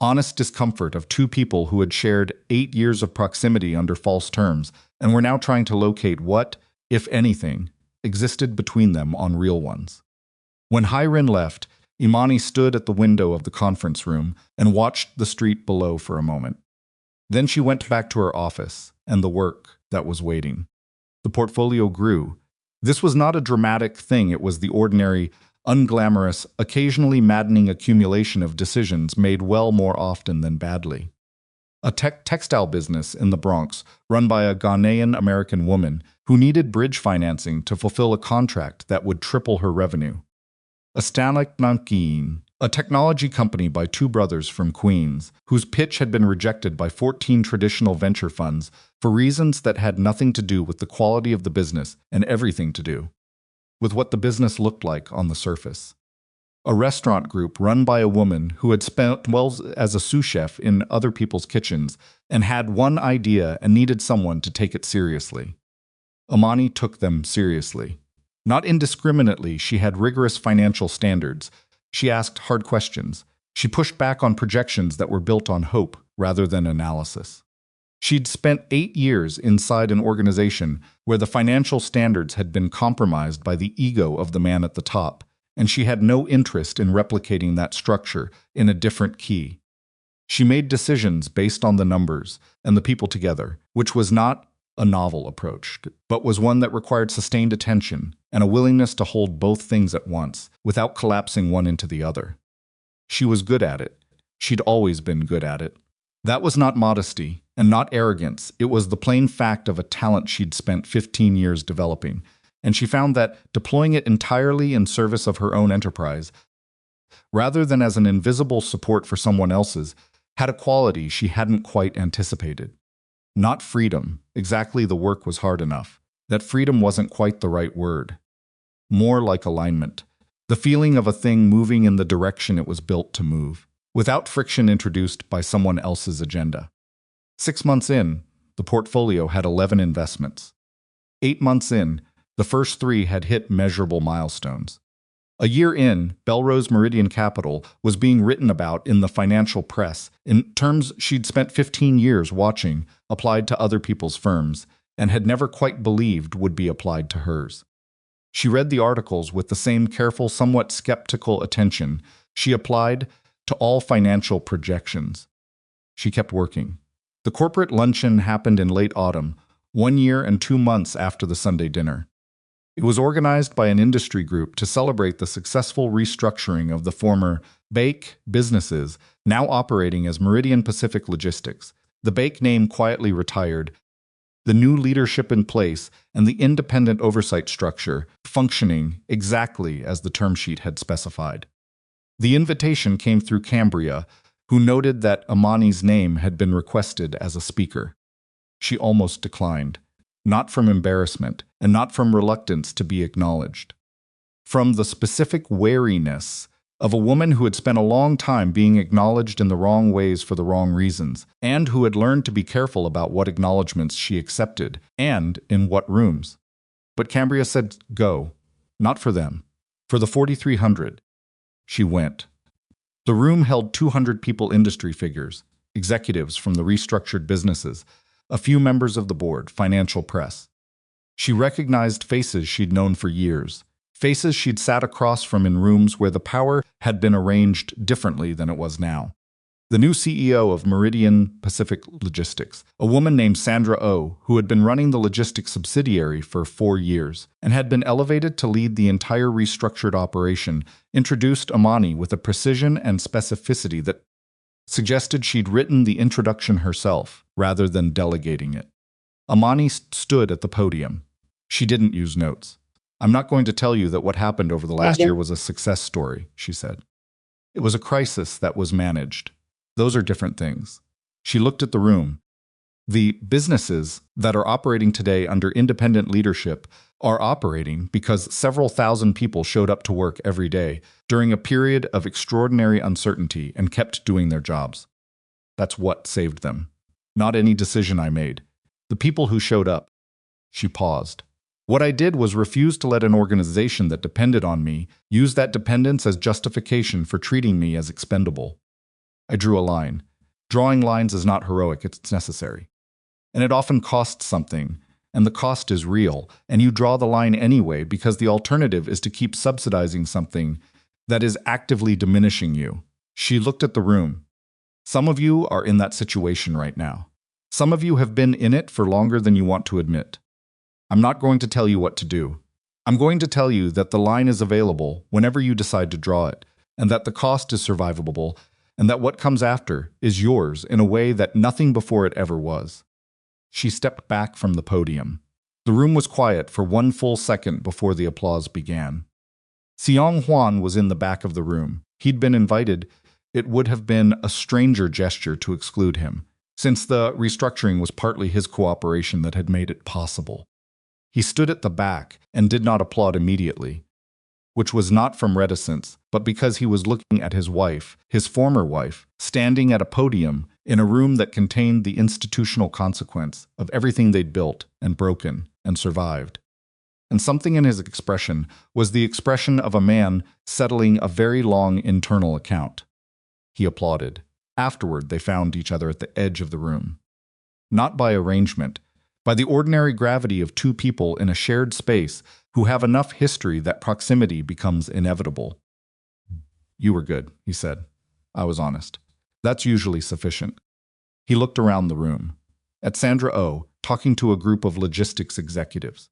honest discomfort of two people who had shared 8 years of proximity under false terms and were now trying to locate what, if anything, existed between them on real ones. When Hiren left, Imani stood at the window of the conference room and watched the street below for a moment. Then she went back to her office and the work that was waiting. The portfolio grew. This was not a dramatic thing, it was the ordinary, unglamorous, occasionally maddening accumulation of decisions made well more often than badly. A textile business in the Bronx, run by a Ghanaian-American woman who needed bridge financing to fulfill a contract that would triple her revenue. A technology company by two brothers from Queens, whose pitch had been rejected by 14 traditional venture funds for reasons that had nothing to do with the quality of the business and everything to do with what the business looked like on the surface. A restaurant group run by a woman who had spent well as a sous chef in other people's kitchens and had one idea and needed someone to take it seriously. Imani took them seriously. Not indiscriminately, she had rigorous financial standards. She asked hard questions. She pushed back on projections that were built on hope rather than analysis. She'd spent 8 years inside an organization where the financial standards had been compromised by the ego of the man at the top, and she had no interest in replicating that structure in a different key. She made decisions based on the numbers and the people together, which was not a novel approach, but was one that required sustained attention and a willingness to hold both things at once, without collapsing one into the other. She was good at it. She'd always been good at it. That was not modesty and not arrogance. It was the plain fact of a talent she'd spent 15 years developing, and she found that deploying it entirely in service of her own enterprise, rather than as an invisible support for someone else's, had a quality she hadn't quite anticipated. Not freedom. Exactly, the work was hard enough. That freedom wasn't quite the right word. More like alignment. The feeling of a thing moving in the direction it was built to move, without friction introduced by someone else's agenda. 6 months in, the portfolio had 11 investments. 8 months in, the first 3 had hit measurable milestones. A year in, Belrose Meridian Capital was being written about in the financial press in terms she'd spent 15 years watching applied to other people's firms and had never quite believed would be applied to hers. She read the articles with the same careful, somewhat skeptical attention she applied to all financial projections. She kept working. The corporate luncheon happened in late autumn, 1 year and 2 months after the Sunday dinner. It was organized by an industry group to celebrate the successful restructuring of the former Bake businesses, now operating as Meridian Pacific Logistics. The Bake name quietly retired, the new leadership in place, and the independent oversight structure functioning exactly as the term sheet had specified. The invitation came through Cambria, who noted that Imani's name had been requested as a speaker. She almost declined. Not from embarrassment, and not from reluctance to be acknowledged. from the specific wariness of a woman who had spent a long time being acknowledged in the wrong ways for the wrong reasons, and who had learned to be careful about what acknowledgments she accepted and in what rooms. But Cambria said go, not for them, for the 4,300. She went. The room held 200 people, industry figures, executives from the restructured businesses, a few members of the board, financial press. She recognized faces she'd known for years, faces she'd sat across from in rooms where the power had been arranged differently than it was now. The new CEO of Meridian Pacific Logistics, a woman named Sandra Oh, who had been running the logistics subsidiary for 4 years and had been elevated to lead the entire restructured operation, introduced Imani with a precision and specificity that suggested she'd written the introduction herself rather than delegating it. Imani stood at the podium. She didn't use notes. I'm not going to tell you that what happened over the last year was a success story, she said. It was a crisis that was managed. Those are different things. She looked at the room. The businesses that are operating today under independent leadership are operating because several thousand people showed up to work every day during a period of extraordinary uncertainty and kept doing their jobs. That's what saved them. Not any decision I made. The people who showed up. She paused. What I did was refuse to let an organization that depended on me use that dependence as justification for treating me as expendable. I drew a line. Drawing lines is not heroic, it's necessary. And it often costs something, and the cost is real, and you draw the line anyway because the alternative is to keep subsidizing something that is actively diminishing you. She looked at the room. Some of you are in that situation right now. Some of you have been in it for longer than you want to admit. I'm not going to tell you what to do. I'm going to tell you that the line is available whenever you decide to draw it, and that the cost is survivable, and that what comes after is yours in a way that nothing before it ever was. She stepped back from the podium. The room was quiet for 1 full second before the applause began. Xiong Huan was in the back of the room. He'd been invited. It would have been a stranger gesture to exclude him, since the restructuring was partly his cooperation that had made it possible. He stood at the back and did not applaud immediately, which was not from reticence, but because he was looking at his wife, his former wife, standing at a podium in a room that contained the institutional consequence of everything they'd built and broken and survived. And something in his expression was the expression of a man settling a very long internal account. He applauded. Afterward, they found each other at the edge of the room. Not by arrangement, by the ordinary gravity of 2 people in a shared space who have enough history that proximity becomes inevitable. You were good, he said. I was honest. That's usually sufficient. He looked around the room. At Sandra Oh, talking to a group of logistics executives.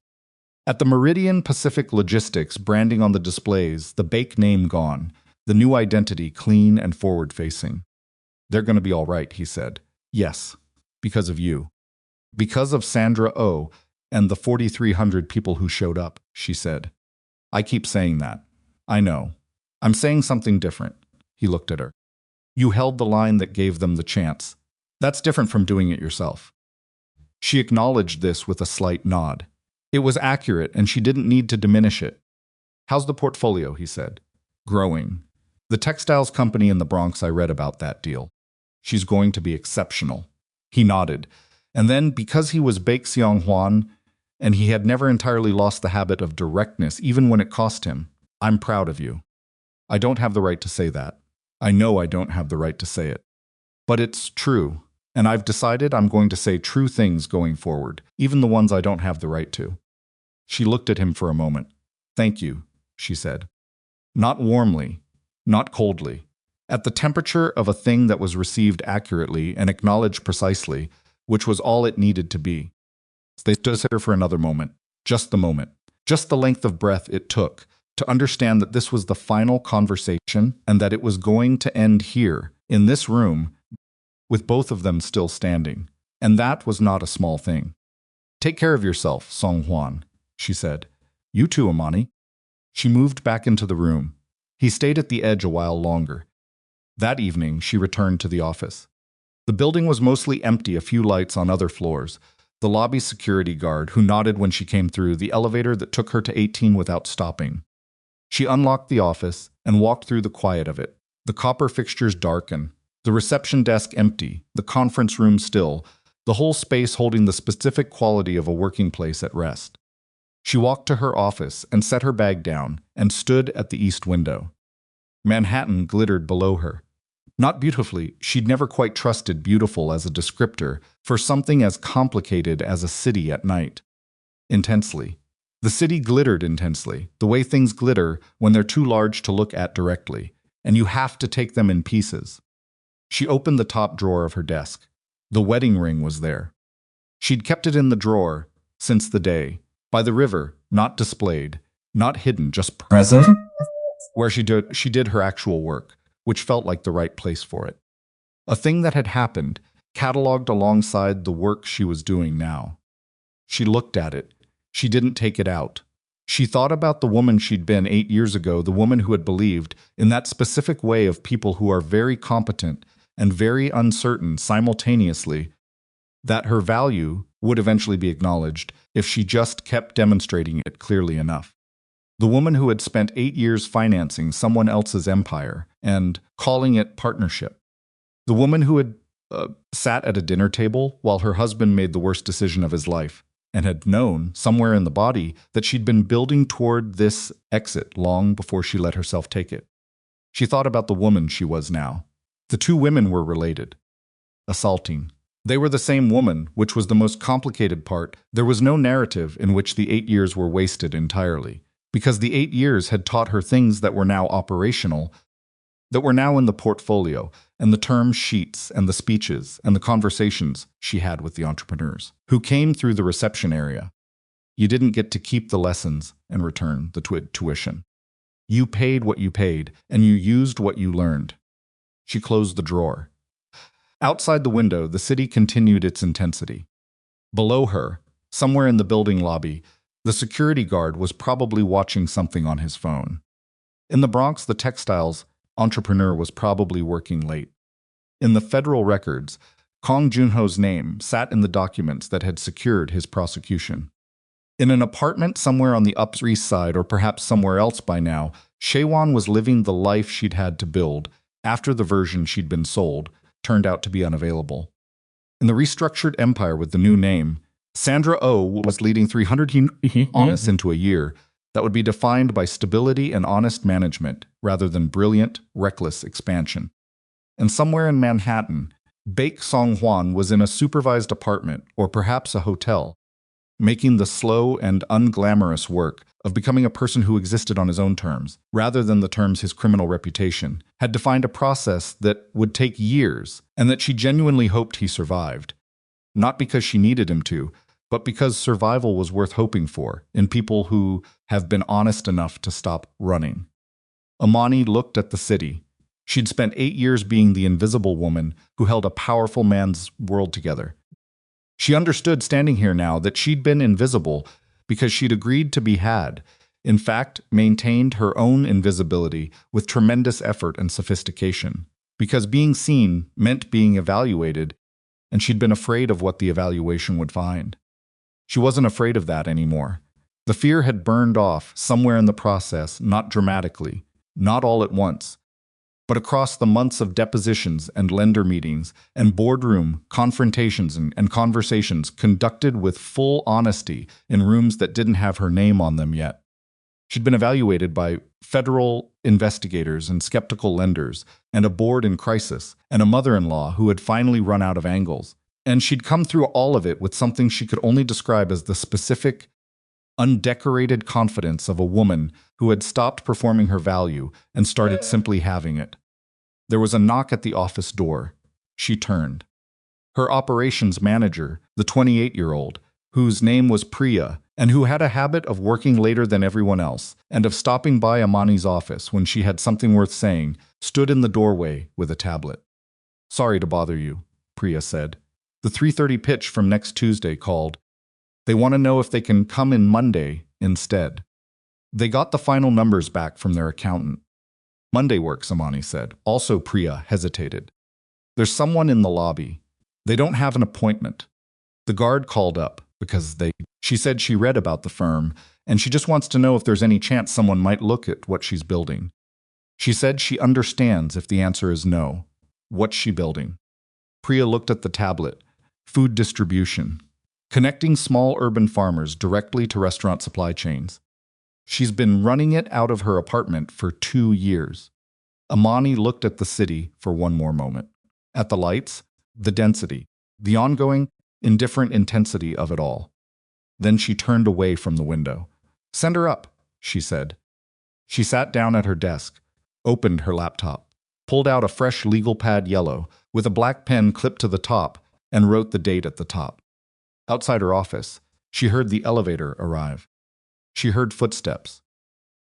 At the Meridian Pacific Logistics branding on the displays, the Bake name gone, the new identity clean and forward-facing. They're going to be all right, he said. Yes, because of you. Because of Sandra Oh and the 4,300 people who showed up, she said. I keep saying that. I know. I'm saying something different. He looked at her. You held the line that gave them the chance. That's different from doing it yourself. She acknowledged this with a slight nod. It was accurate, and she didn't need to diminish it. How's the portfolio, he said. Growing. The textiles company in the Bronx, I read about that deal. She's going to be exceptional. He nodded. And then, because he was Bake Xiong Huan, and he had never entirely lost the habit of directness, even when it cost him, I'm proud of you. I don't have the right to say that. I know I don't have the right to say it. But it's true, and I've decided I'm going to say true things going forward, even the ones I don't have the right to. She looked at him for a moment. Thank you, she said. Not warmly, not coldly. At the temperature of a thing that was received accurately and acknowledged precisely, which was all it needed to be. They stood there for another moment, just the length of breath it took to understand that this was the final conversation and that it was going to end here, in this room, with both of them still standing. And that was not a small thing. Take care of yourself, Song Huan, she said. You too, Imani. She moved back into the room. He stayed at the edge a while longer. That evening, she returned to the office. The building was mostly empty, a few lights on other floors. The lobby security guard, who nodded when she came through, the elevator that took her to 18 without stopping. She unlocked the office and walked through the quiet of it. The copper fixtures darken, the reception desk empty, the conference room still, the whole space holding the specific quality of a working place at rest. She walked to her office and set her bag down and stood at the east window. Manhattan glittered below her. Not beautifully, she'd never quite trusted beautiful as a descriptor for something as complicated as a city at night. Intensely. The city glittered intensely, the way things glitter when they're too large to look at directly, and you have to take them in pieces. She opened the top drawer of her desk. The wedding ring was there. She'd kept it in the drawer since the day, by the river, not displayed, not hidden, just present, where she did her actual work, which felt like the right place for it. A thing that had happened, cataloged alongside the work she was doing now. She looked at it. She didn't take it out. She thought about the woman she'd been 8 years ago, the woman who had believed in that specific way of people who are very competent and very uncertain simultaneously, that her value would eventually be acknowledged if she just kept demonstrating it clearly enough. The woman who had spent 8 years financing someone else's empire and calling it partnership. The woman who had sat at a dinner table while her husband made the worst decision of his life and had known, somewhere in the body, that she'd been building toward this exit long before she let herself take it. She thought about the woman she was now. The two women were related. Assaulting. They were the same woman, which was the most complicated part. There was no narrative in which the 8 years were wasted entirely, because the 8 years had taught her things that were now operational, that were now in the portfolio, and the term sheets and the speeches and the conversations she had with the entrepreneurs who came through the reception area. You didn't get to keep the lessons and return the tuition. You paid what you paid, and you used what you learned. She closed the drawer. Outside the window, the city continued its intensity. Below her, somewhere in the building lobby, the security guard was probably watching something on his phone. In the Bronx, the textiles entrepreneur was probably working late. In the federal records, Kong Junho's name sat in the documents that had secured his prosecution. In an apartment somewhere on the Upper East Side, or perhaps somewhere else by now, Shaewon was living the life she'd had to build after the version she'd been sold turned out to be unavailable. In the restructured empire with the new name, Sandra Oh was leading 300 honest into a year that would be defined by stability and honest management rather than brilliant, reckless expansion. And somewhere in Manhattan, Baek Song-hwan was in a supervised apartment or perhaps a hotel, making the slow and unglamorous work of becoming a person who existed on his own terms, rather than the terms his criminal reputation had defined a process that would take years and that she genuinely hoped he survived. Not because she needed him to, but because survival was worth hoping for in people who have been honest enough to stop running. Imani looked at the city. She'd spent 8 years being the invisible woman who held a powerful man's world together. She understood standing here now that she'd been invisible because she'd agreed to be had, in fact, maintained her own invisibility with tremendous effort and sophistication, because being seen meant being evaluated, and she'd been afraid of what the evaluation would find. She wasn't afraid of that anymore. The fear had burned off somewhere in the process, not dramatically, not all at once, but across the months of depositions and lender meetings and boardroom confrontations and conversations conducted with full honesty in rooms that didn't have her name on them yet. She'd been evaluated by federal investigators and skeptical lenders, and a board in crisis, and a mother-in-law who had finally run out of angles. And she'd come through all of it with something she could only describe as the specific, undecorated confidence of a woman who had stopped performing her value and started simply having it. There was a knock at the office door. She turned. Her operations manager, the 28-year-old, whose name was Priya, and who had a habit of working later than everyone else, and of stopping by Imani's office when she had something worth saying, stood in the doorway with a tablet. "Sorry to bother you," Priya said. "The 3:30 pitch from next Tuesday called. They want to know if they can come in Monday instead." They got the final numbers back from their accountant. "Monday works," Imani said. Also, Priya hesitated. "There's someone in the lobby. They don't have an appointment." The guard called up because she said she read about the firm and she just wants to know if there's any chance someone might look at what she's building. She said she understands if the answer is no. What's she building? Priya looked at the tablet. Food distribution. Connecting small urban farmers directly to restaurant supply chains. She's been running it out of her apartment for 2 years. Imani looked at the city for one more moment. At the lights, the density, the ongoing, indifferent intensity of it all. Then she turned away from the window. "Send her up," she said. She sat down at her desk, opened her laptop, pulled out a fresh legal pad yellow with a black pen clipped to the top, and wrote the date at the top. Outside her office, she heard the elevator arrive. She heard footsteps.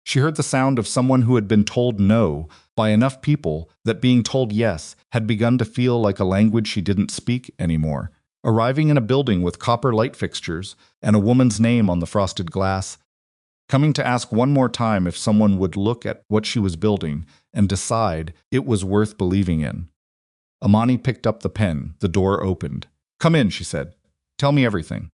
She heard the sound of someone who had been told no by enough people that being told yes had begun to feel like a language she didn't speak anymore. Arriving in a building with copper light fixtures and a woman's name on the frosted glass, coming to ask one more time if someone would look at what she was building and decide it was worth believing in. Imani picked up the pen. The door opened. "Come in," she said. "Tell me everything."